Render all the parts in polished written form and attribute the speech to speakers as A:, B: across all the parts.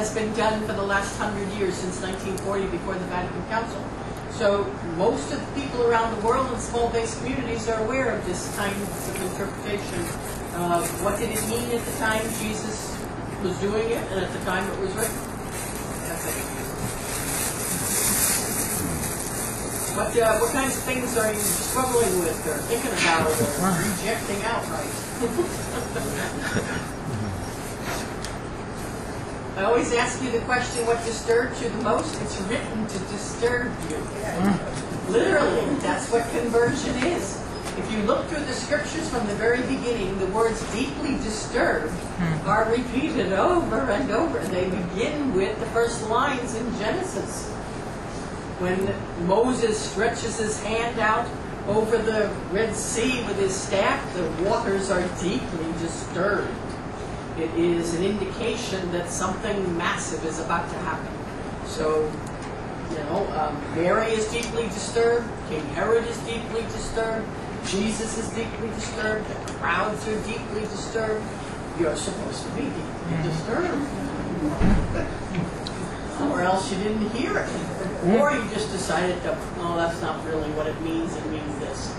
A: has been done for the last 100 years, since 1940, before the Vatican Council. So most of the people around the world in small-based communities are aware of this kind of interpretation. What did it mean at the time Jesus was doing it, and at the time it was written? That's it. What kinds of things are you struggling with, or thinking about, or rejecting outright? I always ask you the question, what disturbs you the most? It's written to disturb you. Literally, that's what conversion is. If you look through the scriptures from the very beginning, the words deeply disturbed are repeated over and over. They begin with the first lines in Genesis. When Moses stretches his hand out over the Red Sea with his staff, the waters are deeply disturbed. It is an indication that something massive is about to happen. So, Mary is deeply disturbed, King Herod is deeply disturbed, Jesus is deeply disturbed, the crowds are deeply disturbed. You're supposed to be deeply disturbed. Or else you didn't hear it. Or you just decided that, oh, that's not really what it means this.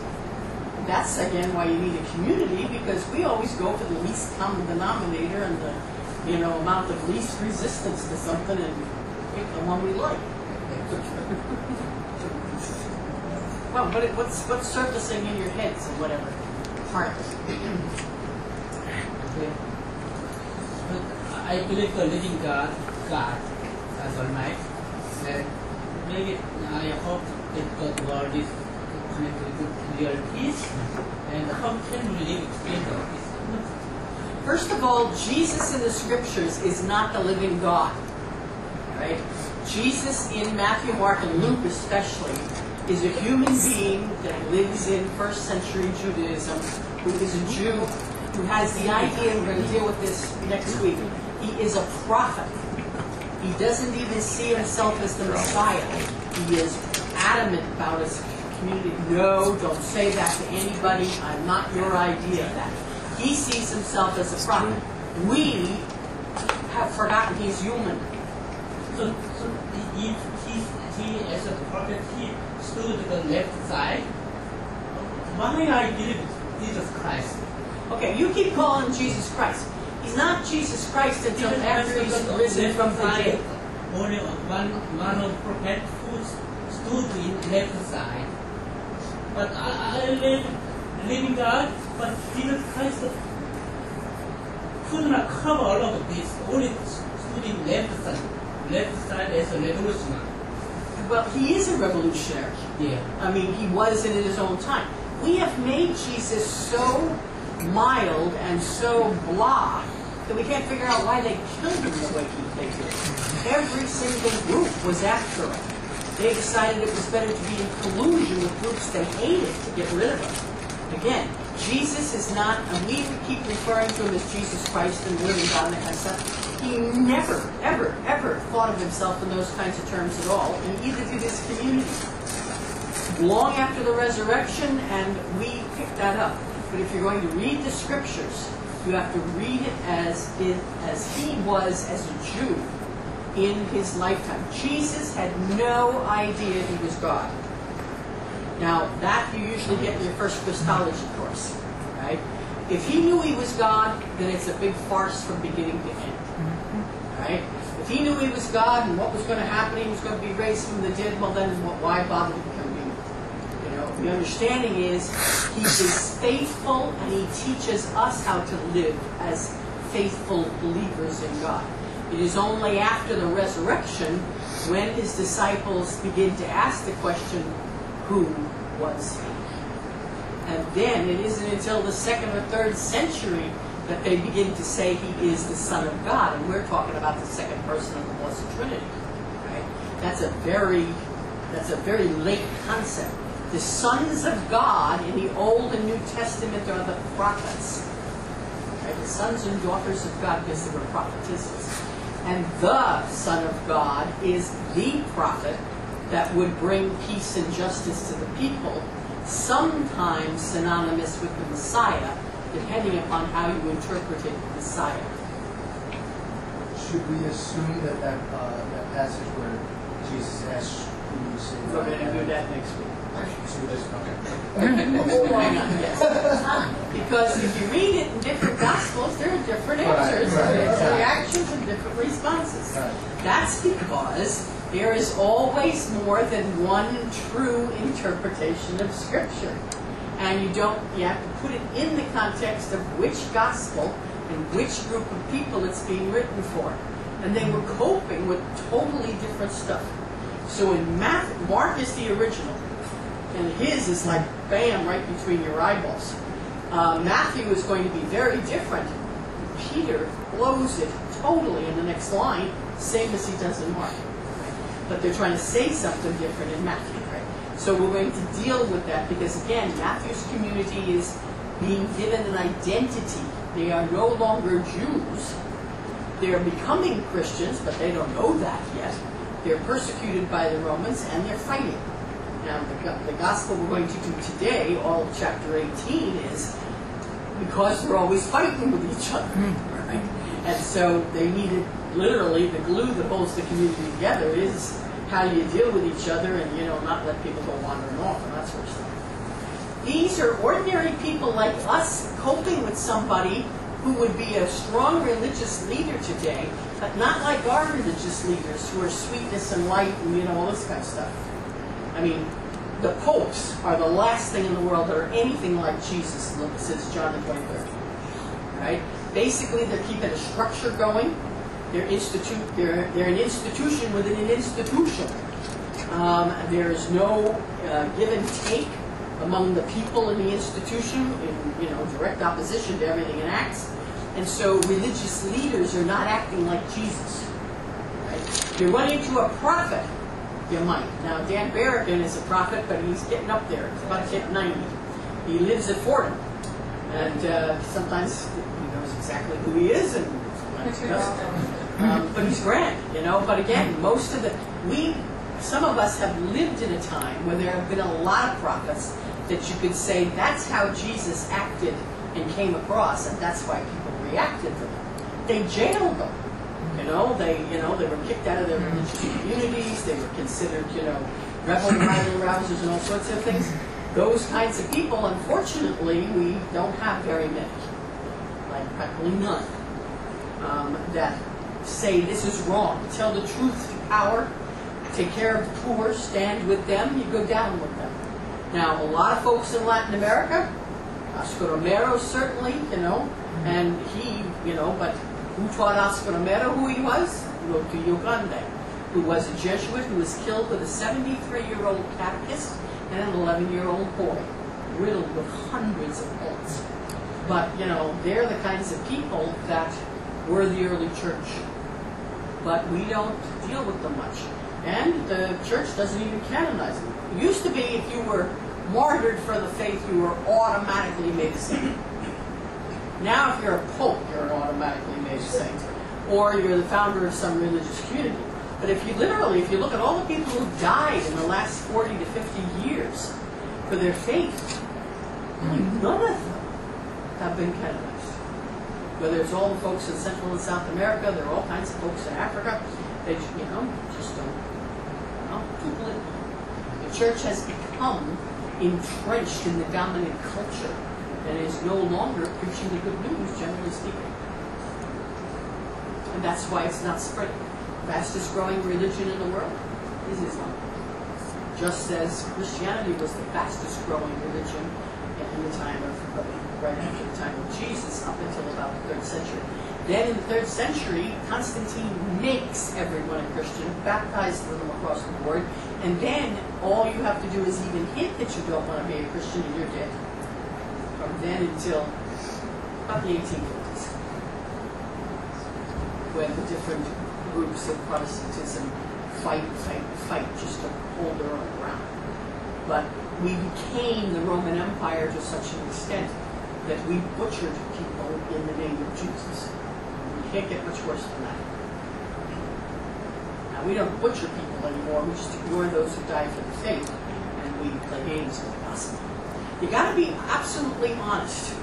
A: That's, again, why you need a community, because we always go for the least common denominator and the, amount of least resistance to something and pick the one we like. Well, what's surfacing in your heads and whatever hearts?
B: I believe the living God as Almighty. And maybe I hope that the world is connected with real peace. And how can we really explain the peace?
A: First of all, Jesus in the scriptures is not the living God. Right? Jesus in Matthew, Mark, and Luke especially is a human being that lives in first century Judaism, who is a Jew, who has the idea, we're going to deal with this next week, he is a prophet. He doesn't even see himself as the Messiah. He is adamant about his community. No, don't say that to anybody. I'm not your idea of that. He sees himself as a prophet. We have forgotten he's human.
B: So if he as a prophet, he stood to the left side. Why I believe Jesus Christ?
A: Okay, you keep calling him Jesus Christ. He's not Jesus Christ until after he's risen from the dead.
B: Only one of the prophets who stood in left side. But I believe in God, but Jesus Christ could not cover all of this. Only stood in left side as a revolutionary.
A: Well, he is a revolutionary.
B: Yeah.
A: I mean, he was in his own time. We have made Jesus so mild and so blah that we can't figure out why they killed him the way they did. Every single group was after him. They decided it was better to be in collusion with groups they hated to get rid of him. Again, Jesus is not, and we keep referring to him as Jesus Christ and the living God and that kind of stuff. He never, ever, ever thought of himself in those kinds of terms at all, and either did his community. Long after the resurrection, and we picked that up. But if you're going to read the scriptures, you have to read it as he was as a Jew in his lifetime. Jesus had no idea he was God. Now, that you usually get in your first Christology course, right? If he knew he was God, then it's a big farce from beginning to end, right? If he knew he was God and what was going to happen, he was going to be raised from the dead, well then why bother to become human? The understanding is he is faithful and he teaches us how to live as faithful believers in God. It is only after the resurrection when his disciples begin to ask the question, who was he? And then it isn't until the 2nd or 3rd century that they begin to say he is the Son of God. And we're talking about the second person of the Blessed Trinity. Right? That's a very late concept. The sons of God in the Old and New Testament are the prophets. Right? The sons and daughters of God, because they were prophetesses. And the Son of God is the prophet that would bring peace and justice to the people, sometimes synonymous with the Messiah, depending upon how you interpreted Messiah.
C: should we assume that that passage where Jesus asks who you say
A: We're going to do that next week.
C: So we just, okay.
A: Why not? Yes. Because if you read it in different Gospels, there are different answers, different reactions, and different responses.
C: Right.
A: That's because there is always more than one true interpretation of Scripture. And you have to put it in the context of which Gospel and which group of people it's being written for. And they were coping with totally different stuff. So in Mark is the original. And his is like, bam, right between your eyeballs. Matthew is going to be very different. Peter blows it totally in the next line, same as he does in Mark. But they're trying to say something different in Matthew, right? So we're going to deal with that because, again, Matthew's community is being given an identity. They are no longer Jews. They're becoming Christians, but they don't know that yet. They're persecuted by the Romans, and they're fighting. Now, the gospel we're going to do today, all of chapter 18, is because they're always fighting with each other, right? And so they needed, literally, the glue that holds the community together is how do you deal with each other and, not let people go wandering off and that sort of stuff. These are ordinary people like us coping with somebody who would be a strong religious leader today, but not like our religious leaders who are sweetness and light and, all this kind of stuff. I mean, the popes are the last thing in the world that are anything like Jesus since John the 23rd. Right? Basically, they're keeping a structure going. They're an institution within an institution. There is no give and take among the people in the institution, in direct opposition to everything it acts. And so religious leaders are not acting like Jesus. Right? You run into a prophet, you might. Now, Dan Berrigan is a prophet, but he's getting up there. He's about to hit 90. He lives at Fordham. And sometimes he knows exactly who he is, and sometimes he doesn't. But he's grand, But again, some of us have lived in a time where there have been a lot of prophets that you could say that's how Jesus acted and came across, and that's why people reacted to them. They jailed them. They were kicked out of their religious communities. They were considered, rebel rousers and all sorts of things. Those kinds of people, unfortunately, we don't have very many, like practically none, that say this is wrong. Tell the truth to power. Take care of the poor. Stand with them. You go down with them. Now, a lot of folks in Latin America, Oscar Romero certainly, and he, but who taught Oscar Romero who he was? Wrote to Uganda, who was a Jesuit who was killed with a 73-year-old catechist and an 11-year-old boy, riddled with hundreds of bullets. But, they're the kinds of people that were the early church. But we don't deal with them much. And the church doesn't even canonize them. It used to be if you were martyred for the faith, you were automatically made a saint. Now, if you're a pope, you're automatically made a saint. Or you're the founder of some religious community. But if you look at all the people who died in the last 40 to 50 years for their faith, none of them have been canonized. Whether it's all the folks in Central and South America, there are all kinds of folks in Africa, they just don't, too political. The church has become entrenched in the dominant culture and is no longer preaching the good news, generally speaking. And that's why it's not spreading. The fastest growing religion in the world is Islam. Just as Christianity was the fastest growing religion in the time of, right after the time of Jesus, up until about the 3rd century. Then in the 3rd century, Constantine makes everyone a Christian, baptizes them across the board, and then all you have to do is even hint that you don't want to be a Christian and you're dead. From then until about the 1850s, when the different groups of Protestantism fight just to hold their own ground. But we became the Roman Empire to such an extent that we butchered people in the name of Jesus. We can't get much worse than that. Now, we don't butcher people anymore. We just ignore those who die for the faith, and we play games with the gospel. You got to be absolutely honest,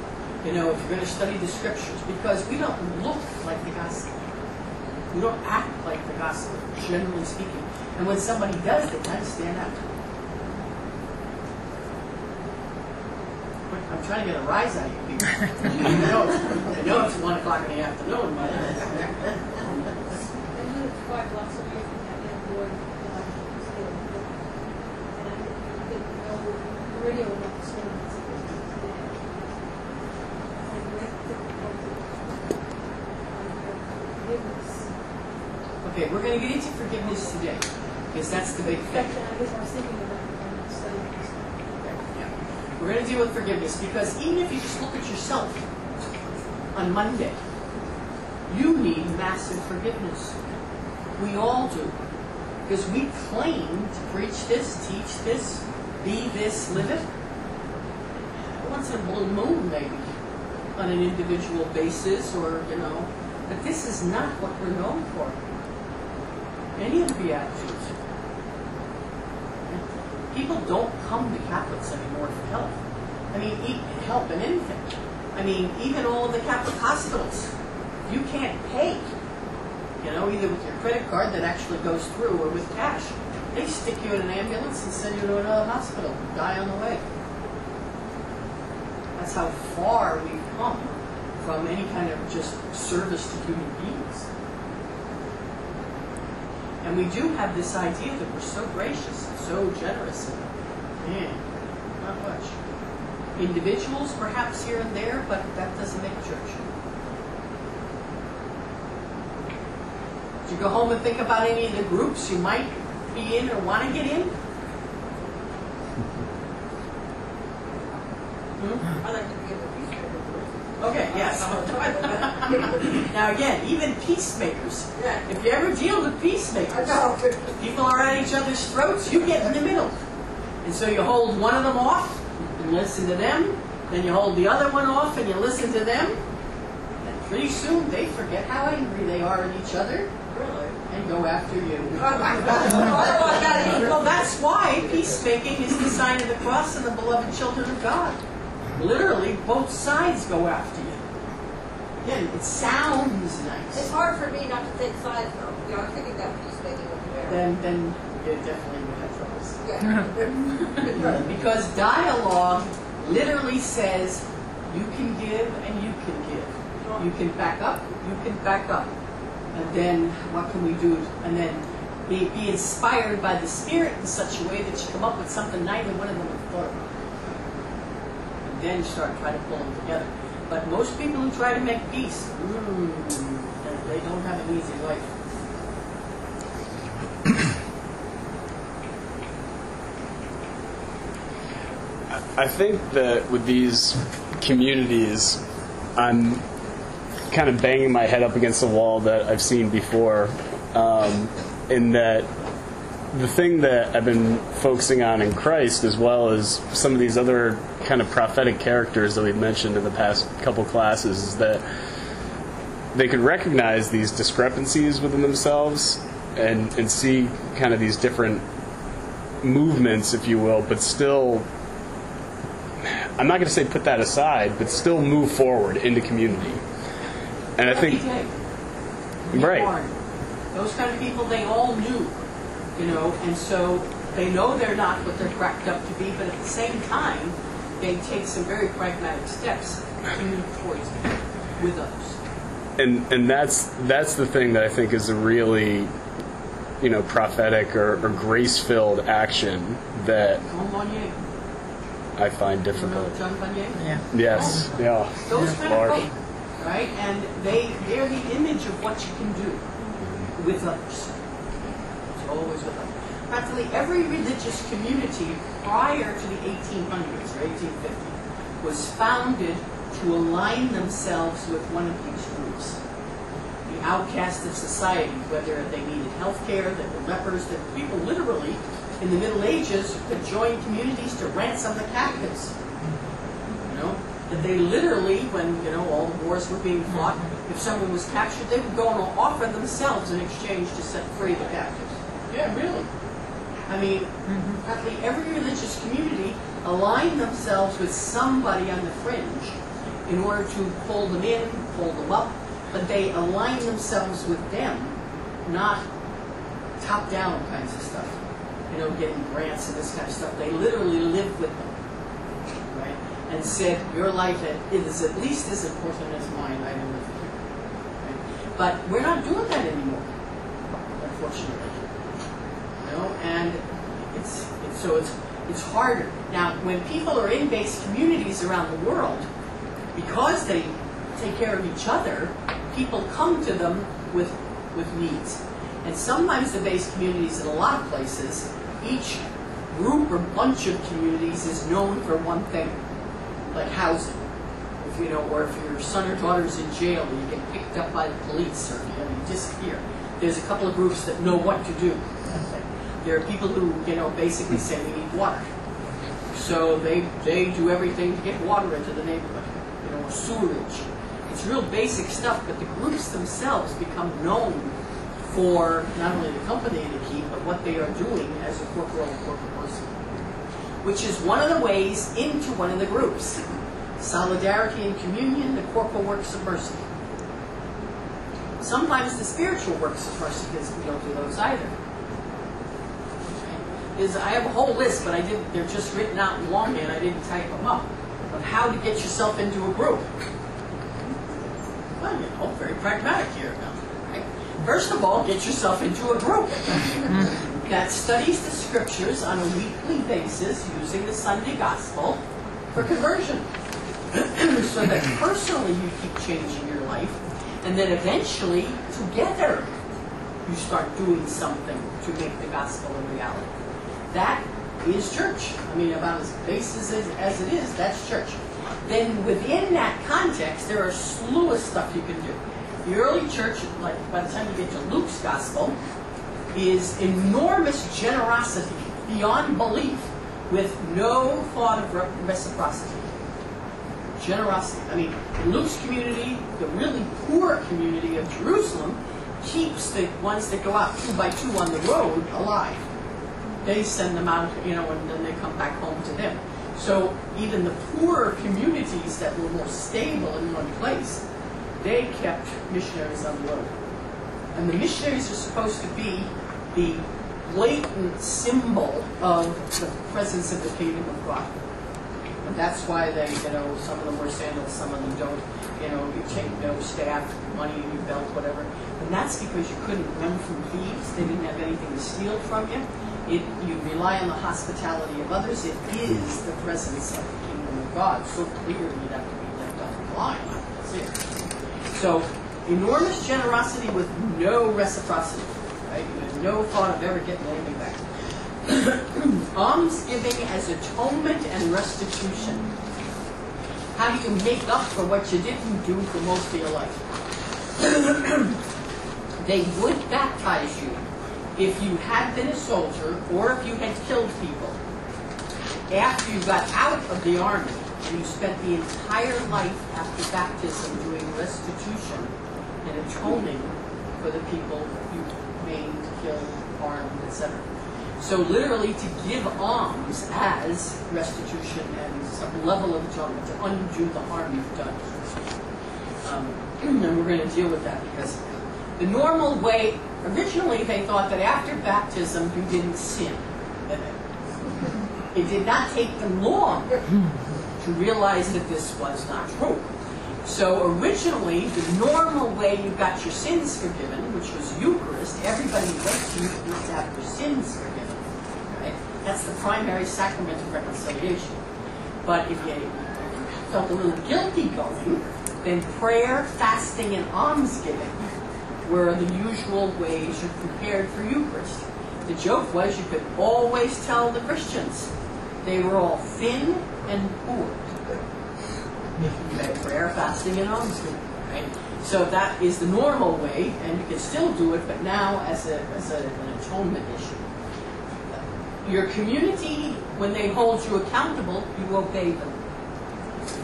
A: if you're going to study the scriptures, because we don't look like the gospel. We don't act like the gospel, generally speaking. And when somebody does, they kind of stand out. I'm trying to get a rise out of you people. I know it's 1 o'clock in the afternoon, but... Okay, we're going to get into forgiveness today, because that's the big thing. We're going to deal with forgiveness, because even if you just look at yourself on Monday, you need massive forgiveness. We all do. Because we claim to preach this, teach this, be this, live it. Once in a blue moon, maybe, on an individual basis, or, but this is not what we're known for. Any of the Beatitudes. People don't come to Catholics anymore for help. I mean, help in anything. I mean, even all of the Catholic hospitals, you can't pay, either with your credit card that actually goes through or with cash. They stick you in an ambulance and send you to another hospital, die on the way. That's how far we've come from any kind of just service to human beings. And we do have this idea that we're so gracious and so generous, and not much. Individuals, perhaps here and there, but that doesn't make church. Did you go home and think about any of the groups you might be in or want to get in?
D: I like to be in the peacemaker group.
A: Okay, yes. Now again, even peacemakers. If you ever deal with peacemakers, people are at each other's throats, you get in the middle. And so you hold one of them off and listen to them, then you hold the other one off and you listen to them, and pretty soon they forget how angry they are at each other. And go after you. Well, that's why peacemaking is the sign of the cross and the beloved children of God. Literally, both sides go after you. Again, it sounds nice.
D: It's hard for me not to take sides, though. I'm thinking that peacemaking would be better.
A: Then you definitely would have troubles.
D: Yeah.
A: Because dialogue literally says, you can give and you can give. You can back up, you can back up. And then what can we do? And then be inspired by the Spirit in such a way that you come up with something neither one of them have thought about. And then start trying to pull them together. But most people who try to make peace, they don't have an easy life.
E: I think that with these communities, I'm kind of banging my head up against the wall that I've seen before, in that the thing that I've been focusing on in Christ, as well as some of these other kind of prophetic characters that we've mentioned in the past couple classes, is that they could recognize these discrepancies within themselves and see kind of these different movements, if you will, but still, I'm not going to say put that aside, but still move forward into community. And I think, right.
A: Those kind of people, they all knew, and so they know they're not what they're cracked up to be, but at the same time, they take some very pragmatic steps to move towards it with others.
E: And that's the thing that I think is a really, prophetic or grace-filled action that I find difficult.
A: John Bunyan?
F: Yeah.
E: Yes, yeah.
A: Those kind
E: Large.
A: of folk, right? And they're the image of what you can do with others. It's always with others. Practically every religious community prior to the 1800s or 1850 was founded to align themselves with one of these groups. The outcast of society, whether they needed health care, that were lepers, that people literally in the Middle Ages could join communities to ransom the captives. That they literally, when all the wars were being fought, if someone was captured, they would go and offer themselves in exchange to set free the captives. Yeah, really. I mean, practically every religious community aligned themselves with somebody on the fringe in order to pull them in, pull them up, but they aligned themselves with them not top-down kinds of stuff, getting grants and this kind of stuff. They literally lived with them, right? And said, your life is at least as important as mine. I don't live here. Right? But we're not doing that anymore, unfortunately. And it's harder. Now, when people are in base communities around the world, because they take care of each other, people come to them with needs. And sometimes the base communities in a lot of places, each group or bunch of communities is known for one thing, like housing. Or if your son or daughter's in jail and you get picked up by the police, or you disappear, there's a couple of groups that know what to do. There are people who, basically say we need water. So they do everything to get water into the neighborhood, sewerage. It's real basic stuff, but the groups themselves become known for not only the company they keep, but what they are doing as a corporal person, which is one of the ways into one of the groups. Solidarity and communion, the corporal works of mercy. Sometimes the spiritual works of mercy, because we don't do those either. I have a whole list, but they're just written out in longhand, I didn't type them up, of how to get yourself into a group. Well, very pragmatic here. Right? First of all, get yourself into a group that studies the scriptures on a weekly basis using the Sunday gospel for conversion. So that personally you keep changing your life, and then eventually, together, you start doing something to make the gospel a reality. That is church. About as basic as it is, that's church. Then within that context, there are a slew of stuff you can do. The early church, like by the time you get to Luke's gospel, is enormous generosity beyond belief with no thought of reciprocity. Generosity. In Luke's community, the really poor community of Jerusalem, keeps the ones that go out 2 by 2 on the road alive. They send them out, and then they come back home to them. So even the poorer communities that were more stable in one place, they kept missionaries on the road. And the missionaries are supposed to be the blatant symbol of the presence of the kingdom of God. And that's why they, some of them wear sandals, some of them don't. You take no staff, money in your belt, whatever. And that's because you couldn't run from thieves. They didn't have anything to steal from you. You rely on the hospitality of others. It is the presence of the kingdom of God. So clearly you'd have to be left off the line. That's it. So enormous generosity with no reciprocity. Right? You have no thought of ever getting anything back. Almsgiving as atonement and restitution. How do you make up for what you didn't do for most of your life? They would baptize you if you had been a soldier or if you had killed people. After you got out of the army, you spent the entire life after baptism doing restitution and atoning for the people you maimed, killed, harmed, etc. So literally to give alms as restitution and some level of atonement to undo the harm you've done. And we're going to deal with that because the normal way, originally they thought that after baptism you didn't sin. It did not take them long to realize that this was not true. So originally, the normal way you got your sins forgiven, which was Eucharist, everybody went to Eucharist to have their sins forgiven. Right? That's the primary sacrament of reconciliation. But if you felt a little guilty going, then prayer, fasting, and almsgiving were the usual ways you prepared for Eucharist. The joke was you could always tell the Christians they were all thin and poor. You had prayer, fasting, and almsgiving. Right? So that is the normal way, and you can still do it, but now as an atonement issue. Your community, when they hold you accountable, you obey them.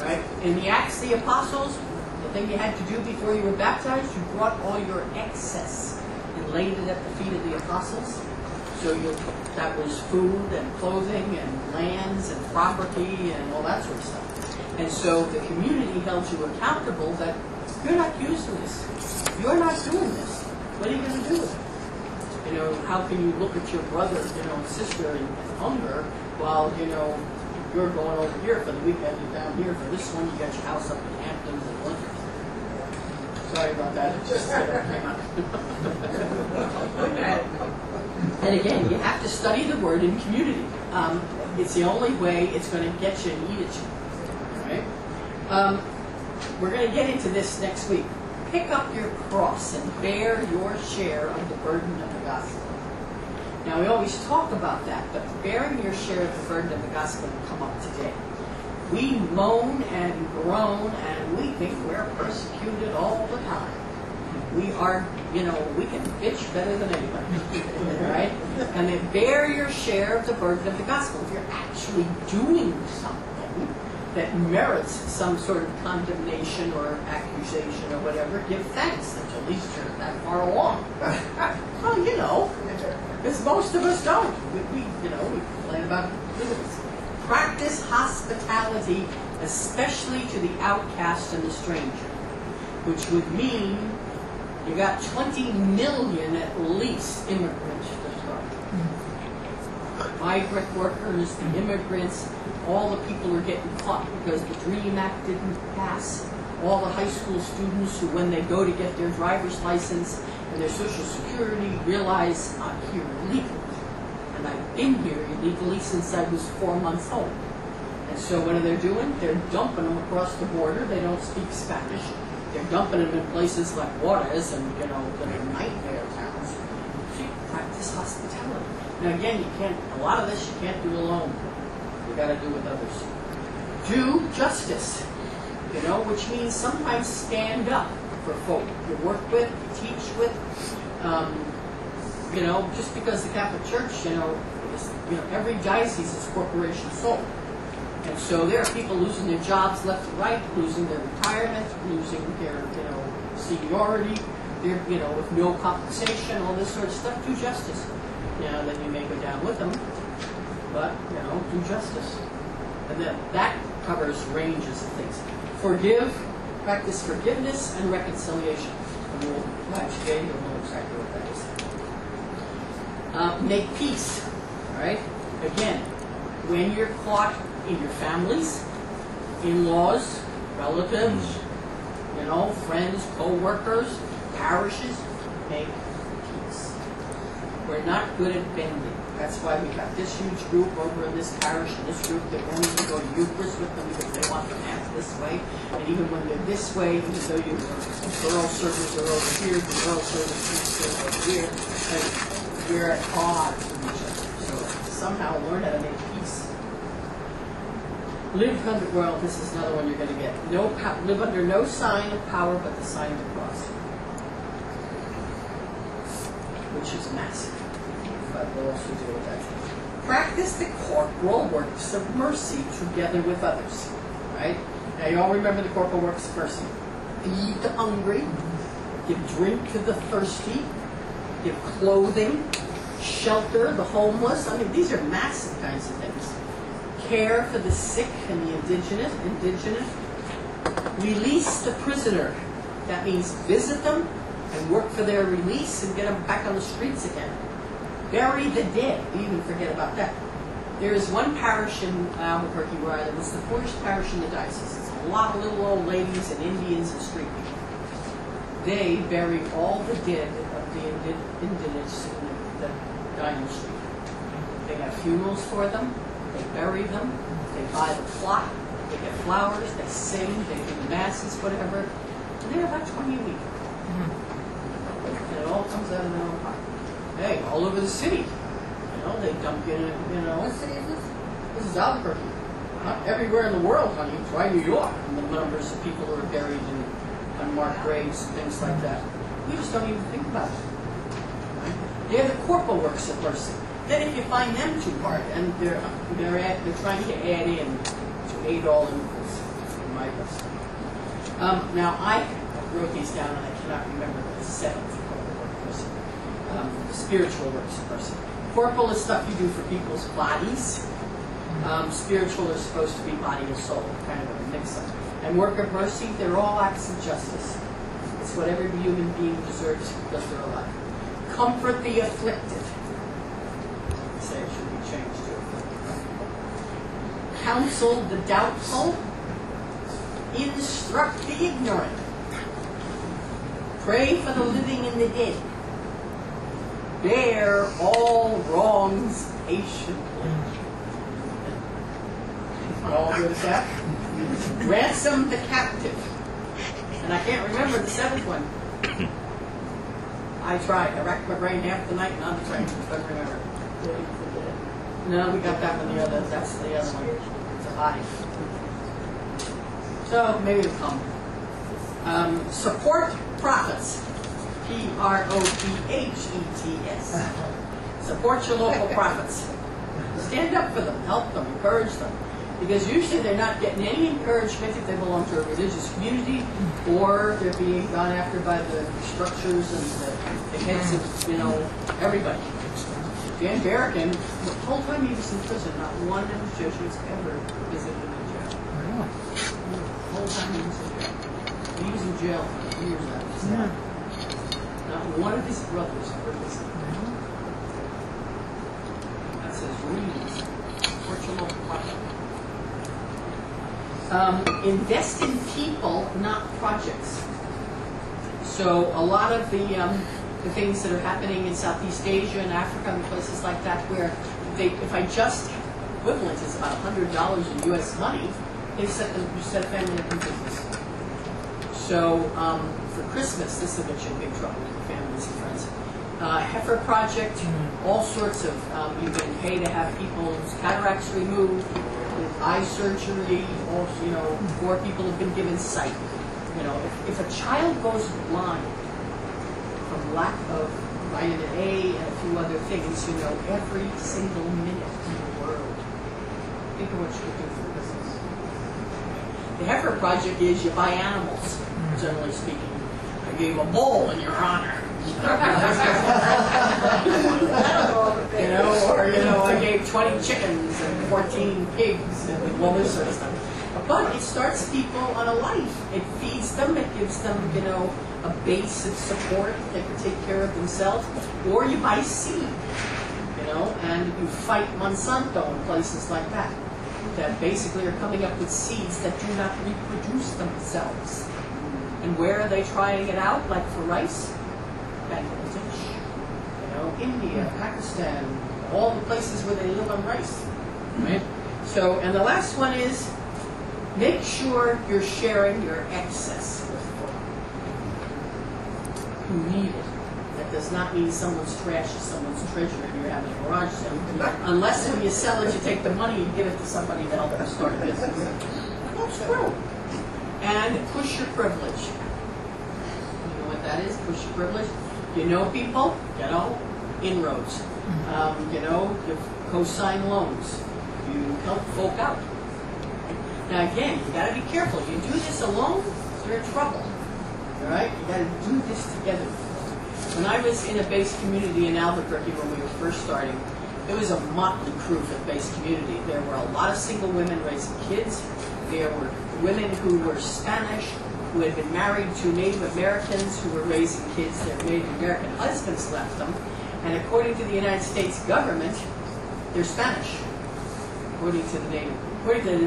A: Right? In the Acts of the Apostles, the thing you had to do before you were baptized, you brought all your excess and laid it at the feet of the apostles. So that was food and clothing and lands and property and all that sort of stuff. And so the community held you accountable that you're not using this. You're not doing this. What are you going to do with it? know, how can you look at your brother, you know, and sister in hunger while, you know, you're going over here for the weekend and down here for this one, you got your house up in Hamptons and Winters. Sorry about that. It just came out. And again, you have to study the word in community. It's the only way it's going to get you and eat at you. All right? We're going to get into this next week. Pick up your cross and bear your share of the burden of the gospel. Now, we always talk about that, but bearing your share of the burden of the gospel will come up today. We moan and groan, and we think we're persecuted all the time. We are, you know, we can bitch better than anybody, right? And then bear your share of the burden of the gospel. If you're actually doing something that merits some sort of condemnation or accusation or whatever, give thanks that at least you're that far along. Well, you know, because most of us don't. We complain about this. Practice hospitality, especially to the outcast and the stranger, which would mean you got 20 million at least immigrants to start. Migrant workers, the immigrants, all the people are getting caught because the DREAM Act didn't pass. All the high school students who, when they go to get their driver's license and their Social Security, realize I'm here illegally. And I've been here illegally since I was 4 months old. And so what are they doing? They're dumping them across the border. They don't speak Spanish. They're dumping them in places like Juarez and, you know, the nightmare towns. So you practice hospitality. Now again, a lot of this you can't do alone. You got to do with others. Do justice, you know, which means sometimes stand up for folk you work with, you teach with. You know, just because the Catholic Church, every diocese is corporation sold. And so there are people losing their jobs left and right, losing their retirement, losing their, seniority, with no compensation, all this sort of stuff. Do justice. Now, then you may go down with them, but, do justice. And then that covers ranges of things. Practice forgiveness and reconciliation. And we'll watch today, you'll know exactly what that is. Make peace, all right? Again, when you're caught in your families, in-laws, relatives, friends, co-workers, parishes, make peace. We're not good at bending. That's why we got this huge group over in this parish and this group that won't even go to Eucharist with them because they want the mass this way. And even when they're this way, even though the girl servers are over here, the girl servers are over here, and we're at odds with each other. So somehow learn how to make peace. Live under, well, this is another one you're going to get. Live under no sign of power but the sign of the cross. Which is massive. But we'll also deal with that. Practice the corporal works of mercy together with others. Right? Now you all remember the corporal works of mercy. Feed the hungry, give drink to the thirsty, give clothing, shelter the homeless. I mean, these are massive kinds of things. Care for the sick and the indigenous. Release the prisoner. That means visit them and work for their release and get them back on the streets again. Bury the dead. We even forget about that. There is one parish in Albuquerque where I live. It's the poorest parish in the diocese. It's a lot of little old ladies and Indians and street people. They bury all the dead of the indigenous in the dying street. They have funerals for them. They bury them. They buy the plot. They get flowers. They sing. They do masses, whatever. And they're about 20 a week. And it all comes out of their own pocket. Hey, all over the city. They dump in,
D: What city is this?
A: This is Albuquerque. Not everywhere in the world, honey. Try New York. And the numbers of people who are buried in unmarked graves and things like that. We just don't even think about it. Right? They're the corporal works of mercy. Then if you find them too hard, and they're trying to add in to aid all equals in my list. Now I wrote these down and I cannot remember the seventh corporal work of mercy. Spiritual works of mercy. Corporal is stuff you do for people's bodies. Spiritual is supposed to be body and soul, kind of a mix-up. And work of mercy, they're all acts of justice. It's what every human being deserves because they're alive. Comfort the afflicted. Say it should be changed to afflicted. Counsel the doubtful. Instruct the ignorant. Pray for the living and the dead. Bear all wrongs patiently. All good at that? Ransom the captive. And I can't remember the seventh one. I tried. I racked my brain half the night and I'm trying to remember. No, we got that one the other. That's the other one. It's a body. So maybe it'll come. Support prophets. Prophets. Support your local prophets. Stand up for them, help them, encourage them. Because usually they're not getting any encouragement if they belong to a religious community, or they're being gone after by the structures and the heads of, everybody. Dan Barrican, the whole time he was in prison, not one of his Jesuits ever visited him in jail. The whole time he was in jail. He was in jail for years after that. Not one of his brothers ever visited him. That says reads. Support your local prophet. Invest in people, not projects. So a lot of the things that are happening in Southeast Asia and Africa and places like that, where if I just equivalent is about $100 in U.S. money, they set a family up in business. So for Christmas, this will get you in big trouble with families and friends. Heifer Project, all sorts of, you can pay to have people's cataracts removed, eye surgery, also, 4 people have been given sight. If a child goes blind from lack of vitamin A and a few other things, every single minute in the world. Think of what you could do for business. The Heifer Project is you buy animals, generally speaking. I gave a bull in your honor. I gave 20 chickens and 14 pigs and all this sort of stuff. But it starts people on a life. It feeds them. It gives them, a base of support. They can take care of themselves. Or you buy seed, and you fight Monsanto and places like that basically are coming up with seeds that do not reproduce themselves. And where are they trying it out? Like for rice? Bangladesh, India, Pakistan, all the places where they live on rice, right? So, and the last one is, make sure you're sharing your excess with folk who need it. That does not mean someone's trash is someone's treasure and you're having a garage sale. Unless when you sell it, you take the money and give it to somebody to help them start a business. That's true. And push your privilege. You know what that is? Push your privilege. You know people, inroads. You co-sign loans. You help folk out. Now again, you got to be careful. You do this alone, you're in trouble. All right? You got to do this together. When I was in a base community in Albuquerque when we were first starting, it was a motley crew for the base community. There were a lot of single women raising kids. There were women who were Spanish, who had been married to Native Americans who were raising kids. Their Native American husbands left them. And according to the United States government, they're Spanish. According to the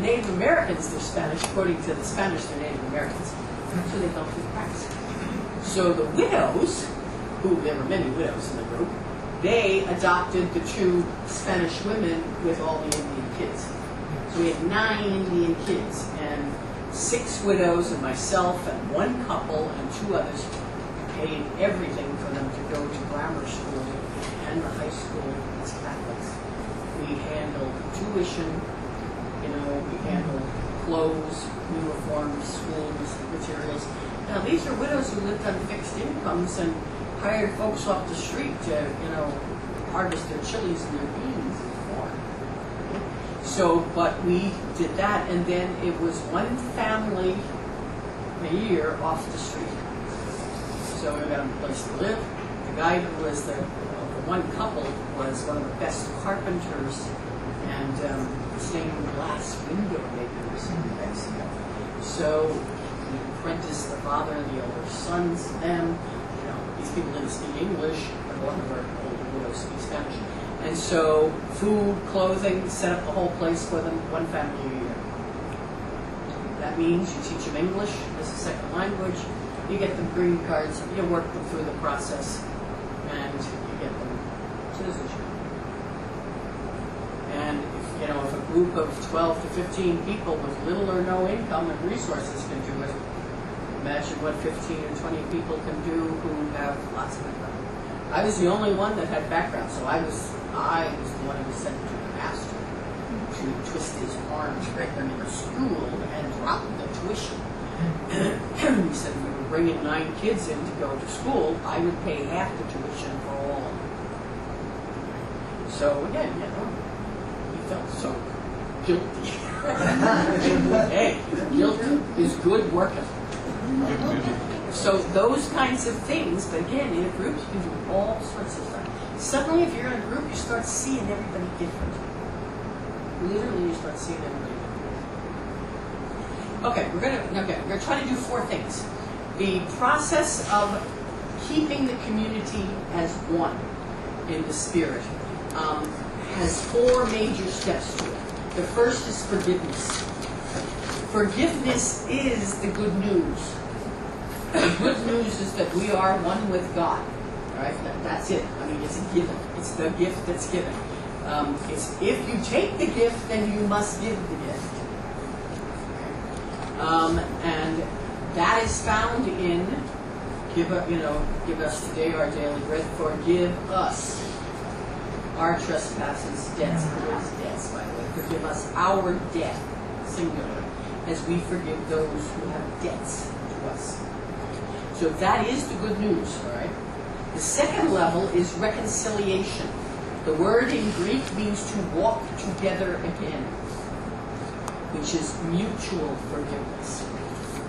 A: Native Americans, they're Spanish. According to the Spanish, they're Native Americans. So they fell through the cracks. So the widows, there were many widows in the group, they adopted the 2 Spanish women with all the Indian kids. So we had 9 Indian kids, and 6 widows and myself and 1 couple and 2 others paid everything for them to go to grammar school and the high school as Catholics. We handled tuition, we handled clothes, uniforms, school materials. Now these are widows who lived on fixed incomes and hired folks off the street to, harvest their chilies and their beans and corn. So, but we did that, and then it was 1 family a year off the street. So we got them a place to live. The guy who was the 1 couple was one of the best carpenters and stained glass window makers in Mexico. So we apprenticed the father and the older sons to them. These people didn't speak English, but one of our older widows speaks Spanish. And so, food, clothing, set up the whole place for them, one family a year. That means you teach them English as a second language, you get them green cards, you work them through the process, and you get them citizenship. And if a group of 12 to 15 people with little or no income and resources can do it, imagine what 15 or 20 people can do who have lots of income. I was the only one that had background, so I was the one who was sent to the master to twist his arm to bring them into school and drop the tuition. He said if we were bringing 9 kids in to go to school, I would pay half the tuition for all of them. So again, he felt so guilty. Hey, guilty is good working. So those kinds of things, but again, in a group you can do all sorts of stuff. Suddenly, if you're in a group, you start seeing everybody different. Literally, you start seeing everybody different. Okay, we're gonna try to do 4 things. The process of keeping the community as one in the spirit has 4 major steps to it. The first is forgiveness. Forgiveness is the good news. The good news is that we are one with God. Right? That's it. I mean, it's a given. It's the gift that's given. It's if you take the gift, then you must give the gift. And that is found in give us today our daily bread. Forgive us our trespasses, debts, debts. By the way, forgive us our debt, singular, as we forgive those who have debts to us. So that is the good news, all right? The second level is reconciliation. The word in Greek means to walk together again, which is mutual forgiveness.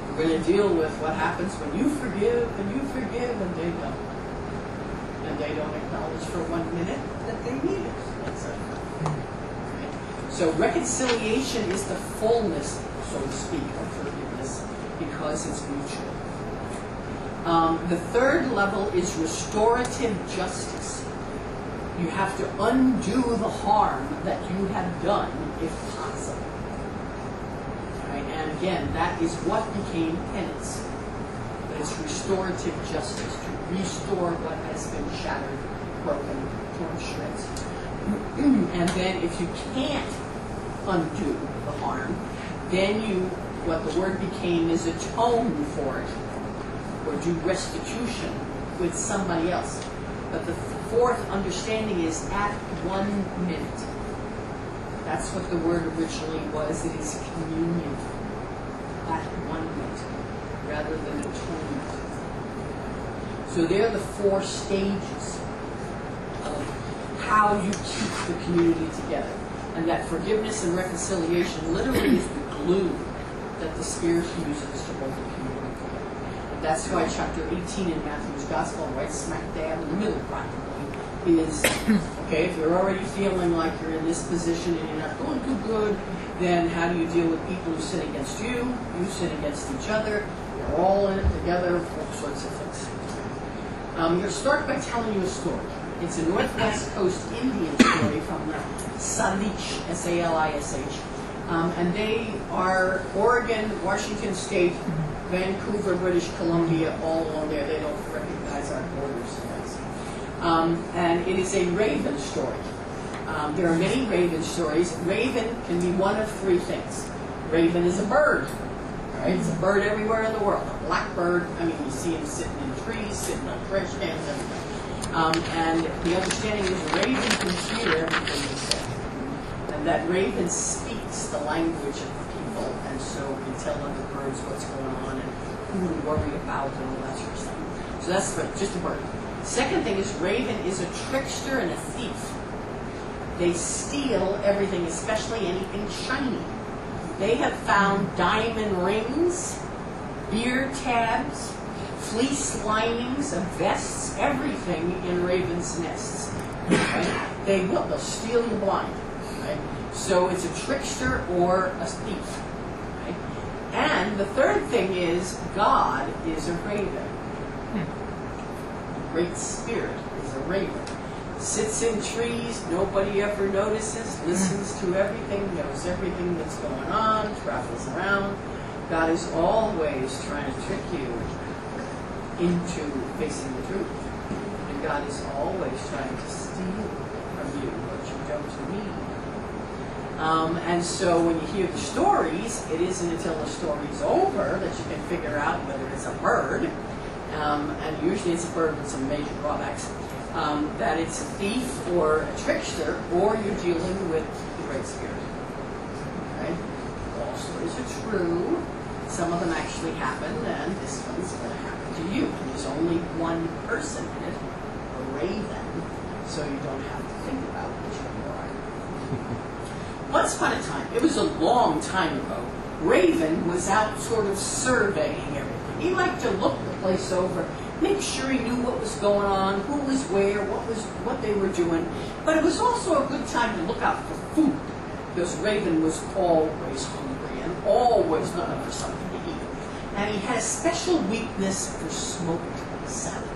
A: We're going to deal with what happens when you forgive and they don't. And they don't acknowledge for 1 minute that they need it. Right? So reconciliation is the fullness, so to speak, of forgiveness because it's mutual. The third level is restorative justice. You have to undo the harm that you have done, if possible. Right? And again, that is what became penance. But it's restorative justice, to restore what has been shattered, broken, torn to shreds. And then if you can't undo the harm, then what the word became is atone for it, or do restitution with somebody else. But the fourth understanding is at 1 minute. That's what the word originally was. It is communion at 1 minute, rather than atonement. So they're the 4 stages of how you keep the community together. And that forgiveness and reconciliation literally is the glue that the Spirit uses to hold the community together. And that's why chapter 18 in Matthew's Gospel, right smack dab in the middle practically, is, okay, if you're already feeling like you're in this position and you're not doing too good, then how do you deal with people who sin against you? You sin against each other. You're all in it together, all sorts of things. I'm going to start by telling you a story. It's a Northwest Coast Indian story from the Salish, S-A-L-I-S-H. And they are Oregon, Washington State, Vancouver, British Columbia, all along there. They don't recognize our borders. And it is a raven story. There are many raven stories. Raven can be one of 3 things. Raven is a bird. Right? It's a bird everywhere in the world. A blackbird, I mean, you see him sitting in trees, sitting on trash cans, everything. And the understanding is a raven can hear everything you say. And that raven speaks the language of the people, and so can tell other birds what's going on and who to worry about and all that sort of stuff. So that's just a bird. Second thing is raven is a trickster and a thief. They steal everything, especially anything shiny. They have found diamond rings, beard tabs, fleece linings of vests, everything in ravens' nests. Right? They'll steal you blind. Right? So it's a trickster or a thief. Right? And the third thing is God is a raven. The Great Spirit is a raven. Sits in trees, nobody ever notices, listens to everything, knows everything that's going on, travels around. God is always trying to trick you into facing the truth. And God is always trying to steal from you what you don't need. And so when you hear the stories, it isn't until the story's over that you can figure out whether it's a bird, and usually it's a bird with some major drawbacks, that it's a thief or a trickster, or you're dealing with the Great Spirit. Okay? All stories are true. Some of them actually happened, and this one's going to happen to you. And there's only one person in it, a raven, so you don't have to think about which one you are. Once upon a time, it was a long time ago, Raven was out sort of surveying everything. He liked to look the place over, make sure he knew what was going on, who was where, what they were doing. But it was also a good time to look out for food, because Raven was always hungry and always looking for something to eat. And he had a special weakness for smoked salmon.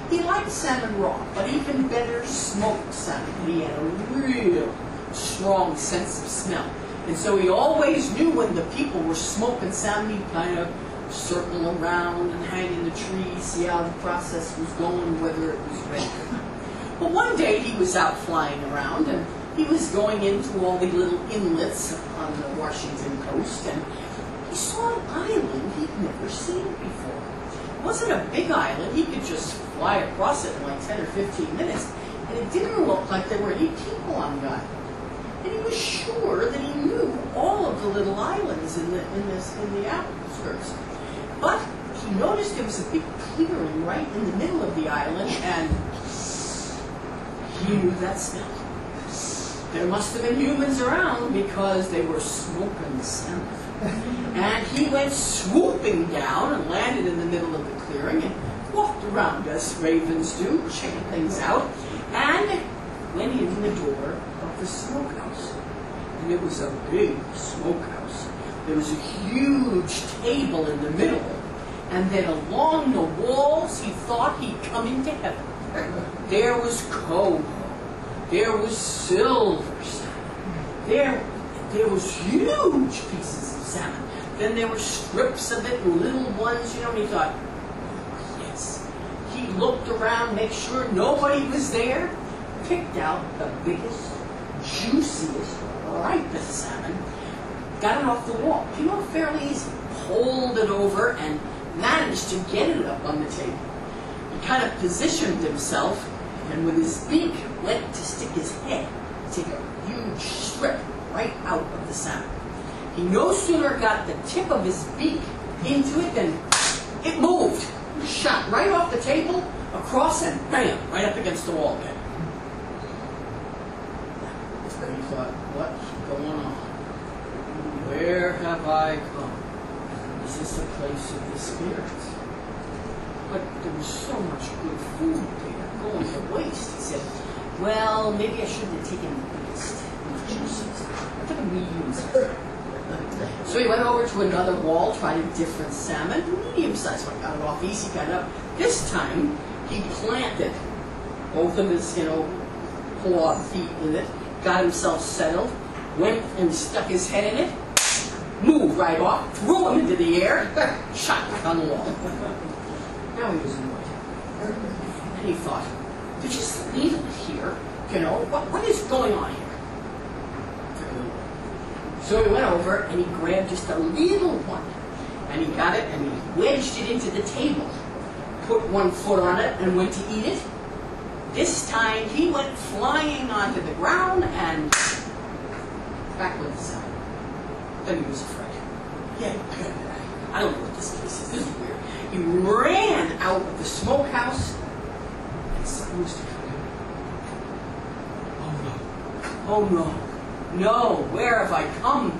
A: He liked salmon raw, but even better smoked salmon. And he had a real strong sense of smell. And so he always knew when the people were smoking salmon, he'd kind of circle around and hang in the trees, see how the process was going, whether it was ready. But one day he was out flying around, and he was going into all the little inlets on the Washington coast, and he saw an island he'd never seen before. It wasn't a big island. He could just fly across it in like 10 or 15 minutes, and it didn't look like there were any people on the island. And he was sure that he knew all of the little islands in the outskirts. But he noticed there was a big clearing right in the middle of the island, and he knew that smell. There must have been humans around because they were smoking salmon. And he went swooping down and landed in the middle of the clearing and walked around as ravens do, checking things out, and went in the door of the smokehouse. And it was a big smokehouse. There was a huge table in the middle, and then along the walls he thought he'd come into heaven. There was coho, there was silver salmon, there was huge pieces of salmon. Then there were strips of it and little ones, and he thought, yes. He looked around, make sure nobody was there, picked out the biggest, juiciest, ripest salmon, got it off the wall. Fairly easy. Pulled it over and managed to get it up on the table. He kind of positioned himself, and with his beak went to stick his head, take a huge strip right out of the salmon. He no sooner got the tip of his beak into it than it moved. Shot right off the table, across, and bam, right up against the wall again. And he thought, what's going on? Where have I come? Is this a place of the spirits? But there was so much good food there, going to waste. He said, well, maybe I shouldn't have taken the biggest, the juiciest. I took a medium size. So he went over to another wall, tried a different salmon, medium sized one. Got it off easy, got it up. This time, he planted both of his, clawed feet in it, got himself settled, went and stuck his head in it, moved right off, threw him into the air, shot back on the wall. Now he was annoyed. And he thought, to just leave it here, what is going on here? So he went over and he grabbed just a little one, and he got it and he wedged it into the table, put one foot on it and went to eat it. This time he went flying onto the ground and back with the salmon. Then he was afraid. Yeah, I don't know what this place is. This is weird. He ran out of the smokehouse, and something was to come in. Oh no. No, where have I come?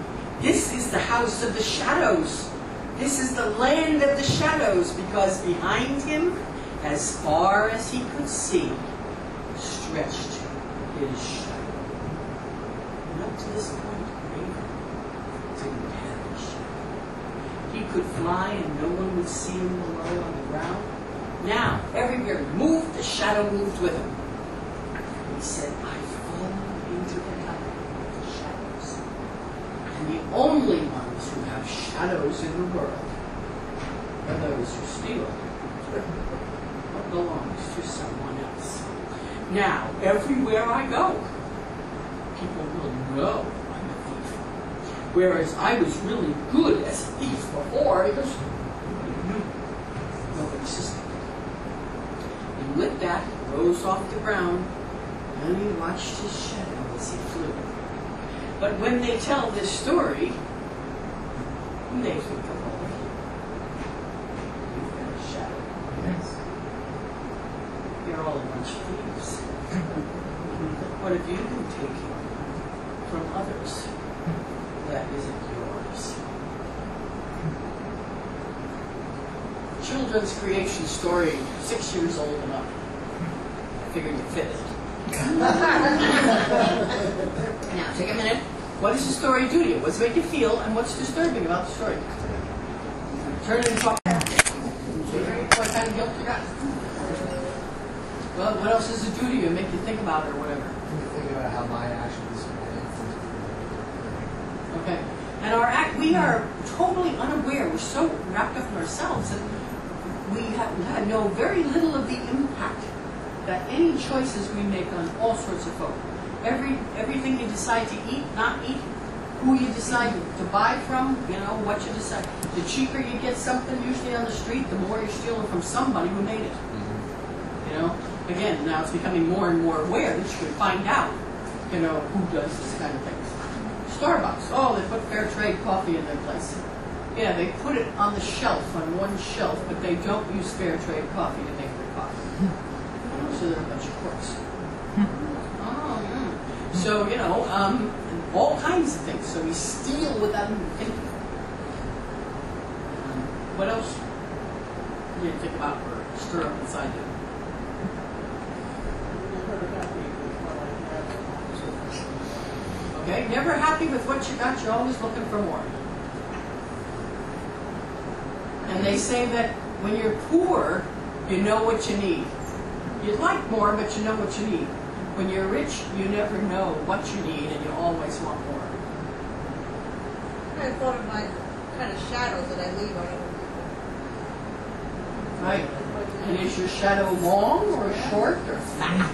A: This is the house of the shadows. This is the land of the shadows, because behind him, as far as he could see, stretched his shadow. And up to this point, Raven didn't have a shadow. He could fly and no one would see him below on the ground. Now, everywhere he moved, the shadow moved with him. he said, I've fallen into the valley of the shadows. And the only ones who have shadows in the world are those who steal what belongs to someone else. Now, everywhere I go, people will know I'm a thief. Whereas I was really good as a thief before because nobody knew. Nobody suspected. And with that, he rose off the ground and he watched his shadow as he flew. But when they tell this story, they think of all of you. You've got a shadow.
C: Yes.
A: You're all a bunch of thieves. What have you been taking from others that isn't yours? Children's creation story, 6 years old and up. I figured you'd fit it. Now, take a minute. What does the story do to you? What's it make you feel, and what's disturbing about the story? Turn it and talk. What kind of guilt you got? Well, what else does it do to you? Make you think about it or whatever?
C: Think about how my actions influence.
A: Okay. And our act, we are totally unaware. We're so wrapped up in ourselves that we have know very little of the impact that any choices we make on all sorts of folk. Everything you decide to eat, not eat, who you decide to buy from, what you decide. The cheaper you get something usually on the street, the more you're stealing from somebody who made it. Again, now it's becoming more and more aware that you can find out, who does this kind of thing. Starbucks, they put fair trade coffee in their place. Yeah, they put it on the shelf, on one shelf, but they don't use fair trade coffee to make their coffee. So they're a bunch of crooks. Oh, yeah. So, all kinds of things. So we steal without even thinking. What else do you think about or stir up inside you? Okay, never happy with what you got, you're always looking for more. And they say that when you're poor, you know what you need. You'd like more, but you know what you need. When you're rich, you never know what you need, and you always want more.
D: I thought of my kind of shadows that I leave on other people.
A: Right. And is your shadow long or short or fat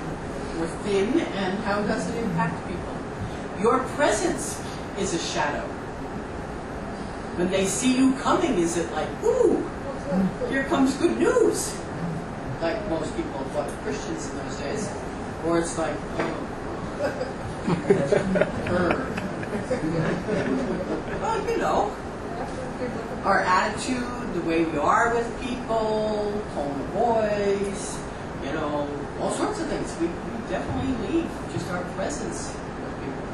A: or thin, and how does it impact people? Your presence is a shadow. When they see you coming, is it like, ooh, here comes good news? Like most people thought Christians in those days. Or it's like, well, our attitude, the way we are with people, tone of voice, all sorts of things. We definitely leave just our presence with people.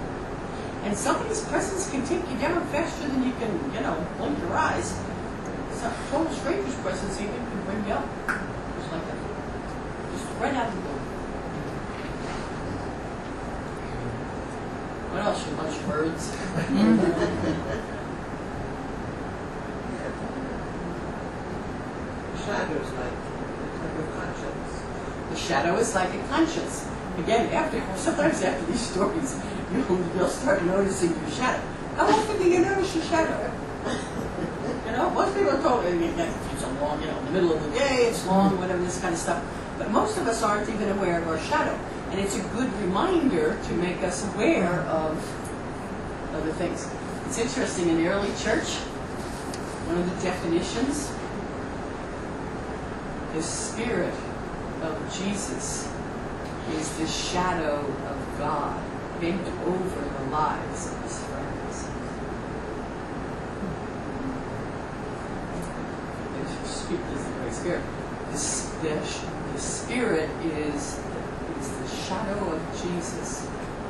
A: And somebody's presence can take you down faster than you can, blink your eyes. Some total stranger's presence even can bring you up. Just like that. Just right out of the blue. What else, you bunch of birds?
F: Shadow is like a conscience.
A: The shadow is like a conscience. Again, sometimes after these stories, you'll start noticing your shadow. How often do you notice your shadow? Most people are told it's a long, in the middle of the day, it's long, whatever, this kind of stuff. But most of us aren't even aware of our shadow. And it's a good reminder to make us aware of other things. It's interesting, in the early church, one of the definitions, the Spirit of Jesus is the shadow of God bent over the lives of his friends. The Holy Spirit. The Spirit is the shadow of Jesus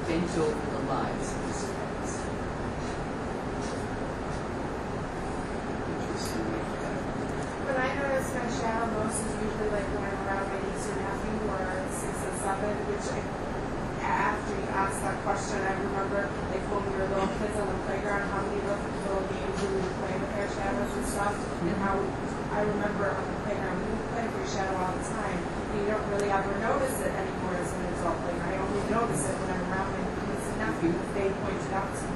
A: bent over the lives of his friends. Interesting.
G: When I notice my shadow most is usually like when I'm around my niece or nephew who are 6 and 7, which after you asked that question, I remember like when we were little kids on the playground, how many little games we would play with our shadows and stuff, and how I remember on the playground we would play with your shadow all the time, and you don't really ever notice it anymore as an result later. I only notice it when I'm around my niece and nephew. They pointed out to me.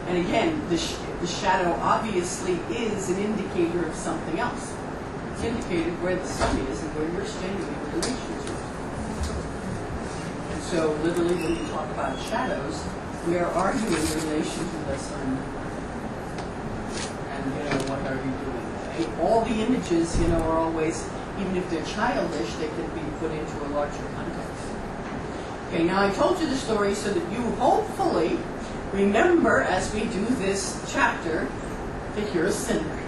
A: And again, the shadow obviously is an indicator of something else. It's indicated where the sun is and where you're standing in relation to it. And so, literally, when you talk about shadows, we are arguing in relation to the sun. And, what are you doing? All the images, are always, even if they're childish, they can be put into a larger context. Okay, now I told you the story so that you hopefully remember as we do this chapter that you're a sinner.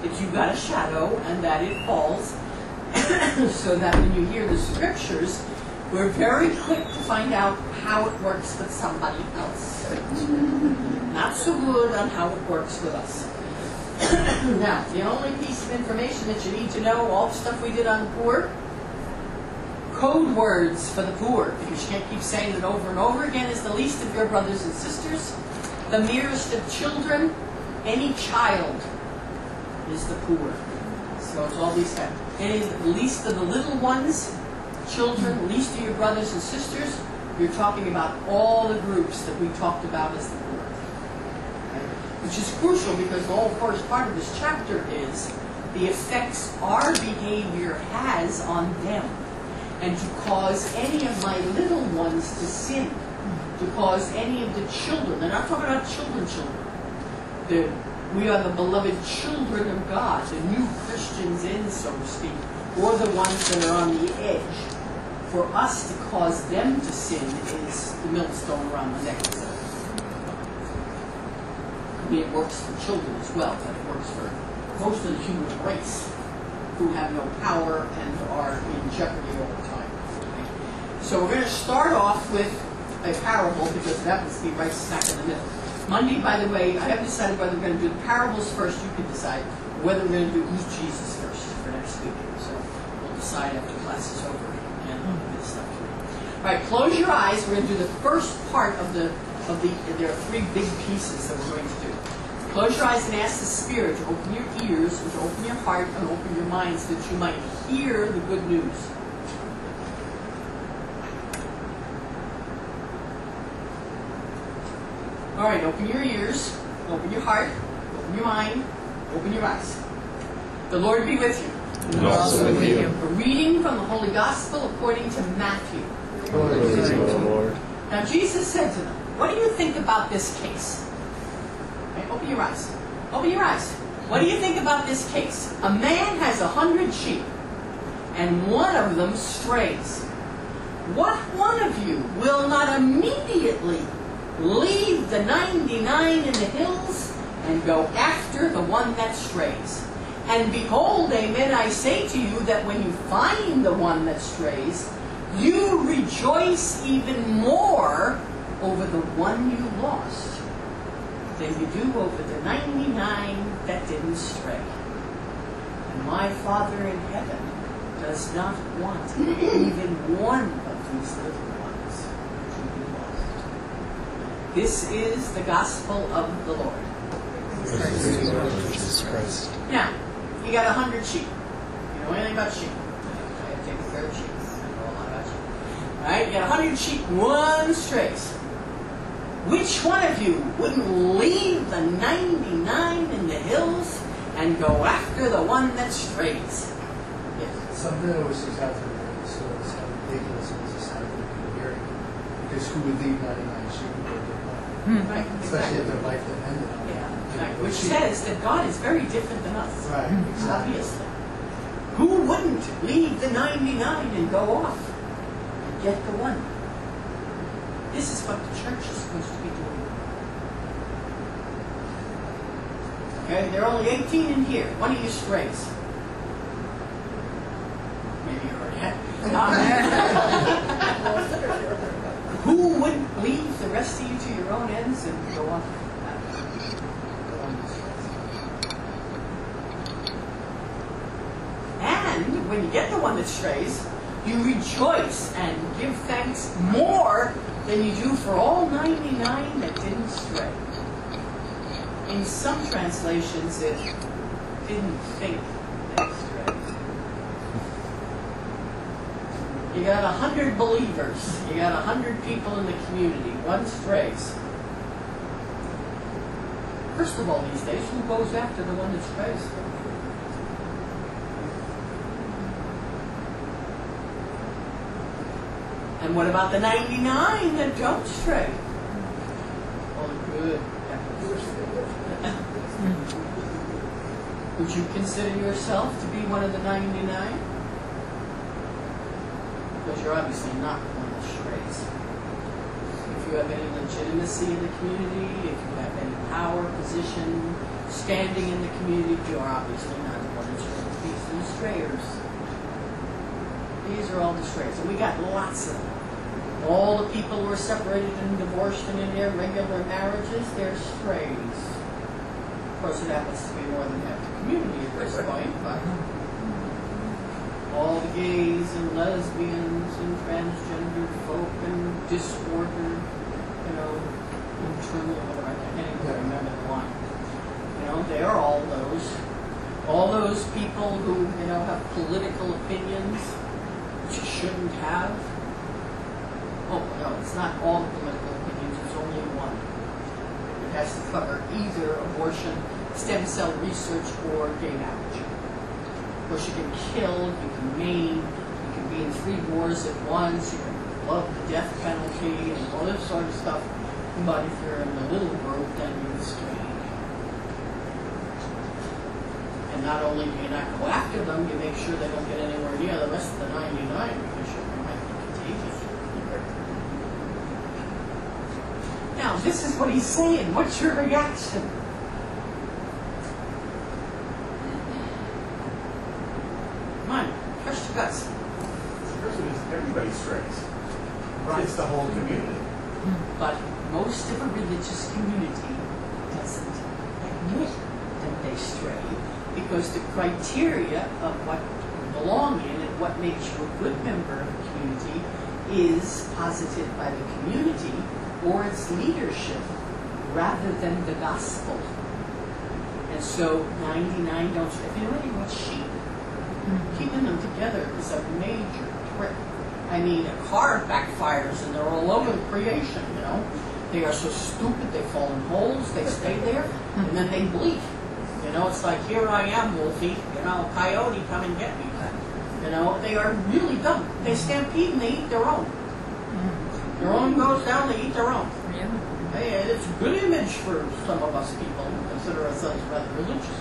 A: That you've got a shadow and that it falls. So that when you hear the scriptures, we're very quick to find out how it works with somebody else. Not so good on how it works with us. Now, the only piece of information that you need to know, all the stuff we did on the poor, code words for the poor, because you can't keep saying it over and over again, is the least of your brothers and sisters, the merest of children, any child is the poor. So it's all these guys. Any least of the little ones, children, least of your brothers and sisters, you're talking about all the groups that we talked about as the poor. Which is crucial because the whole first part of this chapter is the effects our behavior has on them. And to cause any of my little ones to sin, to cause any of the children, they're not talking about children. We are the beloved children of God, the new Christians in, so to speak, or the ones that are on the edge. For us to cause them to sin is the millstone around the neck. I mean, it works for children as well, but it works for most of the human race who have no power and are in jeopardy all the time. Okay? So we're going to start off with a parable because that would be right smack in the middle. Monday, by the way, I haven't decided whether we're going to do the parables first. You can decide whether we're going to do who's Jesus first for next week. So we'll decide after class is over and all the good stuff. All right, close your eyes. We're going to do the first part of the. There are three big pieces that we're going to do. Close your eyes and ask the Spirit to open your ears and to open your heart and open your mind so that you might hear the good news. All right, open your ears, open your heart, open your mind, open your eyes. The Lord be with you.
E: And also with you.
A: A reading from the Holy Gospel according to Matthew.
E: Glory to the Lord.
A: Now Jesus said to them, what do you think about this case? Okay, open your eyes. Open your eyes. What do you think about this case? A man has 100 sheep, and one of them strays. What one of you will not immediately leave the 99 in the hills and go after the one that strays? And behold, amen, I say to you that when you find the one that strays, you rejoice even more over the one you lost than you do over the 99 that didn't stray. And my Father in heaven does not want even one of these little ones to be lost. This is the gospel of the Lord.
E: Jesus Christ.
A: Now, you got 100 sheep. You know anything about sheep? I have taken care of sheep. I know a lot about sheep. All right, you got 100 sheep, one strays. Which one of you wouldn't leave the 99 in the hills and go after the one that strays? Yes.
C: Something that was just out there, so it's how ridiculous it was just how people hearing. Because who would leave 99 sheep and go get one?
A: Right.
C: Especially if their life depended on it.
A: Yeah. Right. Which says that God is very different than us.
C: Right, exactly.
A: Obviously. Who wouldn't leave the 99 and go off and get the one? This is what the church is supposed to be doing. Okay, there are only 18 in here. One of you strays. Maybe you already have. Who wouldn't leave the rest of you to your own ends and go off? And when you get the one that strays, you rejoice and give thanks more than you do for all 99 that didn't stray. In some translations, it didn't think they strayed. You got 100 believers. You got 100 people in the community. One strays. First of all, these days, who goes after the one that strays? And what about the 99 that don't stray? Oh, good. Would you consider yourself to be one of the 99? Because you're obviously not one that strays. If you have any legitimacy in the community, if you have any power, position, standing in the community, you are obviously not the one that strays. These are the strayers. These are all the strays. And we got lots of them. All the people who are separated and divorced and in their regular marriages, they're strays. Of course, it happens to be more than half the community at this point, but all the gays and lesbians and transgender folk and disordered, internal, whatever, I can't even remember the line. They're all those people who, have political opinions, which you shouldn't have. Oh, no, it's not all the political opinions, it's only one. It has to cover either abortion, stem cell research, or gay marriage. Of course, you can kill, you can maim, you can be in 3 wars at once, you can love the death penalty, and all this sort of stuff. But if you're in the little group, then you're strayed. And not only do you not go after them, you make sure they don't get anywhere near the rest of the 99, because you might be contagious. Now, this is what he's saying. What's your reaction? Come on, trust your guts.
H: The person is everybody strays.
A: Right.
H: It's the whole community.
A: But most of a religious community doesn't admit that they stray, because the criteria of what you belong in and what makes you a good member of the community is posited by the community or its leadership rather than the gospel. And so 99 don't stray. If you know anything about sheep, keeping them together is a major trick. I mean, a car backfires and they're all over the creation, They are so stupid, they fall in holes, they stay there, and then they bleat. It's like, here I am, Wolfie, coyote, come and get me. They are really dumb. They stampede and they eat their own. Their own goes down, they eat their own. Hey, it's a good image for some of us people who consider ourselves rather religious.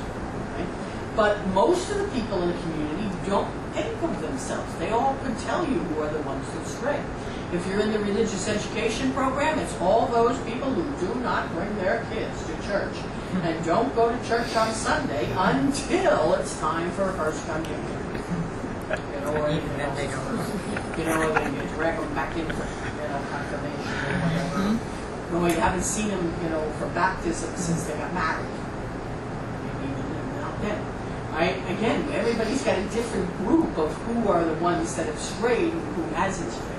A: Right? But most of the people in the community don't think of themselves. They all could tell you who are the ones that stray. If you're in the religious education program, it's all those people who do not bring their kids to church and don't go to church on Sunday until it's time for First Communion. Or anything else. They drag them back in for, confirmation or whatever. No, you haven't seen them, for baptism since they got married. Maybe even not then. Right? Again, everybody's got a different group of who are the ones that have strayed and who hasn't strayed.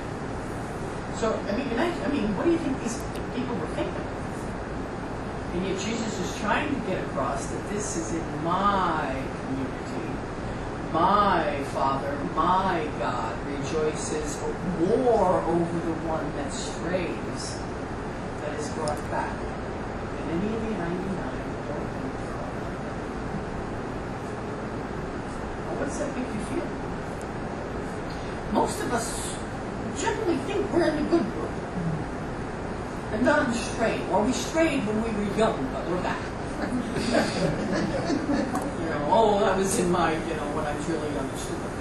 A: So, what do you think these people were thinking? And yet Jesus is trying to get across that this is in my community. My Father, my God, rejoices more over the one that strays, that is brought back, than any of the 99 don't think they're all. Well, what does that make you feel? Most of us generally think we're in the good group, and not strayed, or we strayed when we were young, but we're back. That was in my, when I was really young and stupid.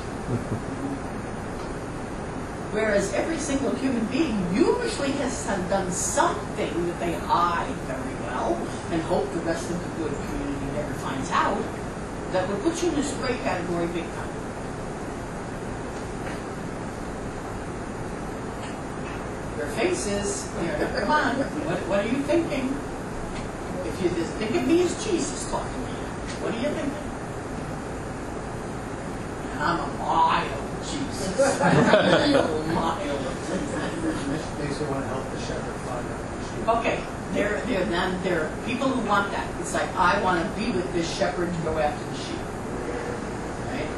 A: Whereas every single human being usually has done something that they hide very well and hope the rest of the good community never finds out, that would put you in the stray category big time. Your faces, come on, what are you thinking? If you just think of me as Jesus talking to you, what are you thinking? And I'm a mild Jesus. Mild.
C: They still want to help the shepherd find out the sheep.
A: Okay, there are people who want that. It's like, I want to be with this shepherd to go after the sheep. Right?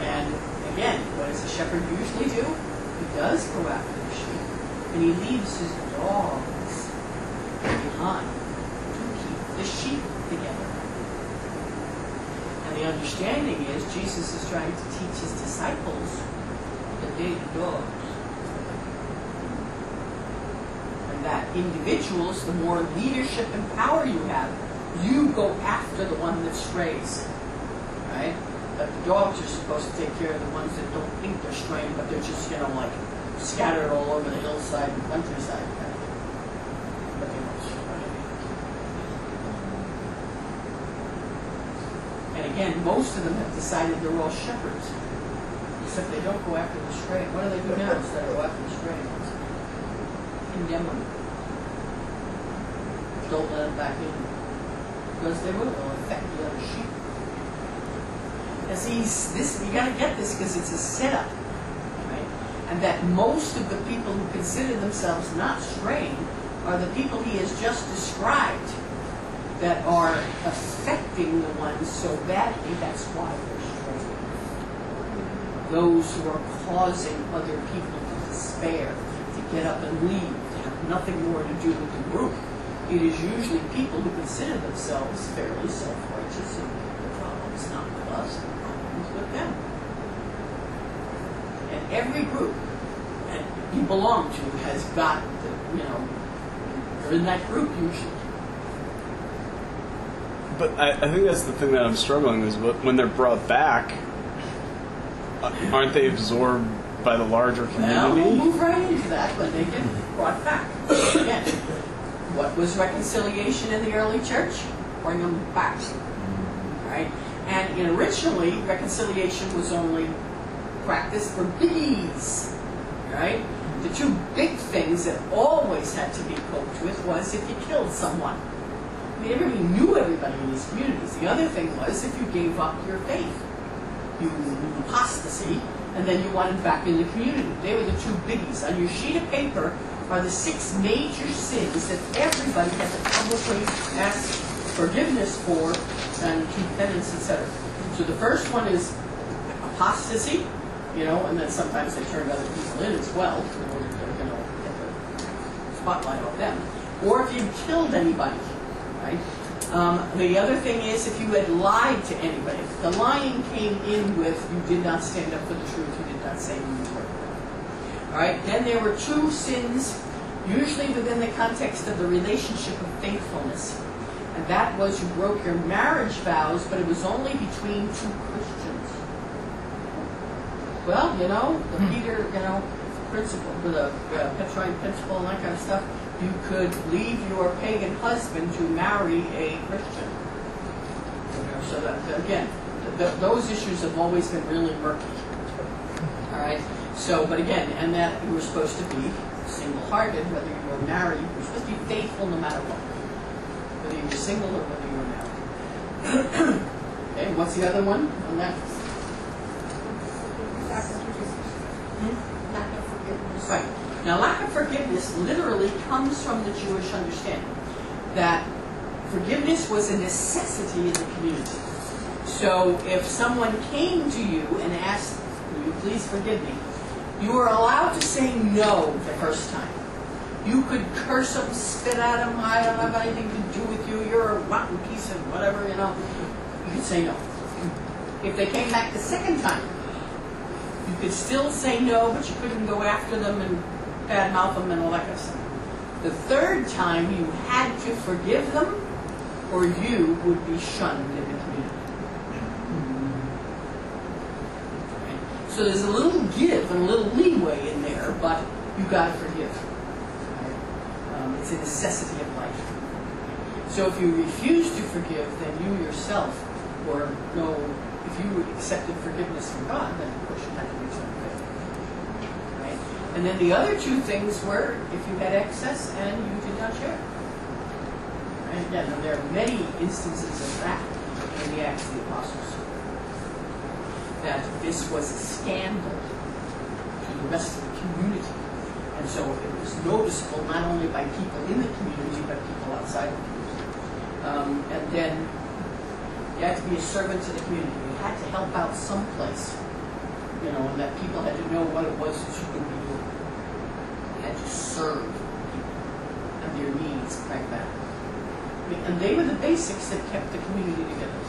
A: And again, what does the shepherd usually do? He does go after the sheep, and he leaves his dogs behind to keep the sheep together. And the understanding is Jesus is trying to teach his disciples that they the dogs. And that individuals, the more leadership and power you have, you go after the one that strays. Right? But the dogs are supposed to take care of the ones that don't think they're straying, but they're just, like scattered all over the hillside and countryside. But they don't stray. And again, most of them have decided they're all shepherds. Except they don't go after the stray. What do they do now instead of go after the stray ones? Condemn them. Don't let them back in. Because they will. They'll affect the other sheep. And see, you got to get this because it's a setup. Right? And that most of the people who consider themselves not straying are the people he has just described that are affecting the ones so badly, that's why they're straying. Those who are causing other people to despair, to get up and leave, to have nothing more to do with the group. It is usually people who consider themselves fairly self-righteous, and the problem's not with us, the problem's with them. And every group that you belong to has got, you're in that group usually.
E: But I think that's the thing that I'm struggling with, is when they're brought back, aren't they absorbed by the larger community?
A: Well, we'll move right into that when they get brought back. Again, what was reconciliation in the early church? Bring them back. Right? And originally, reconciliation was only practiced for biggies. Right? The two big things that always had to be coped with was if you killed someone. I mean, everybody knew everybody in these communities. The other thing was if you gave up your faith. You apostasy, and then you wanted back in the community. They were the two biggies. On your sheet of paper are the 6 major sins that everybody had to publicly ask forgiveness for and keep penance, etc. So the first one is apostasy, and then sometimes they turned other people in as well in order to, get the spotlight on them. Or if you killed anybody, right? The other thing is if you had lied to anybody. If the lying came in with you did not stand up for the truth, you did not say who you were. All right. Then there were 2 sins, usually within the context of the relationship of faithfulness, and that was you broke your marriage vows, but it was only between 2 Christians. Well, the Peter, principle, the Petrine principle, and that kind of stuff. You could leave your pagan husband to marry a Christian. So that, again, those issues have always been really murky. All right. So, but again, and that you were supposed to be single-hearted, whether you were married. You were supposed to be faithful no matter what, whether you were single or whether you were married. Okay. What's the other one on that?
D: Lack of forgiveness.
A: Right. Now, lack of forgiveness literally comes from the Jewish understanding that forgiveness was a necessity in the community. So if someone came to you and asked, will you please forgive me, you were allowed to say no the first time. You could curse them, spit at them, I don't have anything to do with you, you're a rotten piece of whatever, You could say no. If they came back the second time, you could still say no, but you couldn't go after them and badmouth them and all that kind of stuff. The third time, you had to forgive them, or you would be shunned in the community. Right? So there's a little give and a little leeway in there, but you got to forgive. Right? It's a necessity of life. So if you refuse to forgive, then you yourself, if you accepted forgiveness from God, then of course you had to return faith. And then the other 2 things were if you had excess and you did not share. And again, there are many instances of that in the Acts of the Apostles. That this was a scandal to the rest of the community. And so it was noticeable not only by people in the community, but people outside the community. And then you had to be a servant to the community. You had to help out someplace. And that people had to know what it was that you could be doing. serve and their needs pragmatically. And they were the basics that kept the community together.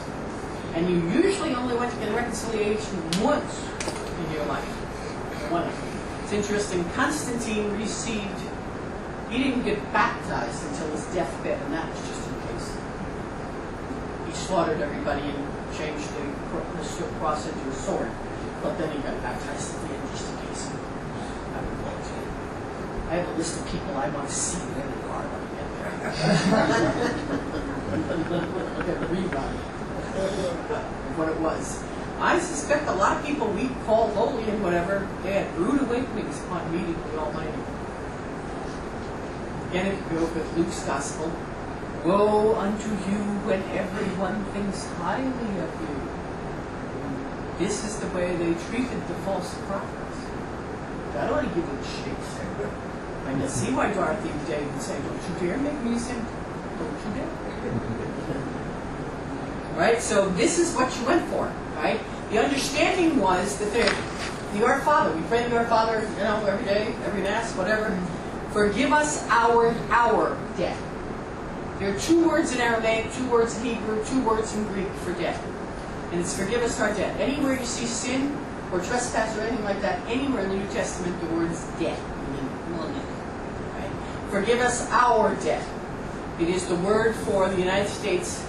A: And you usually only went to get reconciliation once in your life. One of them. It's interesting, Constantine received, he didn't get baptized until his deathbed, and that was just in case. He slaughtered everybody and changed the cross into a sword. But then he got baptized at the end just in case. I have a list of people I want to see where they are when I get there. Look at the rerun of what it was. I suspect a lot of people we call holy and whatever, they had rude awakenings upon meeting the Almighty. Again, if you go with Luke's Gospel, woe unto you when everyone thinks highly of you. This is the way they treated the false prophets. That ought to give it a shake, sir. And you see why Dorothy Day would say, don't you dare make me sing. Don't you dare. Right? So this is what you went for. Right? The understanding was that the Our Father, we pray the Our Father, every day, every Mass, whatever. Forgive us our debt. There are 2 words in Aramaic, 2 words in Hebrew, 2 words in Greek for debt. And it's forgive us our debt. Anywhere you see sin or trespass or anything like that, anywhere in the New Testament, the word is debt. Right? Forgive us our debt. It is the word for the United States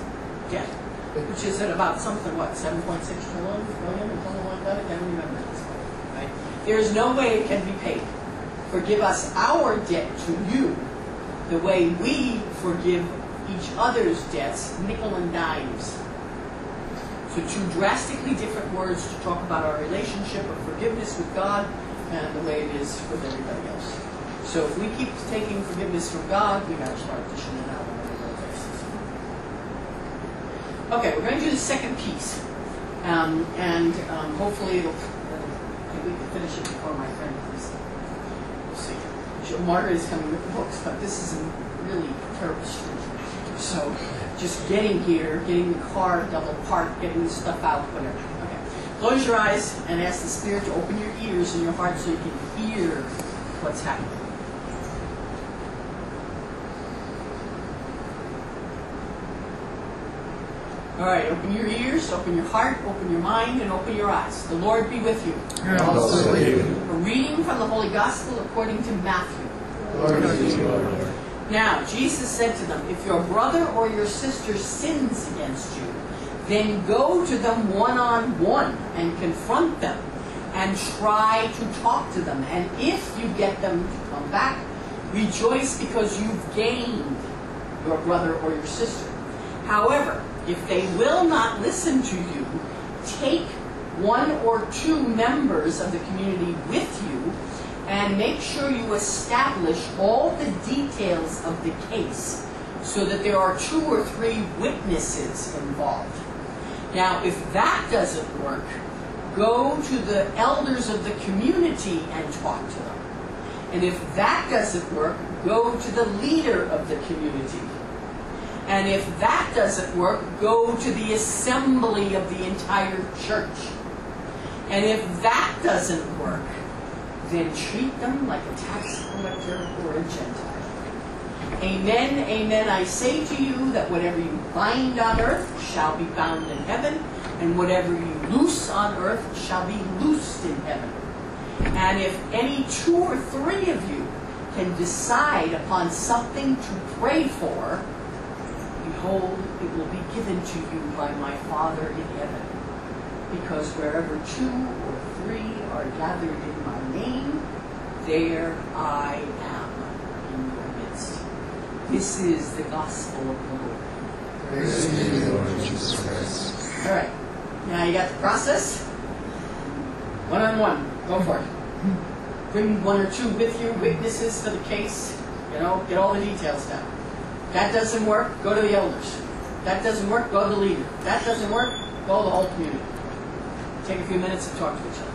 A: debt, which is at about something, 7.6 trillion or something like that? I can't remember at this point. Right? There is no way it can be paid. Forgive us our debt to you, the way we forgive each other's debts, nickel and dimes. So 2 drastically different words to talk about our relationship of forgiveness with God and the way it is with everybody else. So if we keep taking forgiveness from God, we got to start dishing it out on a regular basis. Okay, we're going to do the second piece, and hopefully we can finish it before my friend is. We'll see. Margaret is coming with the books, but this is a really terrible street. So just getting here, getting the car double parked, getting the stuff out, whatever. Okay. Close your eyes and ask the Spirit to open your ears and your heart so you can hear what's happening. All right, open your ears, open your heart, open your mind, and open your eyes. The Lord be with you.
C: And also with you.
A: A reading from the Holy Gospel according to Matthew.
C: Glory to you, Lord.
A: Now, Jesus said to them, if your brother or your sister sins against you, then go to them one-on-one and confront them and try to talk to them. And if you get them to come back, rejoice because you've gained your brother or your sister. However, if they will not listen to you, take 1 or 2 members of the community with you and make sure you establish all the details of the case so that there are 2 or 3 witnesses involved. Now, if that doesn't work, go to the elders of the community and talk to them. And if that doesn't work, go to the leader of the community. And if that doesn't work, go to the assembly of the entire church. And if that doesn't work, then treat them like a tax collector or a Gentile. Amen, amen, I say to you that whatever you bind on earth shall be bound in heaven, and whatever you loose on earth shall be loosed in heaven. And if any 2 or 3 of you can decide upon something to pray for, behold, it will be given to you by my Father in heaven. Because wherever 2 or 3 are gathered in my name, there I am in your midst. This is the gospel of the Lord.
C: Praise to you, Lord Jesus Christ.
A: All right. Now you got the process. One-on-one. Go for it. Bring 1 or 2 with you, witnesses to the case. Get all the details down. That doesn't work, go to the elders. That doesn't work, go to the leader. That doesn't work, go to the whole community. Take a few minutes and talk to each other.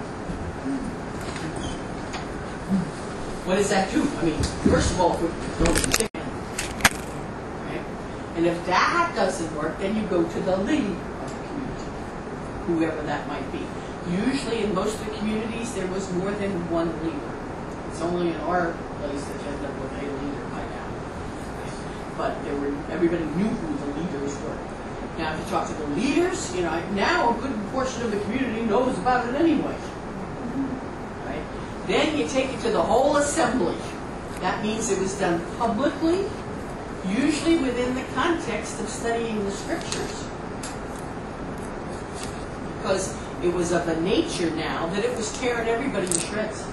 A: What does that do? I mean, first of all, go to the chicken. Okay? And if that doesn't work, then you go to the leader of the community, whoever that might be. Usually in most of the communities, there was more than 1 leader. It's only in our place that you ended up with a leader by now. But everybody knew who the leaders were. Now, if you talk to the leaders, now a good portion of the community knows about it anyway. Right? Then you take it to the whole assembly. That means it was done publicly, usually within the context of studying the scriptures. Because it was of a nature now that it was tearing everybody to shreds.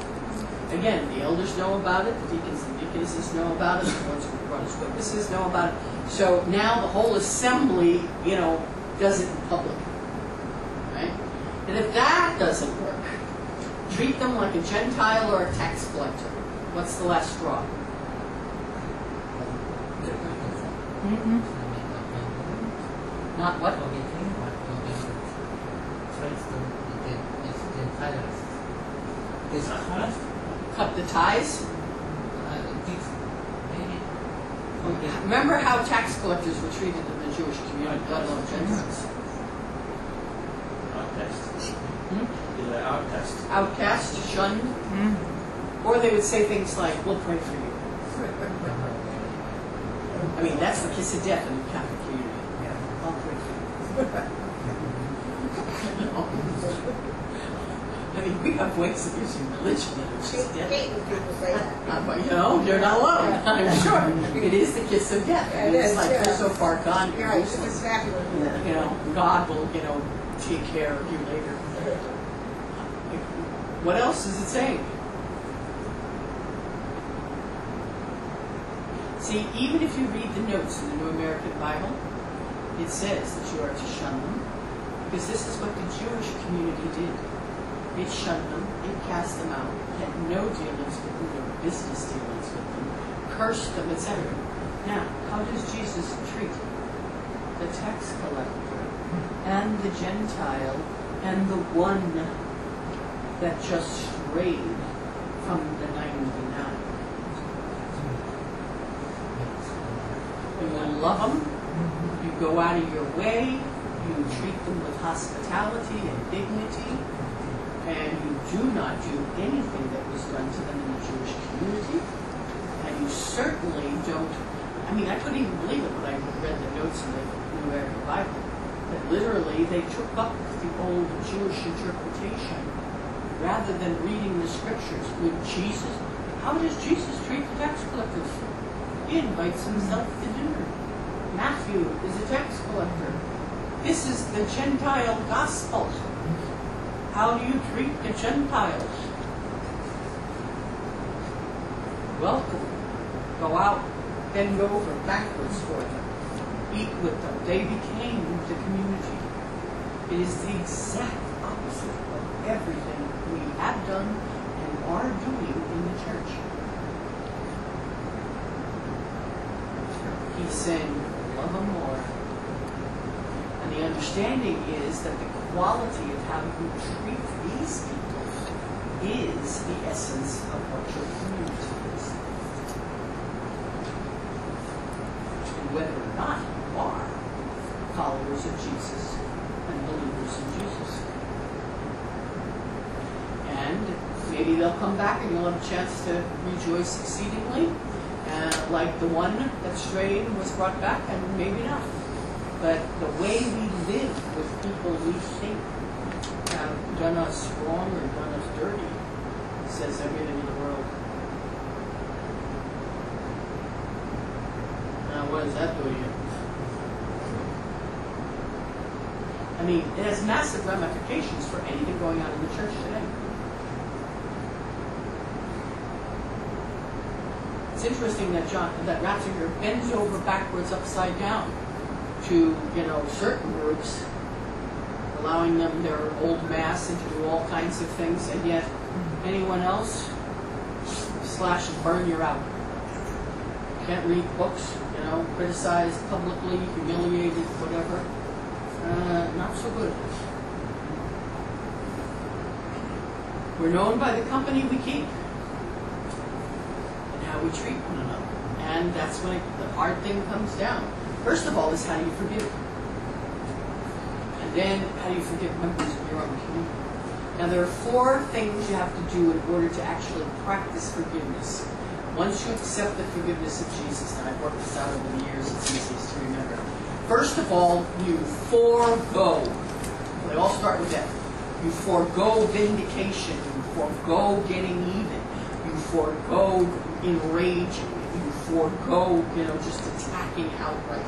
A: Again, the elders know about it, the deacons and deaconesses know about it, the ones who run as witnesses know about it. So now the whole assembly, does it in public. Right? And if that doesn't work, treat them like a Gentile or a tax collector. What's the last straw? Not what? Cut the ties? Remember how tax collectors were treated in the Jewish community, let alone Gentiles?
H: Outcast. They're outcast.
A: Outcast, shunned. Or they would say things like, we'll pray for you. I mean, that's the kiss of death in the Catholic community. I'll pray for you. I mean, we have ways of using religion that are just death.
D: People say that.
A: But, you're not alone, I'm sure. It is the kiss of death.
D: Yeah, it
A: It's
D: is,
A: like
D: yeah.
A: they're so far gone, you're
D: Right, it's
A: useless.
D: exactly what it is.
A: God will, take care of you later. What else is it saying? See, even if you read the notes in the New American Bible, it says that you are to shun them, because this is what the Jewish community did. It shunned them, it cast them out, had no dealings with them, no business dealings with them, cursed them, etc. Now, how does Jesus treat the tax collector and the Gentile and the one that just strayed from the 99? You love them, you go out of your way, you treat them with hospitality and dignity, and you do not do anything that was done to them in the Jewish community, and you certainly don't. I mean, I couldn't even believe it when I read the notes in the New American Bible, that literally they took up the old Jewish interpretation rather than reading the scriptures with Jesus. How does Jesus treat the tax collectors? He invites himself to dinner. Matthew is a tax collector. This is the Gentile gospel. How do you treat the Gentiles? Welcome. Go out, bend over backwards for them. Eat with them. They became the community. It is the exact opposite of everything we have done and are doing in the church. He's saying, love them more. And the understanding is that the quality of how you treat these people is the essence of what your community is. And whether or not you are followers of Jesus and believers in Jesus. And maybe they'll come back and you'll have a chance to rejoice exceedingly, like the one that strayed and was brought back, and maybe not. But the way we live with people we think have done us wrong or done us dirty says everything in the world. Now, what does that do to you? I mean, it has massive ramifications for anything going on in the church today. It's interesting that Ratzinger bends over backwards, upside down to, certain groups, allowing them their old mass and to do all kinds of things, and yet anyone else, slash and burn, you're out. Can't read books, criticized publicly, humiliated, whatever. Not so good. We're known by the company we keep and how we treat one another. And that's when the hard thing comes down. First of all is, how do you forgive? And then, how do you forgive members of your own community? Now, there are 4 things you have to do in order to actually practice forgiveness. Once you accept the forgiveness of Jesus, and I've worked this out over the years, it's easiest to remember. First of all, you forego. They all start with that. You forego vindication. You forego getting even. You forego enraging. You forego, just attacking outright.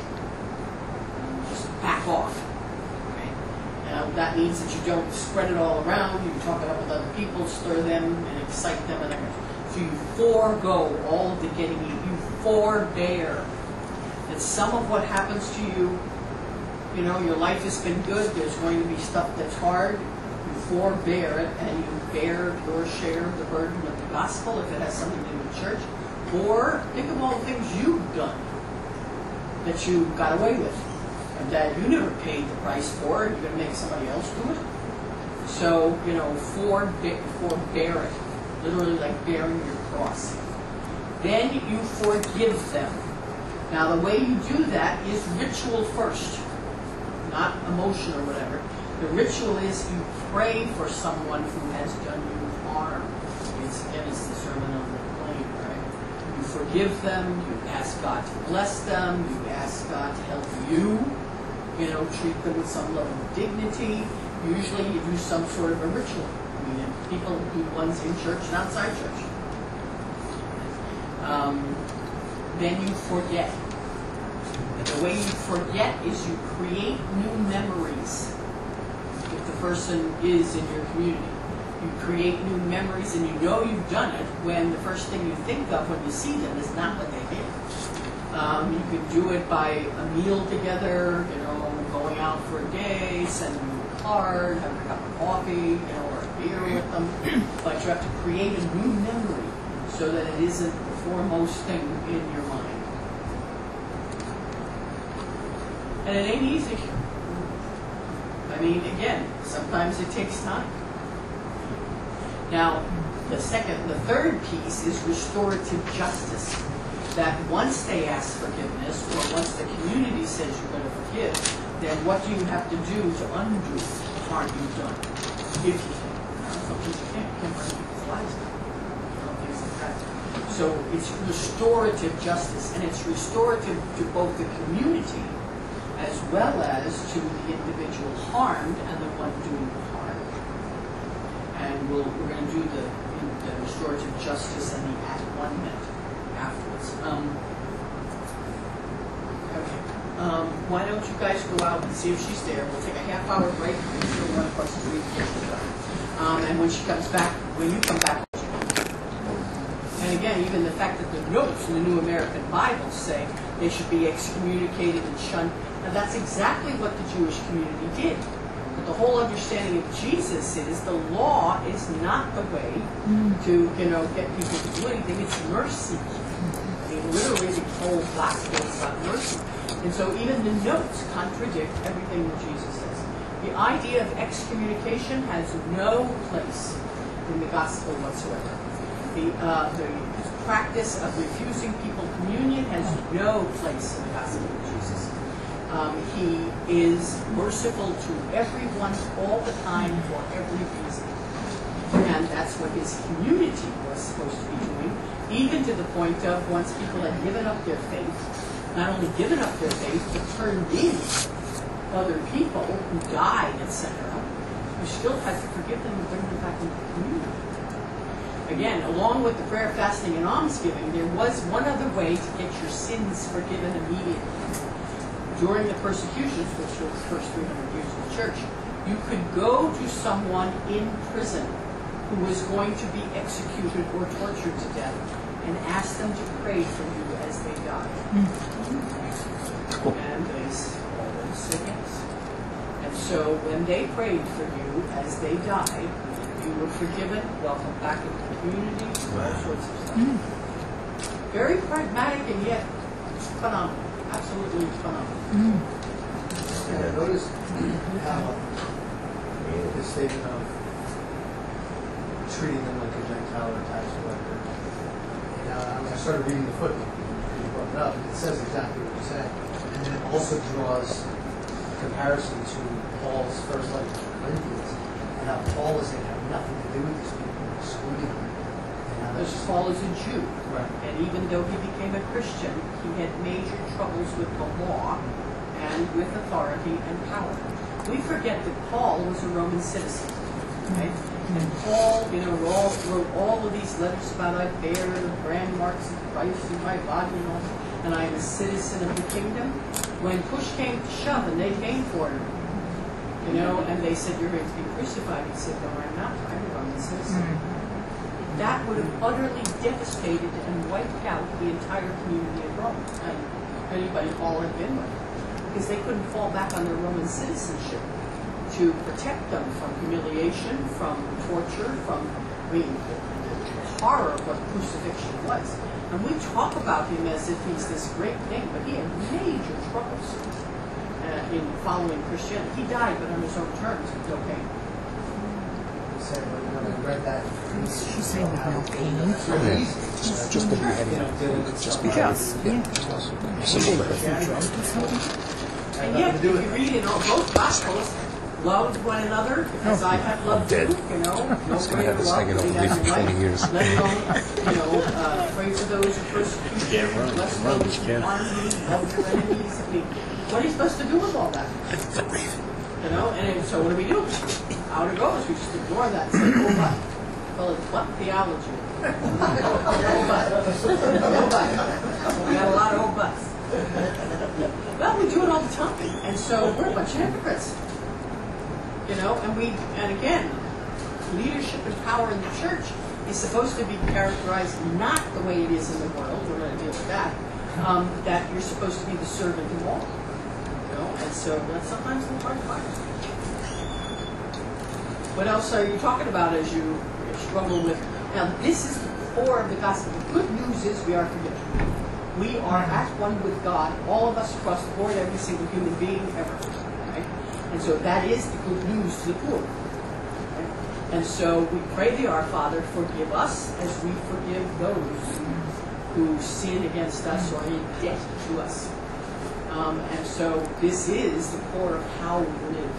A: Just back off. That means that you don't spread it all around. You talk it up with other people, stir them, and excite them, and everything. So you forego all of the getting even. You forbear. And some of what happens to you, your life has been good. There's going to be stuff that's hard. You forbear it, and you bear your share of the burden of the gospel if it has something to do with church. Or think of all the things you've done that you got away with. And that you never paid the price for, you're going to make somebody else do it. So, forbear it. Literally like bearing your cross. Then you forgive them. Now the way you do that is ritual first, not emotion or whatever. The ritual is you pray for someone who has done you harm. It's the Sermon on the Plain, right? You forgive them, you ask God to bless them, you ask God to help you. Treat them with some level of dignity. Usually you do some sort of a ritual. People do ones in church and outside church. Then you forget. And the way you forget is you create new memories. If the person is in your community, you create new memories, and you've done it when the first thing you think of when you see them is not what they did. You can do it by a meal together, going out for a day, sending them a card, having a cup of coffee, or a beer with them. But you have to create a new memory so that it isn't the foremost thing in your mind. And it ain't easy. Again, sometimes it takes time. Now, the third piece is restorative justice. That once they ask forgiveness, or once the community says you're going to forgive, then what do you have to do to undo the harm you've done? If you can. Sometimes you can't. You can't burn people's lives down. Things like that. So it's restorative justice, and it's restorative to both the community as well as to the individual harmed and the one doing the harm. And we're going to do the restorative justice and the at-one-ment afterwards. Why don't you guys go out and see if she's there? We'll take a half-hour break. We'll still run across the street and get her done. And when you come back, and again, even the fact that the notes in the New American Bible say they should be excommunicated and shunned. Now that's exactly what the Jewish community did. But the whole understanding of Jesus is the law is not the way to, get people to do anything. It's mercy. Literally, the whole gospel is about mercy. And so even the notes contradict everything that Jesus says. The idea of excommunication has no place in the gospel whatsoever. The practice of refusing people communion has no place in the gospel of Jesus. He is merciful to everyone all the time for every reason. And that's what his community was supposed to be doing, even to the point of once people had given up their faith, not only given up their faith, but turned in other people who died, etc., you still had to forgive them and bring them back into the community. Again, along with the prayer, fasting, and almsgiving, there was one other way to get your sins forgiven immediately. During the persecutions, which were the first 300 years of the church, you could go to someone in prison who was going to be executed or tortured to death and ask them to pray for you as they died. And they always said yes. And so when they prayed for you as they died, you were forgiven, welcome back into the community, all sorts of stuff. Very pragmatic and yet phenomenal. Absolutely phenomenal.
C: And I noticed how the statement of treating them like a Gentile or tax collector. I started reading the footnote. You brought it up. It says exactly what you said. And then it also draws a comparison to Paul's first letter to Corinthians, and how Paul is saying have nothing to do with these people, excluding them, and how
A: as Paul is a Jew.
C: Right.
A: And even though he became a Christian, he had major troubles with the law and with authority and power. We forget that Paul was a Roman citizen, right? And Paul, wrote all of these letters about I bear the brand marks of Christ in my body and I am a citizen of the kingdom. When push came to shove and they came for him, and they said, you're going to be crucified. He said, no, I'm not. I'm a Roman citizen. That would have utterly devastated and wiped out the entire community of Rome and anybody Paul had been with. Because they couldn't fall back on their Roman citizenship to protect them from humiliation, from torture, from the horror of what crucifixion was. And we talk about him as if he's this great thing, but he had major troubles in following Christianity. He died, but on his own terms, with no pain.
C: He said when I read that,
I: She's saying with no pain.
C: just the beheading.
I: Just because.
A: And yet, if you read in both Gospels, love one another as I have loved you. No greater love than that in life. Let alone, pray for those who persecute you, bless those who harm you, love your enemies. I mean, what are you supposed to do with all that? And so what do we do? Out it goes. We just ignore that and say, oh, but. Well, it's what? Theology. Oh, but. We got a lot of oh, buts. Well, we do it all the time, and so we're a bunch of hypocrites, and again, leadership and power in the church is supposed to be characterized not the way it is in the world. We're going to deal with that. That you're supposed to be the servant of all, and so that's sometimes the hard part. What else are you talking about as you struggle with? Now, this is the core of the gospel. The good news is we are forgiven. We are at one with God, all of us across the board, every single human being ever. Right? And so that is the good news to the poor. Right? And so we pray the Our Father, forgive us as we forgive those who sin against us or are in debt to us. And so this is the core of how we live.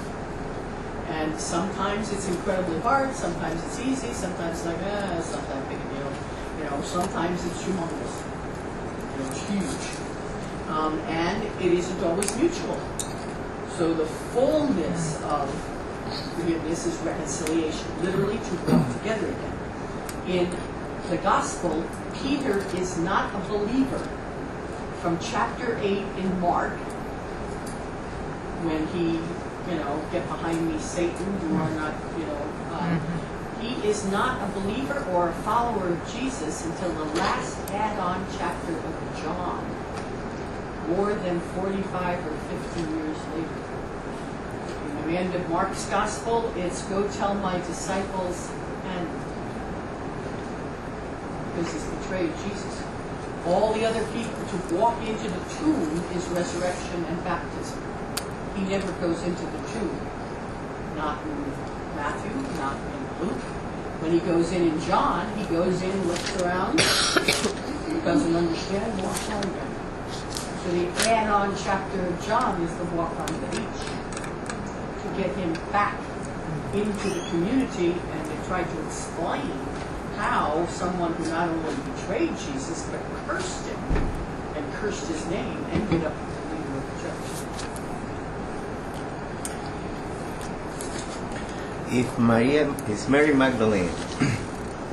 A: And sometimes it's incredibly hard, sometimes it's easy, sometimes it's like, it's not that big a deal. Sometimes it's humongous. It's huge. And it isn't always mutual. So the fullness of forgiveness is reconciliation, literally to walk together again. In the gospel, Peter is not a believer. From chapter 8 in Mark, when he, get behind me, Satan, you are not, he is not a believer or a follower of Jesus until the last add-on chapter of John, more than 45 or 50 years later. In the end of Mark's gospel, it's go tell my disciples and because he's betrayed Jesus. All the other people to walk into the tomb is resurrection and baptism. He never goes into the tomb. Not in Matthew, not in Luke. When he goes in John, he goes in, looks around, doesn't understand, walks on again. So the add-on chapter of John is the walk on the beach to get him back into the community and to try to explain how someone who not only betrayed Jesus but cursed him and cursed his name ended up the leader of the church.
J: If Mary Magdalene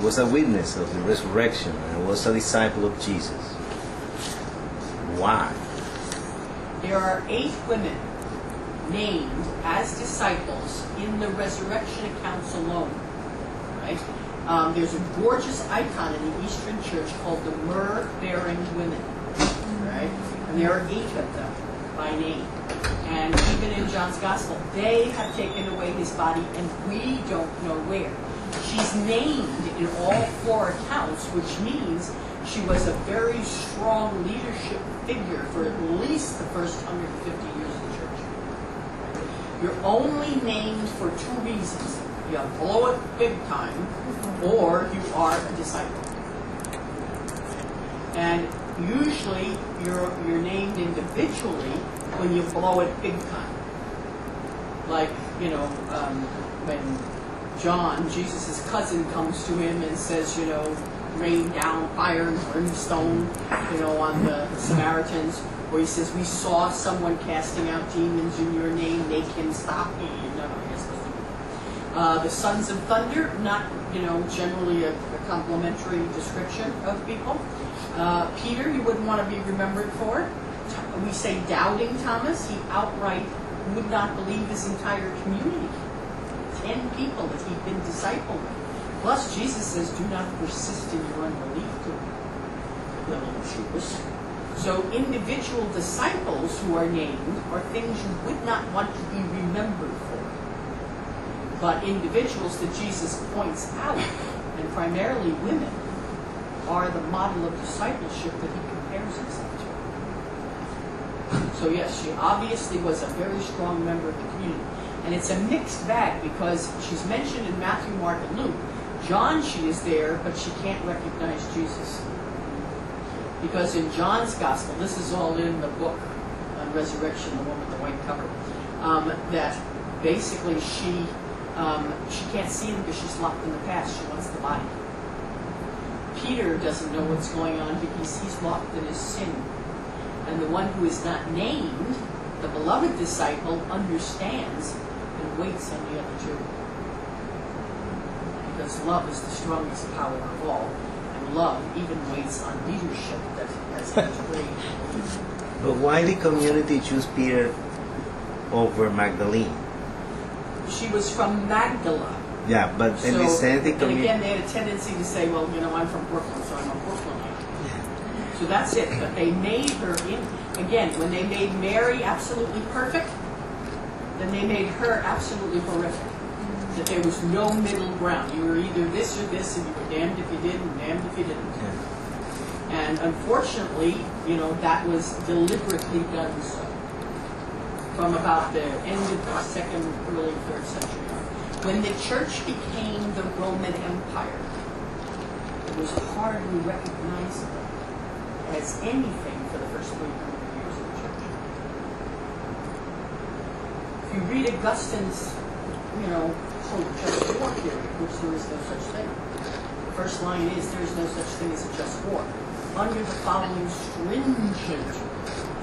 J: was a witness of the resurrection and was a disciple of Jesus, why?
A: There are 8 women named as disciples in the resurrection accounts alone. Right? There's a gorgeous icon in the Eastern Church called the myrrh-bearing women. Right? And there are 8 of them by name. And even in John's Gospel, they have taken away his body, and we don't know where. She's named in all 4 accounts, which means she was a very strong leadership figure for at least the first 150 years of the church. You're only named for 2 reasons. You blow it big time, or you are a disciple. And usually you're named individually when you blow it big time. Like, when John, Jesus' cousin, comes to him and says, rained down fire and brimstone, on the Samaritans, where he says, we saw someone casting out demons in your name, make him stop. The sons of thunder, not, generally a complimentary description of people. Peter, you wouldn't want to be remembered for. We say doubting Thomas, he outright would not believe his entire community. 10 people that he'd been discipling. Plus, Jesus says, do not persist in your unbelief to little Judas. So individual disciples who are named are things you would not want to be remembered for. But individuals that Jesus points out, and primarily women, are the model of discipleship that he compares himself to. So yes, she obviously was a very strong member of the community. And it's a mixed bag because she's mentioned in Matthew, Mark, and Luke. John, she is there, but she can't recognize Jesus. Because in John's gospel, this is all in the book on resurrection, the one with the white cover, that basically she can't see him because she's locked in the past. She wants the body. Peter doesn't know what's going on because he's locked in his sin. And the one who is not named, the beloved disciple, understands and waits on the other two. Because love is the strongest power of all. And love even waits on leadership that has betrayed.
J: But why did community choose Peter over Magdalene?
A: She was from Magdala.
J: Yeah, but in the same thing,
A: and again, they had a tendency to say, well, I'm from Brooklyn, so I'm a Brooklynite. So that's it. But they made her, again, when they made Mary absolutely perfect, then they made her absolutely horrific. That there was no middle ground. You were either this or this, and you were damned if you did and damned if you didn't. Yeah. And unfortunately, that was deliberately done so. From about the end of the 2nd, early 3rd century. When the church became the Roman Empire, it was hardly recognizable as anything for the first 300 years of the church. If you read Augustine's, just war period, which there is no such thing. The first line is, there is no such thing as a just war. Under the following stringent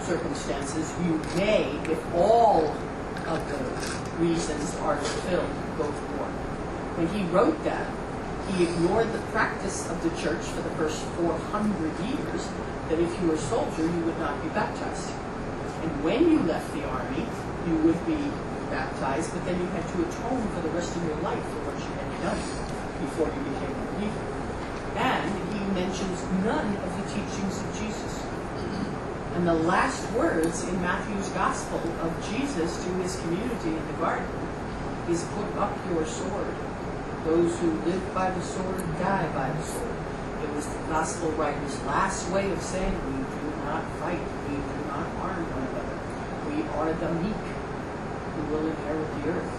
A: circumstances, you may, if all of the reasons are fulfilled, go to war. When he wrote that, he ignored the practice of the church for the first 400 years, that if you were a soldier, you would not be baptized. And when you left the army, you would be baptized, but then you had to atone for the rest of your life for what you had done before you became a believer. And he mentions none of the teachings of Jesus. And the last words in Matthew's gospel of Jesus to his community in the garden is, put up your sword. Those who live by the sword die by the sword. It was the gospel writer's last way of saying, we do not fight, we do not harm one another. We are the meek who will inherit the earth.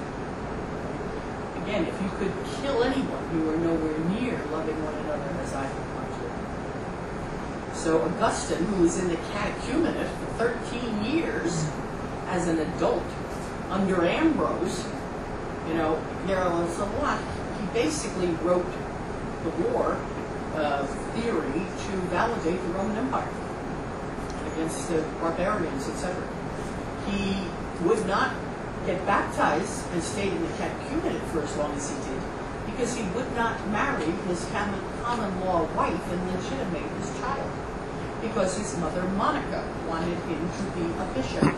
A: Again, if you could kill anyone, you are nowhere near loving one another as I have come to. So Augustine, who was in the catechumenate for 13 years as an adult under Ambrose, there was a lot. He basically wrote the war theory to validate the Roman Empire against the barbarians, etc. He would not get baptized and stayed in the catechumenate for as long as he did, because he would not marry his common law wife and legitimate his child, because his mother Monica wanted him to be a bishop.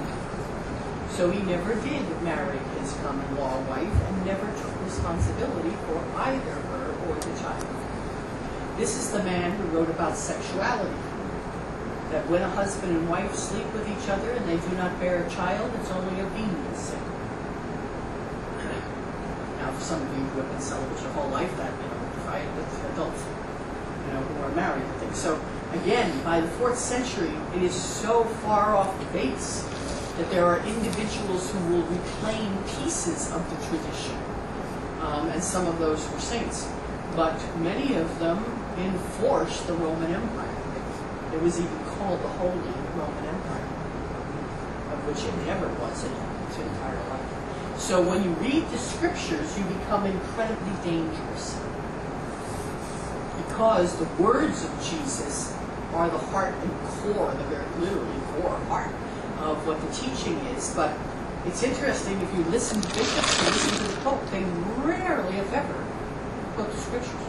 A: So he never did marry his common law wife and never took responsibility for either her or the child. This is the man who wrote about sexuality, that when a husband and wife sleep with each other and they do not bear a child, it's only a venial sin. Now, for some of you who have been celibate your whole life, that, try it with adults, who are married and things. So, again, by the 4th century, it is so far off the base that there are individuals who will reclaim pieces of the tradition, and some of those were saints. But many of them enforced the Roman Empire. It was even called the Holy Roman Empire, of which it never was in its entire life. So when you read the scriptures, you become incredibly dangerous. because the words of Jesus are the heart and core, the very literally core heart of what the teaching is. But it's interesting, if you listen to bishops and listen to the Pope, they rarely, if ever, quote the scriptures.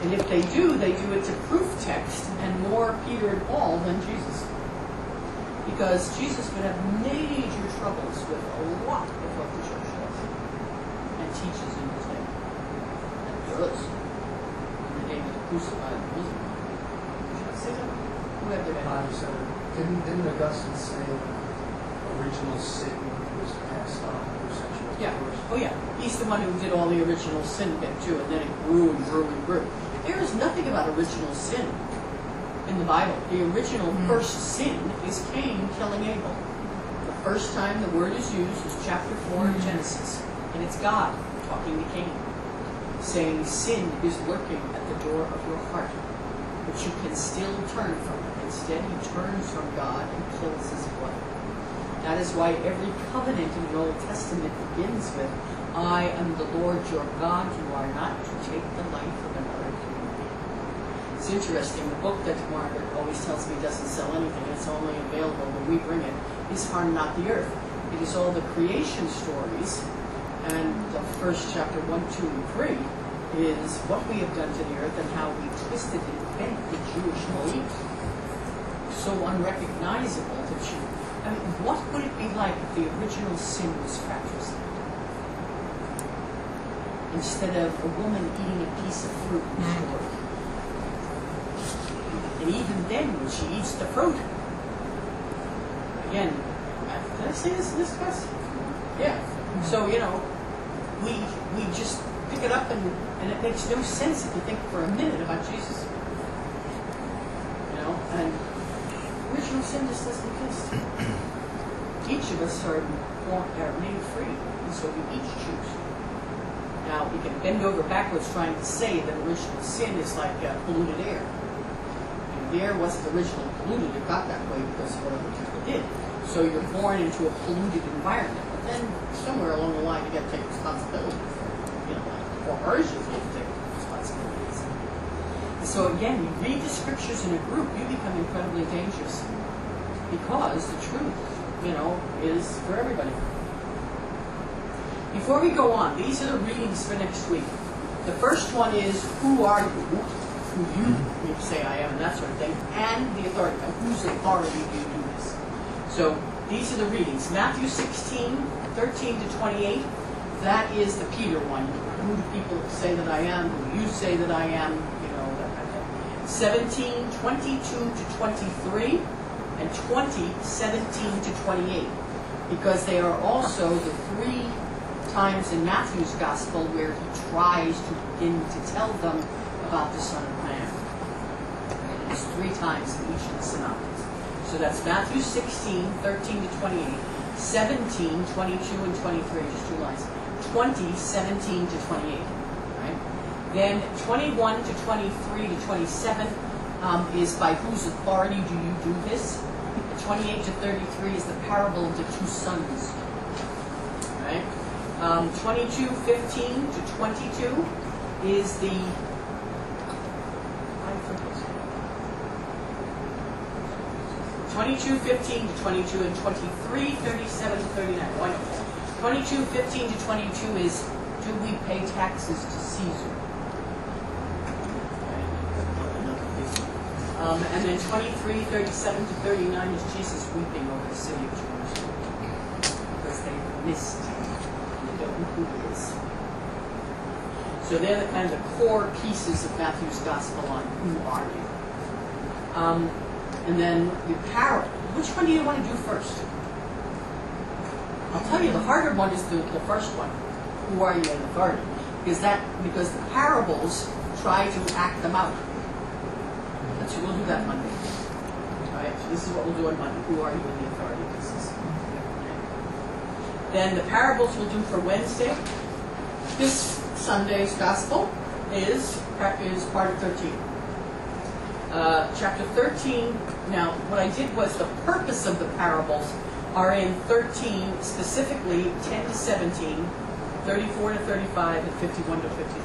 A: And if they do it to proof text and more Peter and Paul than Jesus. Because Jesus would have major troubles with a lot of what the church does and teaches in his name. And does. In the name of the crucified Muslim. Should I say that? Who had their name?
C: Didn't Augustine say that original sin was passed on through sexual intercourse?
A: Oh yeah. He's the one who did all the original sin bit too, and then it grew and grew and grew. There is nothing about original sin in the Bible. The original first sin is Cain killing Abel. The first time the word is used is chapter 4 of Genesis, and it's God talking to Cain, saying sin is lurking at the door of your heart, but you can still turn from it. Instead, he turns from God and kills his brother. That is why every covenant in the Old Testament begins with, I am the Lord your God, you are not to take the life of another human being. It's interesting, the book that Margaret always tells me doesn't sell anything, it's only available when we bring it, is Harm Not the Earth. It is all the creation stories, and the first chapter 1, 2, and 3 is what we have done to the earth and how we twisted and bent the Jewish belief. So unrecognizable that you, I mean, what would it be like if the original sin was fratricide? Instead of a woman eating a piece of fruit in the story. And even then, when she eats the fruit, again, did I say this in this class? Yeah. So, you know, we just pick it up and it makes no sense if you think for a minute about Jesus. You know, and original sin just doesn't exist. Each of us are made free, and so we each choose. Now, we can bend over backwards trying to say that original sin is like polluted air. And the air wasn't originally polluted, it got that way because of what other people did. So you're born into a polluted environment. But then, somewhere along the line, you got to take responsibility for it. You know, like, for urges, you have to take responsibilities. And so again, you read the scriptures in a group, you become incredibly dangerous. Because the truth, you know, is for everybody. Before we go on, these are the readings for next week. The first one is, who are you? Who you say I am, and that sort of thing. And the authority. Whose authority do you do this? So, these are the readings. Matthew 16, 13 to 28. That is the Peter one. Who do people say that I am? Who you say that I am? You know, that kind of thing. 17, 22 to 23. And 20, 17 to 28. Because they are also the three times in Matthew's Gospel where he tries to begin to tell them about the Son of Man. It's 3 times in each of the synoptics. So that's Matthew 16, 13 to 28, 17, 22, and 23, just 2 lines. 20, 17 to 28. Right? Then 21 to 23 to 27 is by whose authority do you do this? 28 to 33 is the parable of the 2 sons. Right? 22, 15 to 22 is the 22, 15 to 22, and 23, 37 to 39. Wonderful. 22, 15 to 22 is, do we pay taxes to Caesar? And then 23, 37 to 39 is Jesus weeping over the city of Jerusalem because they missed him. They don't know who he is. So they're the kind of the core pieces of Matthew's Gospel on who are you. And then the parable. Which one do you want to do first? I'll tell you, the harder one is the first one. Who are you in authority? Because the parables try to act them out. So we'll do that Monday. All right. So this is what we'll do on Monday. Who are you in the authority pieces? Then the parables we'll do for Wednesday. This Sunday's Gospel is part of 13. Chapter 13, now what I did was the purpose of the parables are in 13, specifically 10 to 17, 34 to 35, and 51 to 53.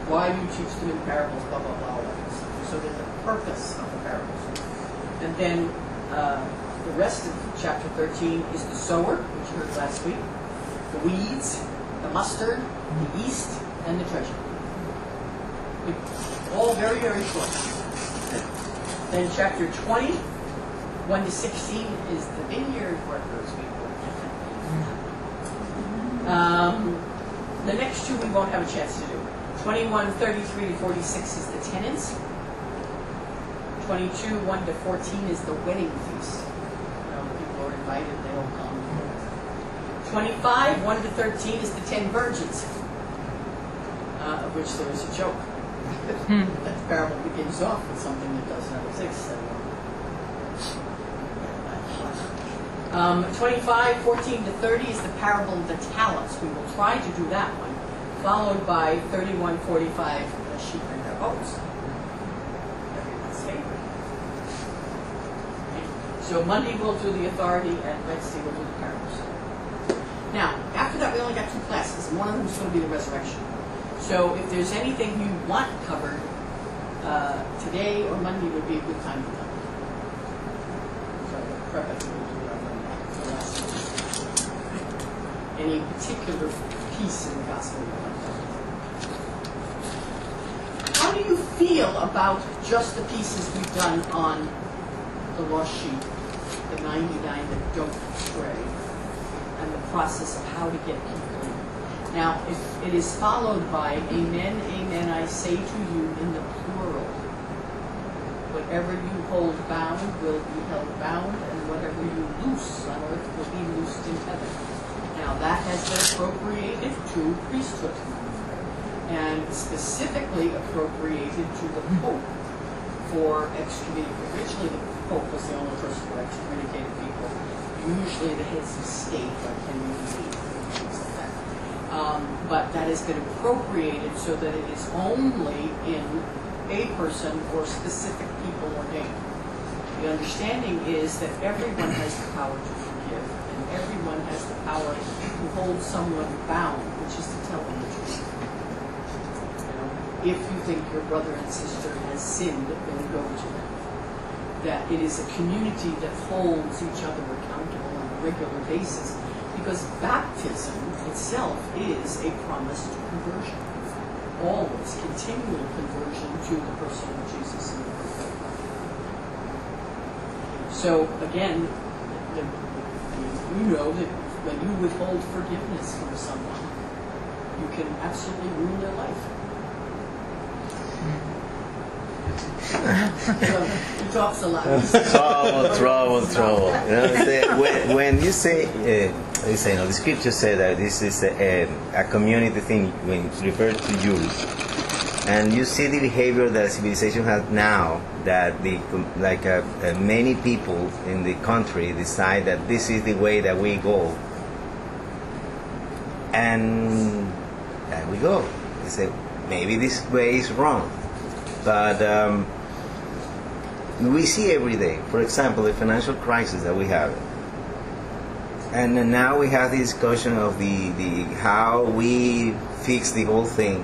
A: why you teach them in parables, blah, blah, blah, all that kind of stuff. So there's a purpose of the parables. And then the rest of chapter 13 is the sower, which you heard last week, the weeds, the mustard, the yeast, and the treasure. All very, very short. Then chapter 20, 1 to 16 is the vineyard workers. The next two we won't have a chance to do. 21, 33 to 46 is the tenants. 22, 1 to 14 is the wedding feast. People are invited, they all come. 25, 1 to 13 is the 10 virgins, of which there is a joke. That parable begins off with something that does not exist. 25, 14 to 30 is the parable of the talents. We will try to do that one, followed by 31, 45, the sheep and their goats. Everyone's favorite. So Monday we'll do the authority, and Wednesday we'll do the parables. Now, after that we only got two classes, and one of them is going to be the resurrection. So if there's anything you want covered, today or Monday would be a good time to come. So prep it. Any particular piece in the gospel you want to cover. How do you feel about just the pieces we've done on the lost sheep, the 99 that don't stray, and the process of how to get people in? Now, it is followed by, amen, amen, I say to you in the plural. Whatever you hold bound will be held bound, and whatever you loose on earth will be loosed in heaven. Now, that has been appropriated to priesthood, and specifically appropriated to the Pope for excommunicating. Originally, the Pope was the only person who excommunicated people, usually the heads of state, like Henry VIII, things like that. But that has been appropriated so that it is only in a person or specific people ordained. The understanding is that everyone has the power to forgive, and everyone has the power to hold someone bound, which is to tell them the truth. If you think your brother and sister has sinned, then go to them. That it is a community that holds each other accountable on a regular basis, because baptism itself is a promise to conversion. Always continual conversion to the person of Jesus and the work of God. So again, you know that when you withhold forgiveness from someone, you can absolutely ruin their life. So he talks a lot.
J: Trouble. You know, when you say, the scripture says that this is a community thing when it's referred to Jews, and you see the behavior that civilization has now, that many people in the country decide that this is the way that we go, and we go. They say maybe this way is wrong. But we see every day, for example, the financial crisis that we have. And now we have the discussion of the how we fix the whole thing.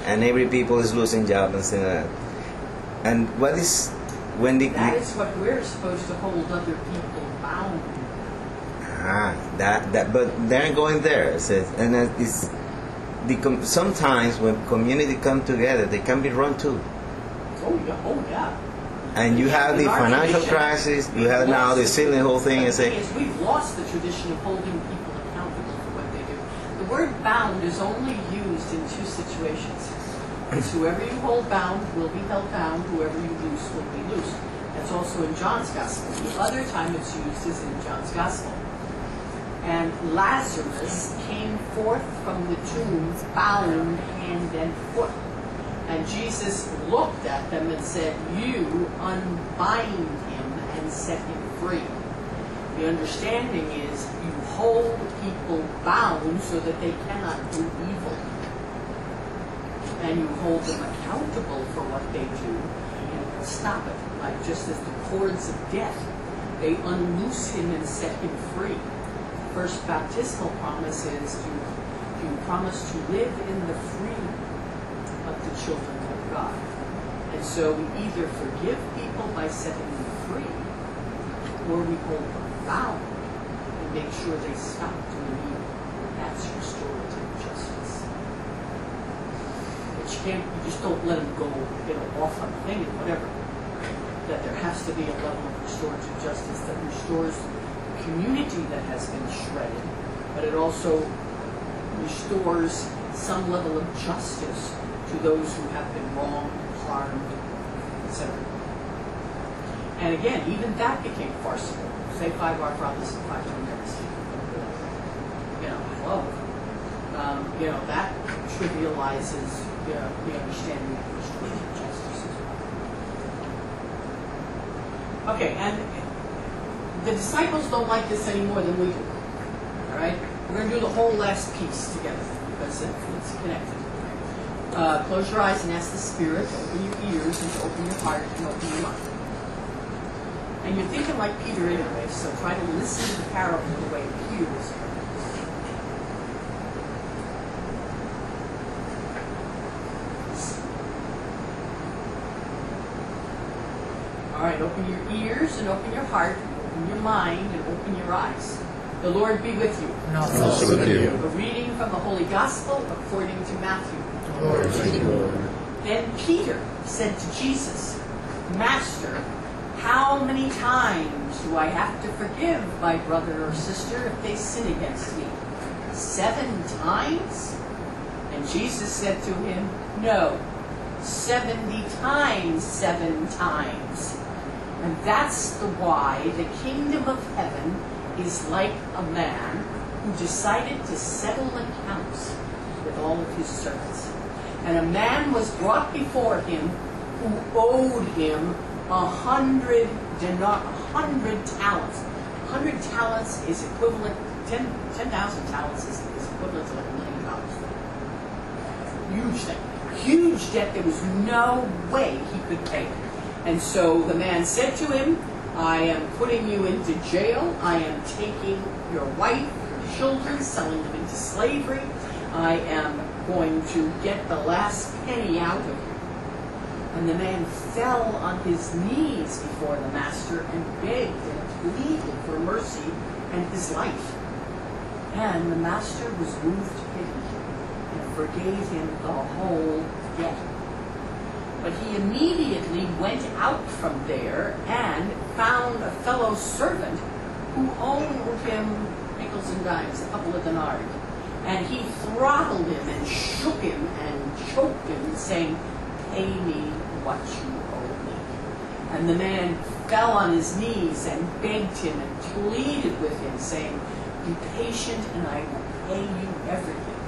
J: And every people is losing jobs and saying that. And what is when the...
A: That is what we're supposed to hold other people bound.
J: But they're going there. It says, and it's sometimes when community come together, they can be run too.
A: Oh yeah.
J: And you have the financial crisis, you have now the ceiling whole thing, and say
A: we've lost the tradition of holding people accountable for what they do. The word bound is only used in two situations. It's whoever you hold bound will be held bound, whoever you loose will be loosed. That's also in John's Gospel. The other time it's used is in John's Gospel. And Lazarus came forth from the tomb bound hand and foot. And Jesus looked at them and said, you unbind him and set him free. The understanding is you hold people bound so that they cannot do evil. And you hold them accountable for what they do and stop it. Like just as the cords of death, they unloose him and set him free. The first baptismal promise is you promise to live in the freedom of the the children of God. And so we either forgive people by setting them free, or we hold them bound and make sure they stop doing evil. That's restorative justice. But you just don't let them go, off on a thing and whatever. That there has to be a level of restorative justice that restores the community that has been shredded, but it also restores some level of justice to those who have been wronged, harmed, etc. And again, even that became farcical. Say 5 Our Fathers and 5 Hail Marys. That trivializes the understanding of restorative justice as well. Okay, and the disciples don't like this any more than we do. All right? We're going to do the whole last piece together because it's connected. Close your eyes and ask the Spirit to open your ears and to open your heart and open your mind. And you're thinking like Peter anyway, so try to listen to the parable the way Peter was hearing. All right, open your ears and open your heart, open your mind and open your eyes. The Lord be with you.
I: And also with you.
A: A reading from the Holy Gospel according to Matthew.
I: Lord, thank you, Lord.
A: Then Peter said to Jesus, Master, how many times do I have to forgive my brother or sister if they sin against me? 7 times? And Jesus said to him, No, 70 times 7 times. And that's the why the kingdom of heaven is like a man who decided to settle accounts with all of his servants. And a man was brought before him who owed him 100 talents. 100 talents is equivalent, 10,000 talents is equivalent to like $1 million. Huge thing. Huge debt. There was no way he could pay it. And so the man said to him, I am putting you into jail. I am taking your wife, your children, selling them into slavery. I am going to get the last penny out of you. And the man fell on his knees before the master and begged and pleaded for mercy and his life. And the master was moved to pity and forgave him the whole debt. But he immediately went out from there and found a fellow servant who owed him nickels and dimes, a couple of denarii. And he throttled him and shook him and choked him, saying, Pay me what you owe me. And the man fell on his knees and begged him and pleaded with him, saying, Be patient and I will pay you everything.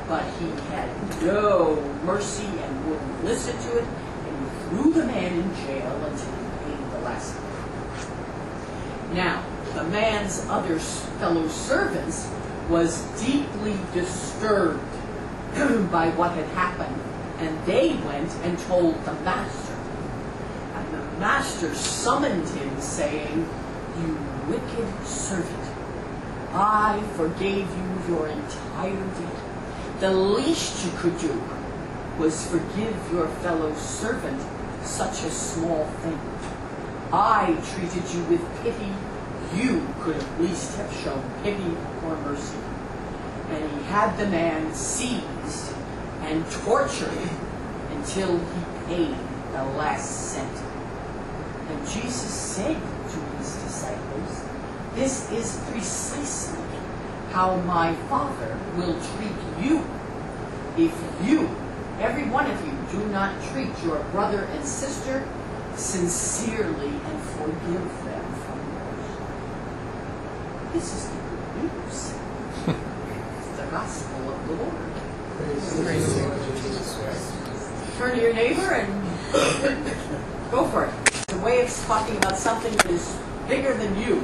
A: But he had no mercy and wouldn't listen to it, and he threw the man in jail until he paid the last penny. Now, the man's other fellow servants was deeply disturbed by what had happened, and they went and told the master. And the master summoned him, saying, You wicked servant, I forgave you your entire debt. The least you could do was forgive your fellow servant such a small thing. I treated you with pity. You could at least have shown pity or mercy. And he had the man seized and tortured until he paid the last cent. And Jesus said to his disciples, This is precisely how my Father will treat you if you, every one of you, do not treat your brother and sister sincerely and forgive them from your heart. This is the good news. It's the gospel of the Lord.
C: Praise the Lord Jesus Christ.
A: Turn to your neighbor and go for it. It's a way of talking about something that is bigger than you,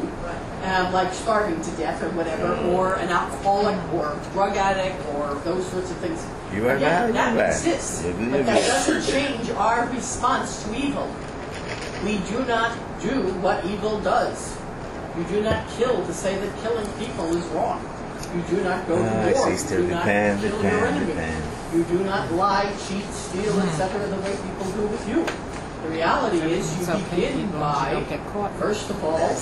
A: like starving to death or whatever, or an alcoholic or drug addict or those sorts of things. That exists, but that doesn't change our response to evil. We do not do what evil does. You do not kill to say that killing people is wrong. You do not go to war. You do not kill your enemy. You do not lie, cheat, steal, etc. the way people do with you. The reality is you begin by, first of all,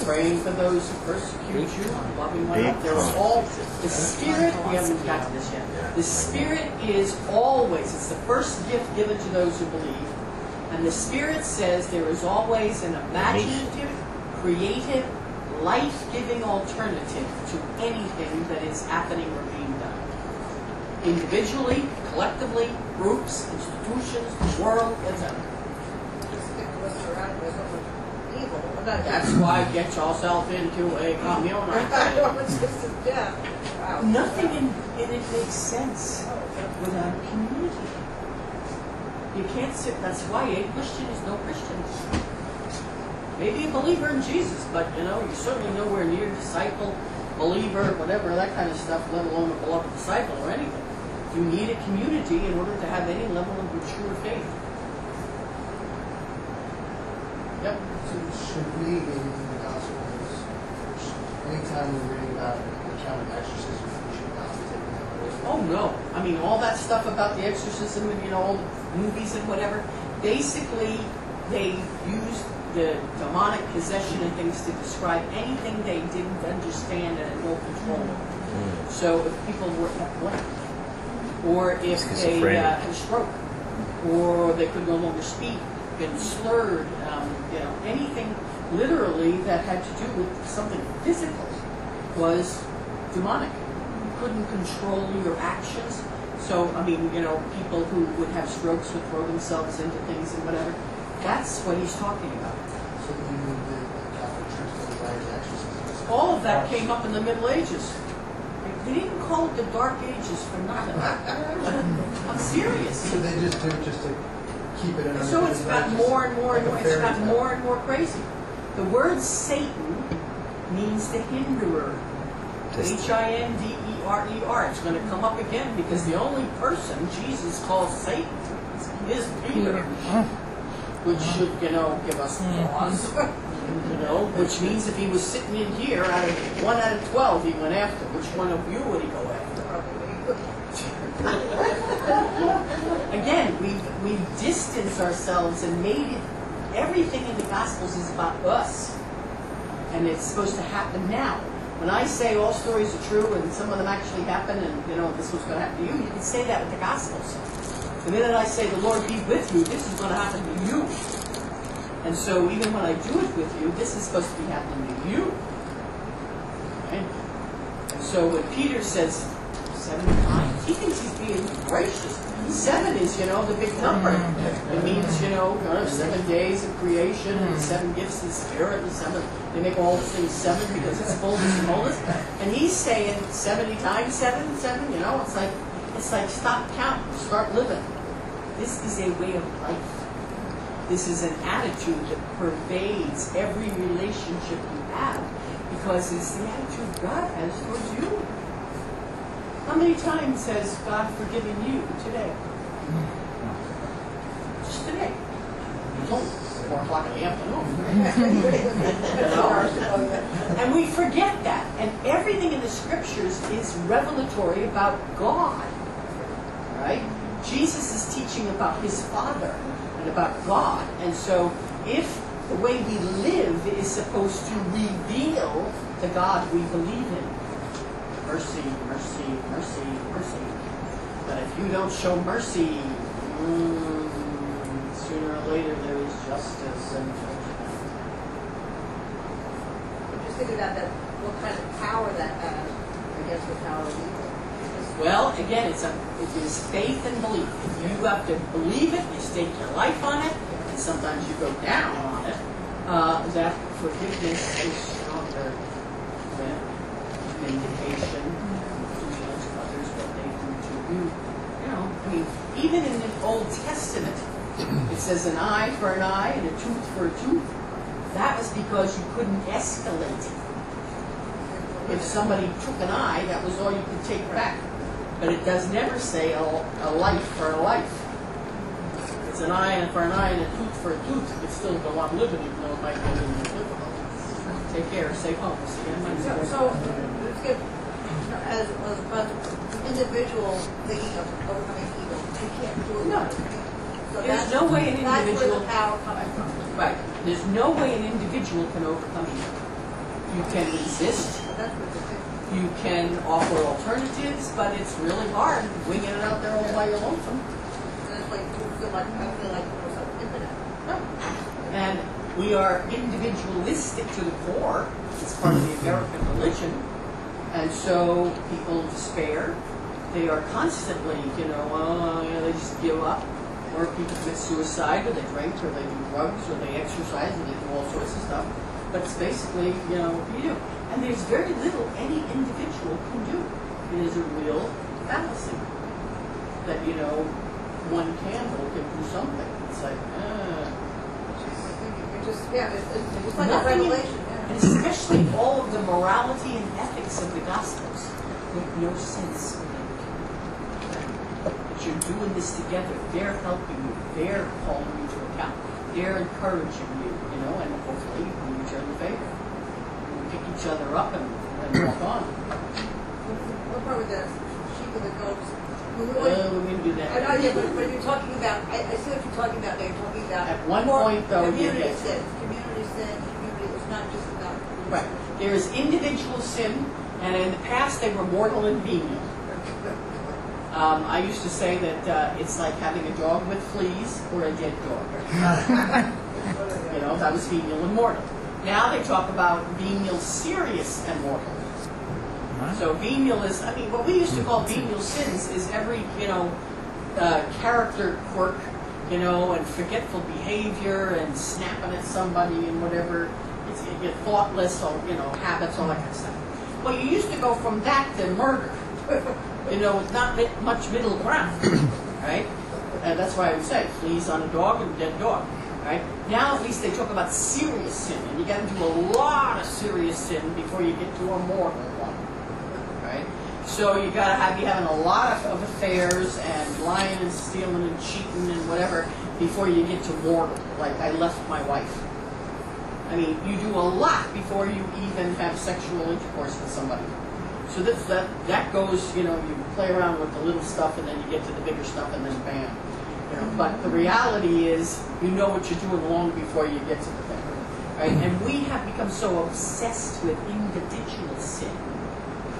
A: praying for those who persecute you, loving one another. They're all, the Spirit, we haven't got to this yet. The Spirit is always, it's the first gift given to those who believe. And the Spirit says there is always an imaginative, creative, life-giving alternative to anything that is happening or being done. Individually, collectively, groups, institutions, the world, etc. That's why get yourself into a commune. Nothing in it makes sense without a community. You can't sit, that's why a Christian is no Christian. Maybe a believer in Jesus, but you're certainly nowhere near disciple, believer, whatever, that kind of stuff, let alone a beloved disciple or anything. You need a community in order to have any level of mature faith. Yep.
C: So should we, in the Gospels, anytime we're reading about the account of exorcism, we should not be taking that away?
A: Oh no. I mean, all that stuff about the exorcism and, all the movies and whatever, basically they used the demonic possession and things to describe anything they didn't understand and had no control over. So if people were epileptic, or if they had a stroke, or they could no longer speak, been slurred, anything literally that had to do with something physical was demonic. You couldn't control your actions. So, people who would have strokes would throw themselves into things and whatever. That's what he's talking about.
C: So you mean the Catholic Church doesn't write the exorcism?
A: All of that came up in the Middle Ages. They didn't call it the Dark Ages for nothing. I'm serious.
C: So they just do it just to keep it in.
A: So it's got more and more and more. It's got more and more crazy. The word Satan means the hinderer. Hinderer. It's going to come up again because the only person Jesus calls Satan is Peter, which should, give us pause. Which means if he was sitting in here, 1 out of 12 he went after. Which one of you would he go after? Again, we've distanced ourselves and made it, everything in the Gospels is about us. And it's supposed to happen now. When I say all stories are true and some of them actually happen and, this was going to happen to you, you can say that with the Gospels. The minute I say the Lord be with you, this is going to happen to you. And so even when I do it with you, this is supposed to be happening to you. Okay? And so when Peter says 7 times, he thinks he's being gracious. 7 is, the big number. It means, 7 days of creation and 7 gifts of the Spirit and 7. They make all the things 7 because it's fullness and wholeness. And he's saying 70 times 7, it's like stop counting, start living. This is a way of life. This is an attitude that pervades every relationship you have because it's the attitude God has towards you. How many times has God forgiven you today? Just today. It's only 4 o'clock in the afternoon. And we forget that. And everything in the Scriptures is revelatory about God. Right? Jesus is teaching about his Father and about God. And so if the way we live is supposed to reveal the God we believe in, mercy, mercy, mercy, mercy. But if you don't show mercy, sooner or later there is justice and judgment.
D: I'm just thinking about that, what kind of power that has against the power of evil.
A: Well, again, it is faith and belief. You have to believe it, you stake your life on it, and sometimes you go down on it. That forgiveness is stronger than vindication, doing unto others what they do to you. Even in the Old Testament, it says an eye for an eye and a tooth for a tooth. That was because you couldn't escalate. If somebody took an eye, that was all you could take back. But it does never say a life for a life. It's an eye for an eye and a tooth for a tooth. You can still go on living even though it might be a little bit difficult. Take care. Stay home. See you in Monday.
D: So let's get as opposed to individual thinking of overcoming evil. You can't do it.
A: No.
D: So
A: There's no way an
D: that's where
A: individual.
D: the power comes from.
A: Right. There's no way an individual can overcome evil. You can resist.
D: That's what the thing.
A: You can offer alternatives, but it's really hard winging it out there all by your lonesome.
D: And it's like you feel like I feel like we're so infinite.
A: And we are individualistic to the core. It's part of the American religion. And so people despair. They are constantly, they just give up. Or people commit suicide, or they drink, or they do drugs, or they exercise, or they do all sorts of stuff. But it's basically, what you do. And there's very little any individual can do. It is a real fallacy that, one candle can do something. It's like,
D: It's like a
A: Nothing in-
D: revelation.
A: And especially all of the morality and ethics of the Gospels make no sense. But you're doing this together. They're helping you. They're calling you to account. They're encouraging you, and hopefully you return the favor. You pick each other up and walk on.
D: What part with the sheep and the goats?
A: We're going to do that.
D: I know, yeah, but you're talking about, I see what you're talking about there. You're talking about
A: At one
D: more
A: point, though, you
D: community
A: get-
D: sin. Community sin, it's not just about.
A: Right. There is individual sin, and in the past they were mortal and venial. I used to say that it's like having a dog with fleas or a dead dog. That was venial and mortal. Now they talk about venial, serious, and mortal. So venial is, what we used to call venial sins is every, character quirk, and forgetful behavior and snapping at somebody and whatever. You're thoughtless, or, habits, all that kind of stuff. Well, you used to go from that to murder. With not much middle ground, right? And that's why I would say fleas on a dog and a dead dog, right? Now at least they talk about serious sin, and you got to do a lot of serious sin before you get to a mortal one, right? So you got to be having a lot of affairs and lying and stealing and cheating and whatever before you get to mortal. Like I left my wife. You do a lot before you even have sexual intercourse with somebody. So that goes, you play around with the little stuff and then you get to the bigger stuff and then bam. But the reality is, you know what you're doing long before you get to the thing. Right? And we have become so obsessed with individual sin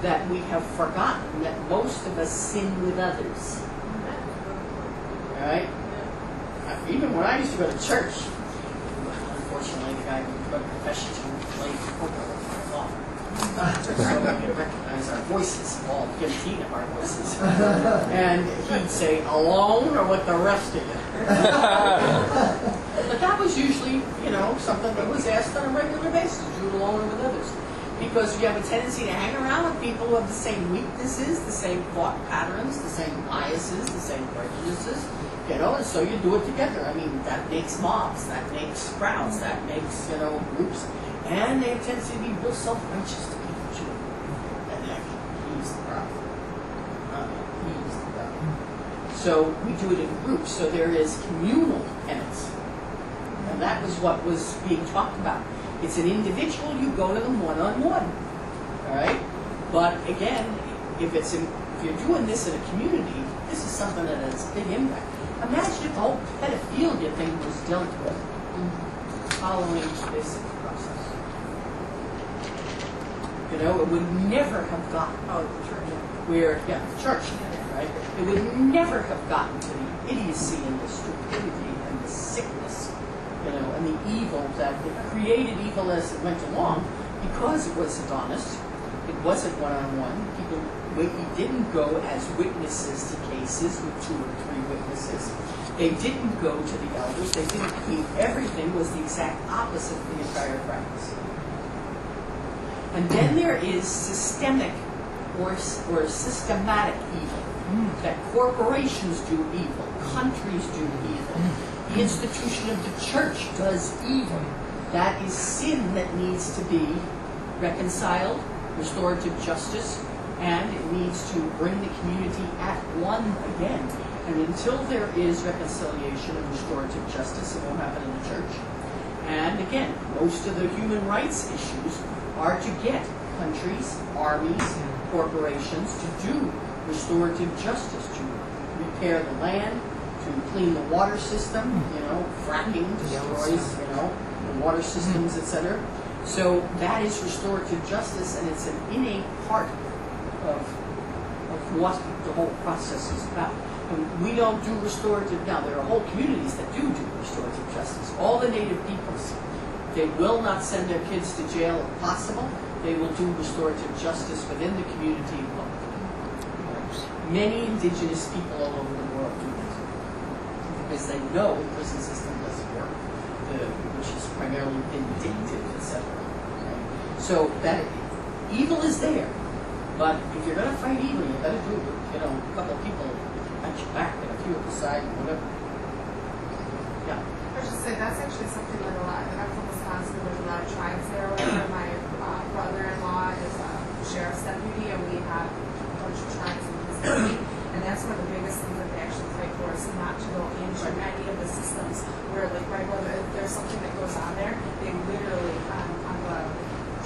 A: that we have forgotten that most of us sin with others. All right? Even when I used to go to church, unfortunately the guy who would go to confessions who played poker with my father. So we could recognize our voices, all 15 of our voices. And he'd say, alone or with the rest of you? But that was usually, something that was asked on a regular basis, do it alone or with others. Because you have a tendency to hang around with people who have the same weaknesses, the same thought patterns, the same biases, the same prejudices, and so you do it together. That makes mobs, that makes crowds, that makes, groups. And they have a tendency to be real self-righteous to people, too. And he's the problem. He's the problem. So we do it in groups. So there is communal penance. And that was what was being talked about. It's an individual, you go to them one-on-one. All right? But again, if you're doing this in a community, this is something that has big impact. Imagine if the whole pedophilia thing was dealt with following this process. It would never have gotten the church, right? It would never have gotten to the idiocy and the stupidity and the sickness, and the evil that it created evil as it went along because it was honest. It wasn't one-on-one. We didn't go as witnesses to cases with 2 or 3 witnesses. They didn't go to the elders. They didn't. Everything was the exact opposite of the entire practice. And then there is systemic or systematic evil. That corporations do evil, countries do evil, the institution of the church does evil. That is sin that needs to be reconciled, restorative justice, and it needs to bring the community at one again. And until there is reconciliation and restorative justice, it won't happen in the church. And again, most of the human rights issues are to get countries, armies, corporations to do restorative justice, to repair the land, to clean the water system, fracking destroys, the water systems, etc. So that is restorative justice, and it's an innate part of what the whole process is about. And we don't do restorative now. There are whole communities that do restorative justice. All the native peoples, they will not send their kids to jail if possible. They will do restorative justice within the community. Many indigenous people all over the world do this because they know the prison system doesn't work, which is primarily vindictive, etc. Okay? So that evil is there, but if you're going to fight evil, you better do it with, a couple of people at your back and a few at the side and whatever. Yeah.
G: I should say that's actually something like a lot. I'm from Wisconsin. There's a lot of tribes there. My brother-in-law is a sheriff's deputy, and we have a bunch of tribes in this city. And that's one of the biggest things that they actually fight for is not to go into any of the systems where, like, right, well, if there's something that goes on there, they literally on the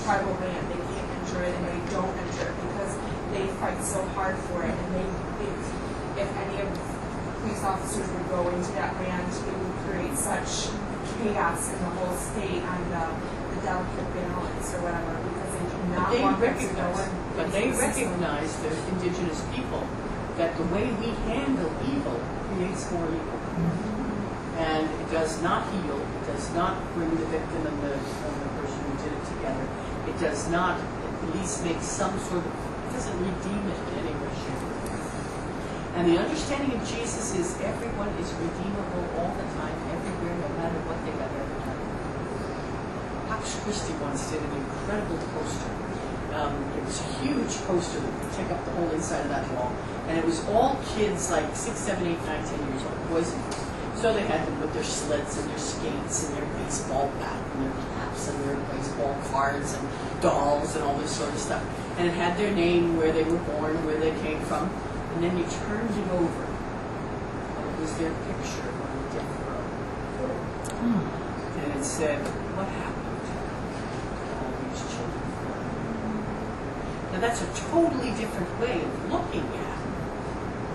G: tribal land they can't enter it, and they don't enter it because they fight so hard for it, and if any of the police officers would go into that land, it would create such chaos in the whole state on the delicate balance or whatever, because they do not want them to go in.
A: But they recognize, the indigenous people, that the way we handle evil creates more evil. And it does not heal, it does not bring the victim and the person who did it together. It does not at least make some sort of, it doesn't redeem it in any way, shape, or form. And the understanding of Jesus is everyone is redeemable all the time, everywhere, no matter what they have ever done. Pops Christie once did an incredible poster. It was a huge poster that would take up the whole inside of that wall. And it was all kids like 6, 7, 8, 9, 10 years old, boys and girls. So they had them with their sleds and their skates and their baseball bat and their caps and their baseball cards and dolls and all this sort of stuff. And it had their name, where they were born, where they came from. And then you turned it over, and it was their picture on the death row. And it said, what happened to all these children? Now that's a totally different way of looking at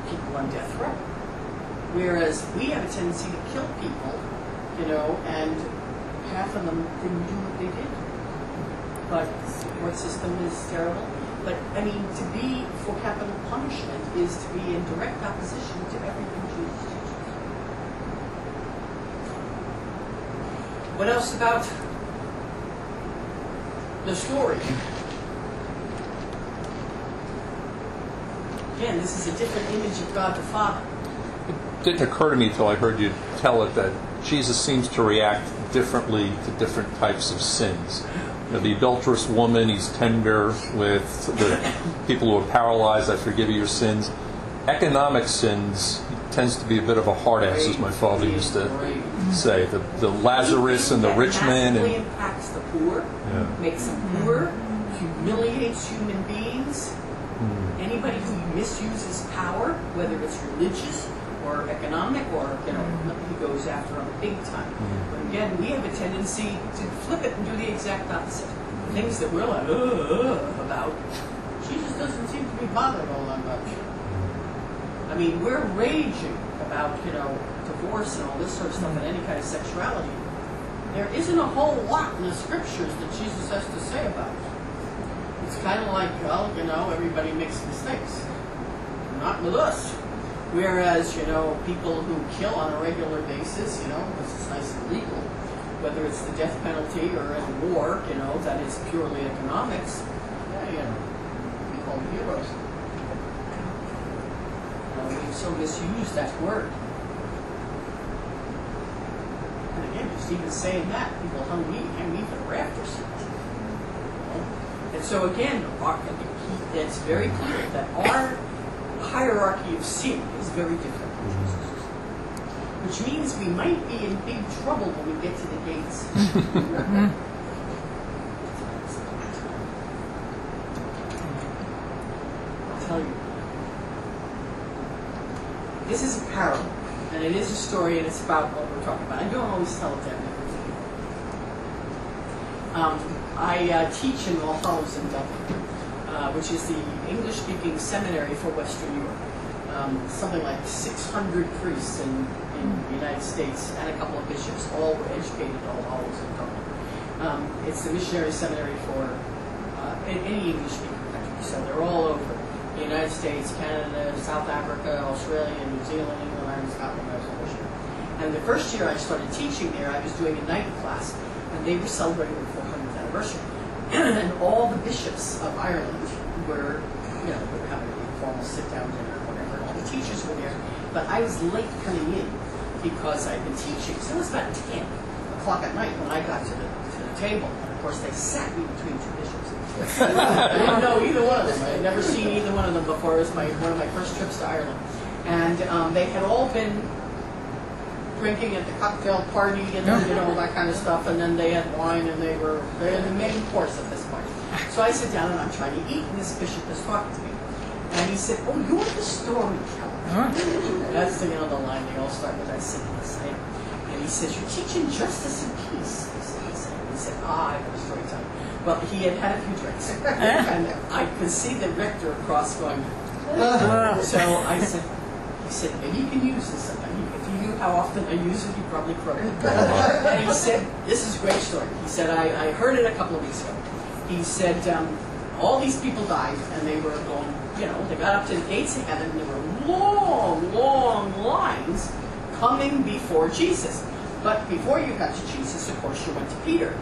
A: people on death row. Whereas we have a tendency to kill people, and half of them didn't do what they did. But the support system is terrible. But, to be for capital punishment is to be in direct opposition to everything Jesus teaches. What else about the story? Again, this is a different image of God the Father.
K: It didn't occur to me until I heard you tell it that Jesus seems to react differently to different types of sins. The adulterous woman, he's tender with the people who are paralyzed. I forgive you your sins. Economic sins tends to be a bit of a hard ass, as my father used to say. The Lazarus and the rich man.
A: It impacts the poor, makes them poor, humiliates human beings. Anybody who misuses power, whether it's religious or economic, or he goes after them big time. But again, we have a tendency to flip it and do the exact opposite. Things that we're like about, Jesus doesn't seem to be bothered all that much. We're raging about divorce and all this sort of stuff and any kind of sexuality. There isn't a whole lot in the scriptures that Jesus has to say about it. It's kind of like, everybody makes mistakes. Not with us. Whereas, people who kill on a regular basis, this is nice and legal, whether it's the death penalty or in war, that is purely economics, we call them heroes. We so misuse that word. And again, just even saying that, people hang me for the rafters. And so again, it's very clear that our hierarchy of sin is very different from Jesus'. Which means we might be in big trouble when we get to the gates. I'll tell you. This is a parable, and it is a story, and it's about what we're talking about. I don't always tell it to everybody. I teach in All Hallows in Dublin, which is the English-speaking seminary for Western Europe. Something like 600 priests in the United States and a couple of bishops all were educated at All Hallows in Dublin. It's the missionary seminary for any English-speaking country, so they're all over the United States, Canada, South Africa, Australia, New Zealand, England, Ireland, Scotland, Wales, and Russia. And the first year I started teaching there, I was doing a night class, and they were celebrating their 400th anniversary. And all the bishops of Ireland were, we were having a formal sit-down dinner or whatever, and all the teachers were there. But I was late coming in because I'd been teaching, so it was about 10 o'clock at night when I got to the table. And of course, they sat me between two bishops. I didn't know either one of them. I had never seen either one of them before. It was one of my first trips to Ireland. And they had all been drinking at the cocktail party and all that kind of stuff, and then they had wine, and they had the main course at this point. So I sit down and I'm trying to eat, and this bishop is talking to me. And he said, "Oh, you're the storyteller." That's the line they all start with. I said, "Yes, I am." And he says, "You're teaching justice and peace." He said, "I have a storyteller." Well, he had had a few drinks, and I could see the rector across going. So I said, he said, "Maybe you can use this. If you knew how often I use it, you probably croak." And he said, "This is a great story." He said, I heard it a couple of weeks ago. He said, all these people died, and they were going, they got up to the gates of heaven, and there were long, long lines coming before Jesus. But before you got to Jesus, of course, you went to Peter.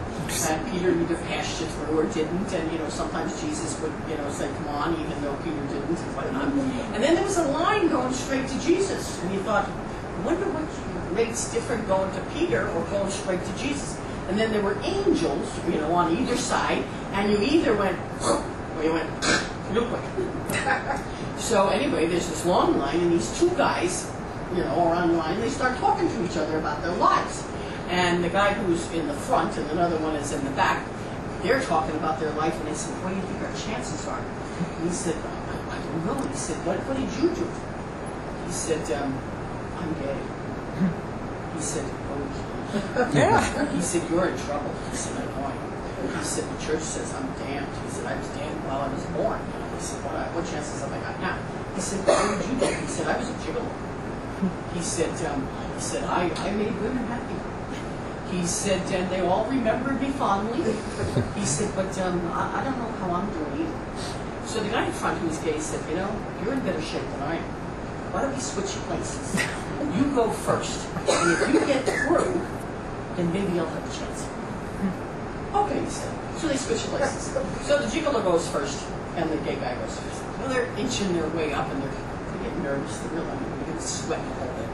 A: And Peter either passed you through or didn't, and sometimes Jesus would, say, "Come on," even though Peter didn't and whatnot. And then there was a line going straight to Jesus, and you thought, I wonder what makes different going to Peter or going straight to Jesus. And then there were angels, on either side, and you either went, or you went real quick. So anyway, there's this long line, and these two guys, are on the line, they start talking to each other about their lives. And the guy who's in the front and another one is in the back, they're talking about their life, and they said, "What do you think our chances are?" And he said, I don't know. He said, what did you do? He said, "I'm gay." He said, "Okay." He said, "You're in trouble." He said, "I know I am." He said, "The church says I'm damned." He said, "I was damned while I was born." He said, "What chances have I got now?" He said, "What did you do?" He said, "I was a gigolo." He said, I made women happy." He said, and they all remembered me fondly. He said, but I don't know how I'm doing either. So the guy in front who was gay said, "You're in better shape than I am. Why don't we switch places? You go first, and if you get through, then maybe I'll have a chance." "Okay," he said. So they switched places. So the gigolo goes first, and the gay guy goes first. Well, they're inching their way up, and they're getting nervous. They're really sweating a little bit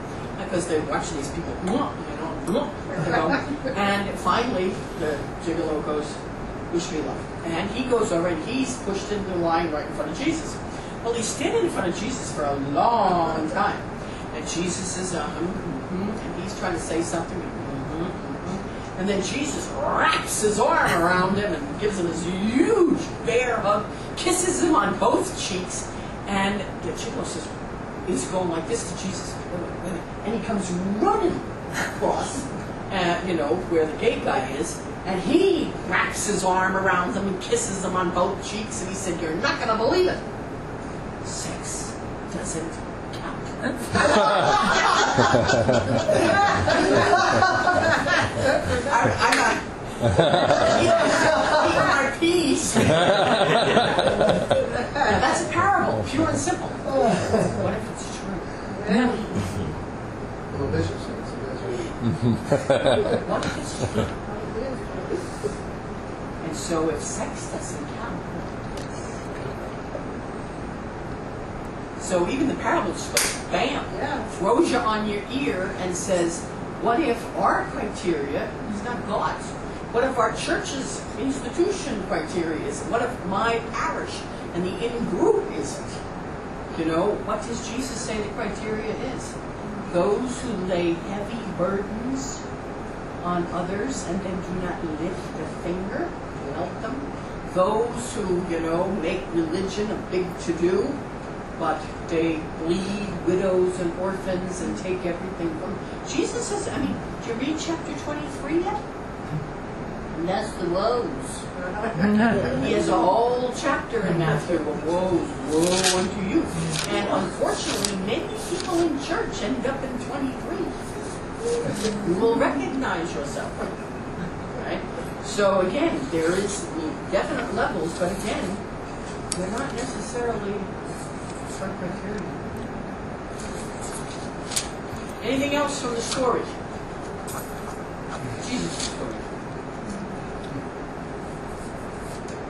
A: because they're watching these people, and finally the gigolo goes, "Wish me luck." And he goes over and he's pushed into the line right in front of Jesus. Well, he's standing in front of Jesus for a long time, and Jesus is and he's trying to say something, and then Jesus wraps his arm around him and gives him this huge bear hug, kisses him on both cheeks, and the gigolo says, he's going like this to Jesus, and he comes running across, where the gay guy is, and he wraps his arm around him and kisses him on both cheeks, and he said, "You're not going to believe it. Sex doesn't count." I'm not. Keep my peace. That's a parable, pure and simple. What if it's true?
C: Well, the bishop said it's
A: What if it's true? And so if sex doesn't count, so even the parable just goes bam, throws you on your ear and says, what if our criteria is not God's? What if our church's institution criteria is? What if my parish and the in-group isn't? What does Jesus say the criteria is? Those who lay heavy burdens on others and then do not lift a finger to help them. Those who, make religion a big to-do, but they bleed widows and orphans and take everything from them. Jesus says, did you read chapter 23 yet? That's the woes. He has a whole chapter in Matthew of woes, woe unto you. And unfortunately, many people in church end up in 23. You will recognize yourself. Right? So again, there is definite levels, but again, they're not necessarily our criteria. Anything else from the story? Jesus' story.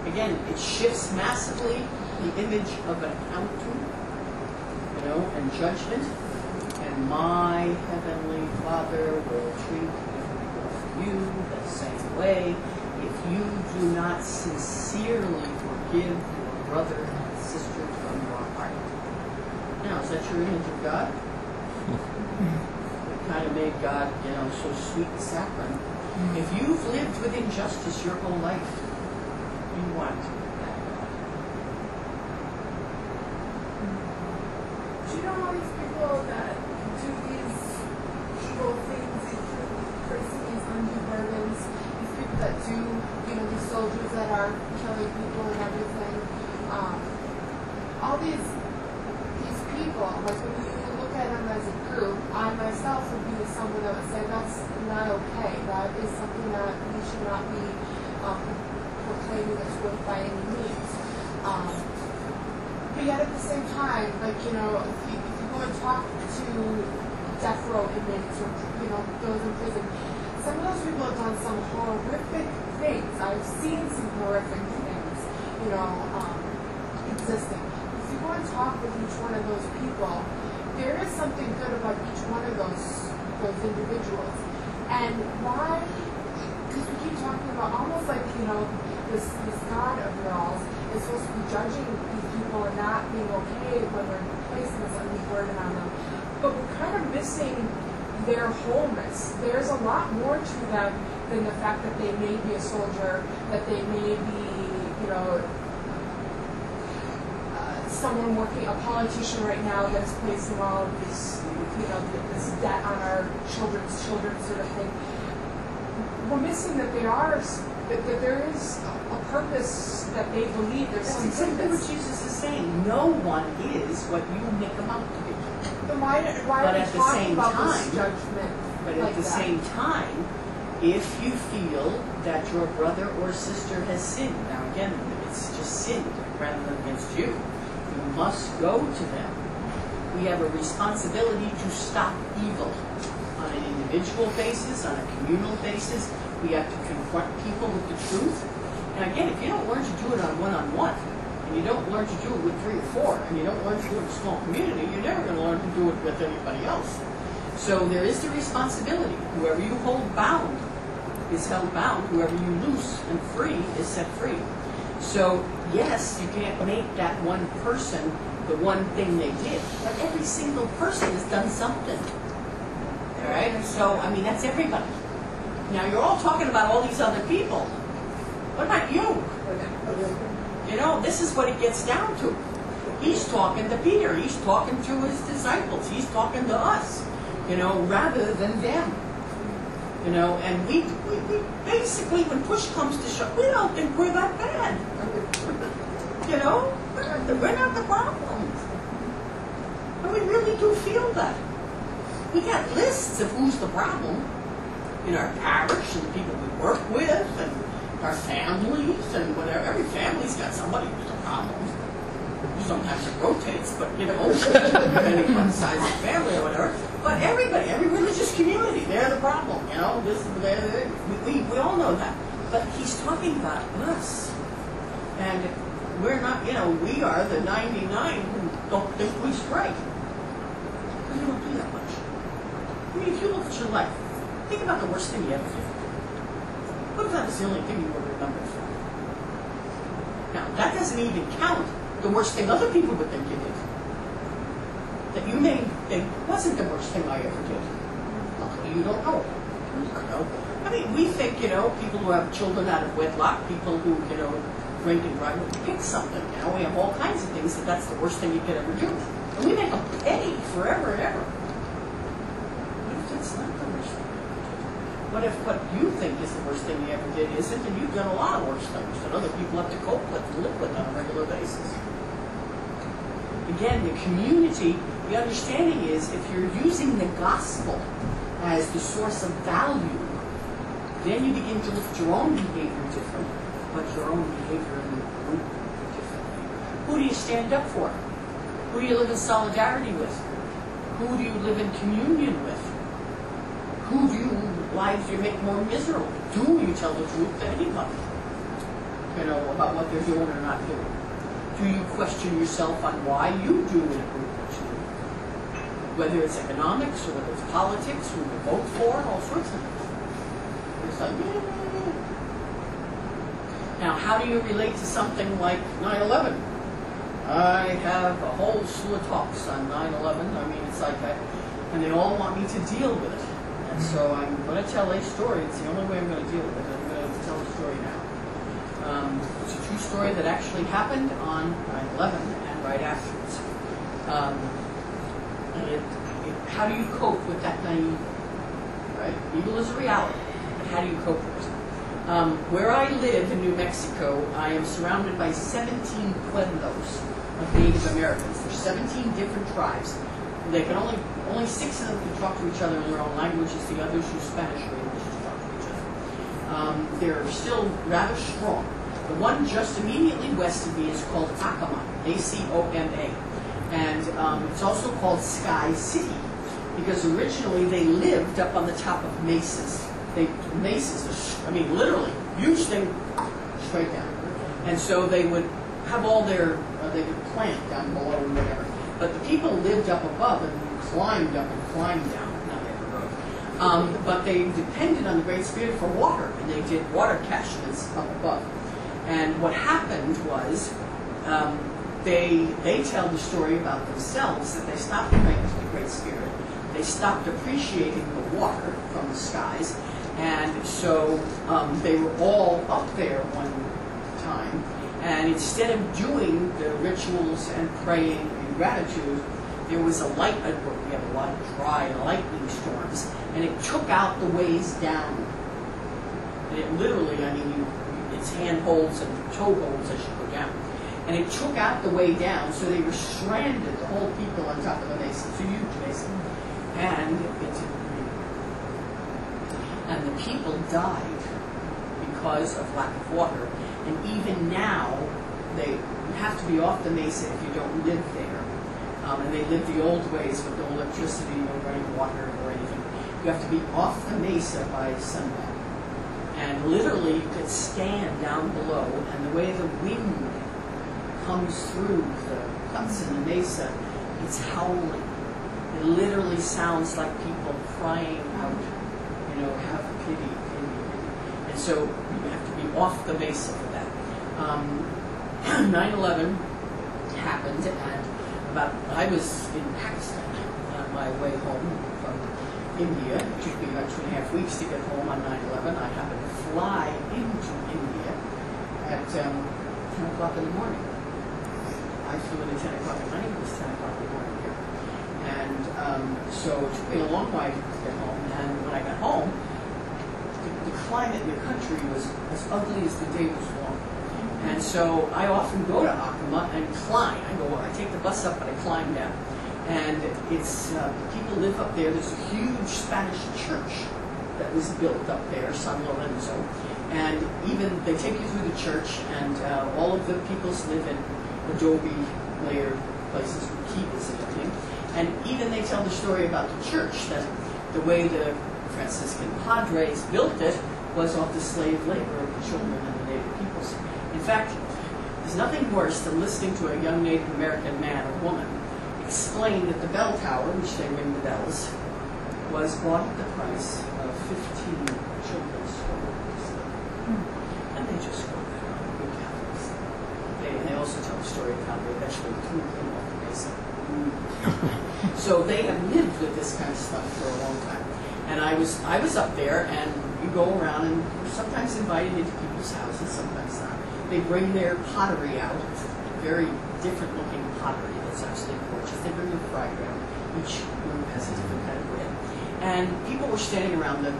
A: Again, it shifts massively the image of an accountant, and judgment. And my heavenly Father will treat you the same way if you do not sincerely forgive your brother and sister from your heart. Now, is that your image of God? It kind of made God, so sweet and saccharine. If you've lived with injustice your whole life, you want that God.
G: Do you know all these people that do these evil things, placing these undue burdens, these people that do, these soldiers that are killing people and everything, all these people, like when you look at them as a group, I myself would be someone that would say that's not okay. That is something that we should not be proclaiming as with by any means. But yet at the same time, if you go and talk to death row inmates or those in prison, some of those people have done some horrific things. I've seen some horrific things, existing. If you go and talk with each one of those people, there is something good about each one of those individuals. And why? Because we keep talking about almost like this God of yours is supposed to be judging these people and not being okay when we're placing this undue burden on them. But we're kind of missing their wholeness. There's a lot more to them than the fact that they may be a soldier, that they may be, someone working, a politician right now that's placing all of this, this debt on our children's children sort of thing. We're missing that that there is a purpose that they believe. There's
A: That's
G: something
A: exactly what Jesus is saying. No one is what you make them out to be.
G: Then why
A: But
G: are
A: at
G: we
A: the
G: talking
A: same
G: about
A: time-
G: this judgment?
A: But
G: like
A: at the
G: that?
A: same time, if you feel that your brother or sister has sinned, now again, it's just sinned rather than against you, you must go to them. We have a responsibility to stop evil on an individual basis, on a communal basis. We have to confront people with the truth. And again, if you don't learn to do it on one-on-one, and you don't learn to do it with 3 or 4, and you don't learn to do it in a small community, you're never going to learn to do it with anybody else. So there is the responsibility. Whoever you hold bound is held bound. Whoever you loose and free is set free. So yes, you can't make that one person the one thing they did, but every single person has done something. All right? So, that's everybody. Now, you're all talking about all these other people. What about you? This is what it gets down to. He's talking to Peter. He's talking to his disciples. He's talking to us, rather than them. And we basically, when push comes to shove, we don't think we're that bad. We're not the problem. And we really do feel that. We got lists of who's the problem in our parish and the people we work with and our families and whatever. Every family's got somebody who's a problem. Sometimes it rotates, but depending on the size of the family or whatever. But everybody, every religious community, they're the problem. We all know that. But he's talking about us. And we're not, we are the 99 who don't think we stray. We don't do that much. If you look at your life, think about the worst thing you ever did. What if that was the only thing you were remembered for? Now, that doesn't even count the worst thing other people would think you did. That you may think wasn't the worst thing I ever did. Luckily, you don't know. We think, people who have children out of wedlock, people who, drink and drive, pick something. We have all kinds of things that's the worst thing you could ever do. And we make them pay forever and ever. What if that's not the worst thing? what if what you think is the worst thing you ever did isn't, and you've done a lot of worse things that other people have to cope with and live with on a regular basis? Again, the community, the understanding is if you're using the gospel as the source of value, then you begin to look at your own behavior differently, but your own behavior in the group differently. Who do you stand up for? Who do you live in solidarity with? Who do you live in communion with? Who do you lives you make more miserable? Do you tell the truth to anybody? About what they're doing or not doing? Do you question yourself on why you do in a group what you do? Whether it's economics or whether it's politics, who you vote for, all sorts of things. It's like, Now, how do you relate to something like 9/11? I have a whole slew of talks on 9/11. I mean, it's like, and they all want me to deal with it. And so I'm going to tell a story. It's the only way I'm going to deal with it. I'm going to tell the story now. It's a true story that actually happened on 9/11 and right afterwards. How do you cope with that naivety? Right? Evil is a reality, but how do you cope with it? Where I live in New Mexico, I am surrounded by 17 pueblos of Native Americans. There's 17 different tribes. They can only 6 of them can talk to each other in their own languages. The others use Spanish or English to talk to each other. They're still rather strong. The one just immediately west of me is called Acoma, A-C-O-M-A. And it's also called Sky City, because originally they lived up on the top of mesas. Mesas, I mean literally, huge thing, straight down. And so they would have all their, they would plant down below or whatever. But the people lived up above and climbed up and climbed down. Not every road. But they depended on the Great Spirit for water, and they did water catchments up above. And what happened was, they tell the story about themselves that they stopped praying to the Great Spirit. They stopped appreciating the water from the skies, and so they were all up there one time. And instead of doing the rituals and praying in gratitude, there was a we had a lot of dry lightning storms, and it took out the ways down. And it literally, I mean, it's handholds and toe holds as you go down. And it took out the way down, so they were stranded, the whole people on top of the mesa. It's a huge mesa. And the people died because of lack of water. And even now, you have to be off the mesa if you don't live there. And they live the old ways with no electricity, no running water or anything. You have to be off the mesa by sundown. And literally, you could stand down below, and the way the wind comes through the cuts in the mesa, it's howling. It literally sounds like people crying out, have pity, pity, pity. And so you have to be off the mesa for that. 9/11 happened, and I was in Pakistan on my way home from India. It took me about 2.5 weeks to get home on 9/11. I happened to fly into India at 10 o'clock in the morning. I flew in at 10 o'clock at night. It was 10 o'clock in the morning here. And so it took me a long while to get home. And when I got home, the climate in the country was as ugly as the day was long. And so I often go to Acoma and climb. I take the bus up, but I climb down. And it's people live up there. There's a huge Spanish church that was built up there, San Lorenzo. And even they take you through the church, and all of the peoples live in adobe layered places with kivas and everything. And even they tell the story about the church, that the way the Franciscan padres built it was off the slave labor of the children and the native peoples. In fact, there's nothing worse than listening to a young Native American man or woman explain that the bell tower, which they ring the bells, was bought at the price of 15 children's souls. And they just go there, good Catholics. They also tell the story of how they eventually threw them off the mesa. So they have lived with this kind of stuff for a long time. And I was up there, and you go around, and you're sometimes invited into people's houses, sometimes not. They bring their pottery out. It's very different looking pottery that's absolutely gorgeous. They bring their fried bread. Each group has a different kind of bread. And people were standing around the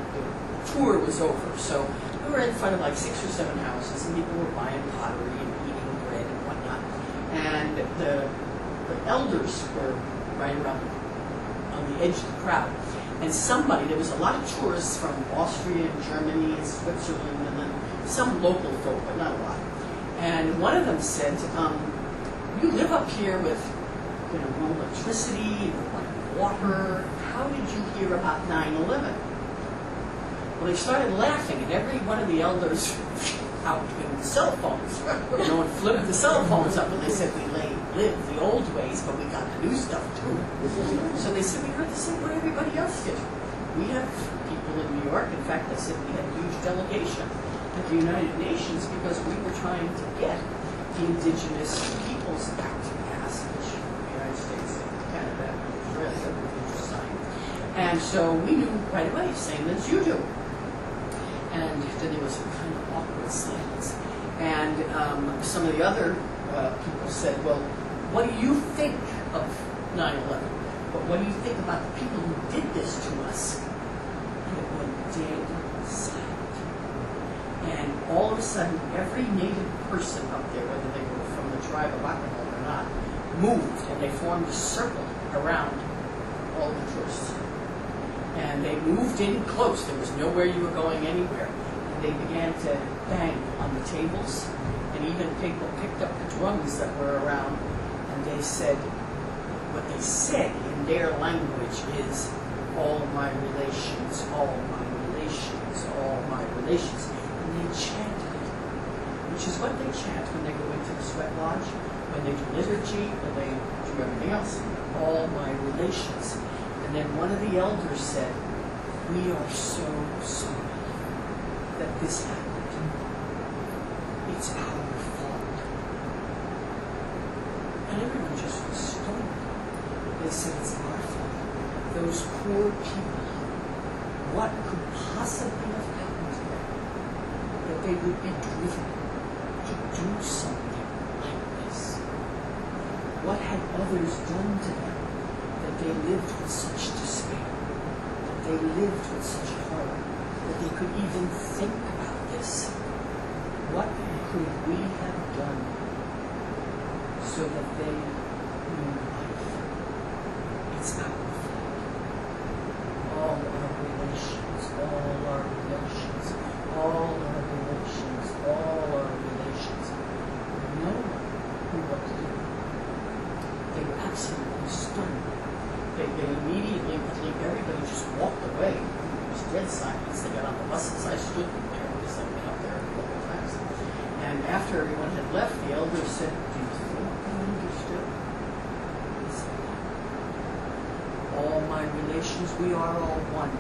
A: tour was over. So we were in front of like 6 or 7 houses, and people were buying pottery and eating bread and whatnot. And the elders were right around on the edge of the crowd. And there was a lot of tourists from Austria and Germany and Switzerland, and then some local folk, but not a lot. And one of them said, you live up here with no electricity, no water. How did you hear about 9/11? Well, they started laughing, and every one of the elders out with cell phones, and flipped the cell phones up, and they said, we lived the old ways, but we got the new stuff too. So they said, we heard the same way everybody else did. We have people in New York. In fact, they said we had a huge delegation at the United Nations because we were trying to get the indigenous peoples out to pass, which the United States and Canada and Australia were just signed. And so we knew right away, same as you do. And then there was a kind of awkward silence. And some of the other people said, well, what do you think of 9/11? But what do you think about the people who did this to us? And it went dead silent. And all of a sudden, every native person up there, whether they were from the tribe of Akimel or not, moved, and they formed a circle around all the tourists. And they moved in close. There was nowhere you were going anywhere. And they began to bang on the tables, and even people picked up the drums that were around, and they said, what they said in their language is, all my relations, all my relations, all my relations. And they chanted it, which is what they chant when they go into the sweat lodge, when they do liturgy, when they do everything else. All my relations. And then one of the elders said, we are so sorry that this happened. It's our fault. And everyone just was stunned. They said, it's our fault. Those poor people, what could possibly have happened to them that they would be driven to do something like this? What had others done to them that they lived with such despair, that they lived with such horror, that they could even think about this? What could we have done so that they knew life? It's our fault. All our relations, all our relations, all our relations, all our relations. No one knew what to do. They were absolutely stunned. They immediately, I think everybody just walked away. It was dead silence. They got on the buses. I stood there because I've been out there a couple of times. And after everyone had left, the elders said, do you think you understood? He said, all my relations, we are all one.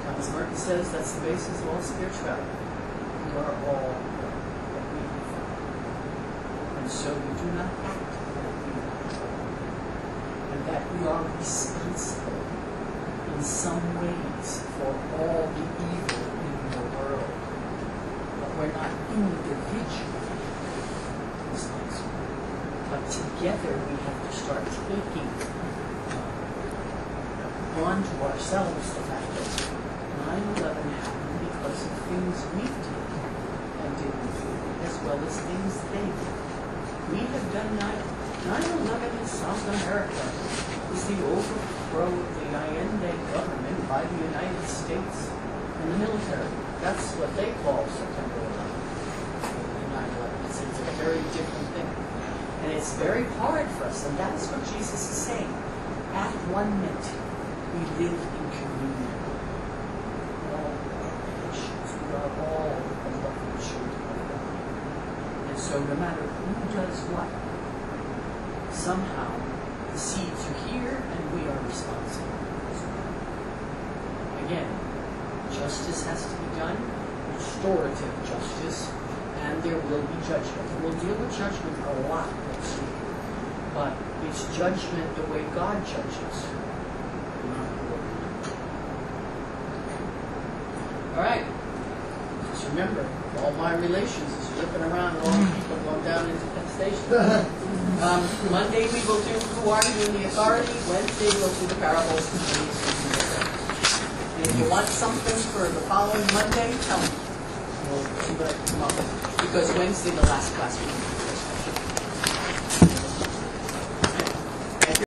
A: Thomas Merton says that's the basis of all spirituality. We are all what we have found. And so we do not act like we are. And that we are responsible in some ways for all the evil in the world. But we're not individually responsible. But together we have to start taking onto ourselves the fact that 9/11 happened because of things we did and didn't do, as well as things they did. We have done 9/11 in South America is the overthrow of the Allende government by the United States and the military. That's what they call September 11th, 9/11. It's a very different thing. And it's very hard for us, and that's what Jesus is saying. At one minute, we live in communion. All our relations, we are all beloved children of God. And so no matter who does what, somehow the seeds are here and we are responsible as well. Again, justice has to be done, restorative justice, and there will be judgment. And we'll deal with judgment a lot next week. But it's judgment the way God judges. All right. Just remember, all my relations is flipping around and all the people going down into Penn Station. Monday we will do Who Are You in the Authority. Wednesday we'll do the parables. And if you want something for the following Monday, tell me. We'll see what I can come up with. Because Wednesday, the last class meeting.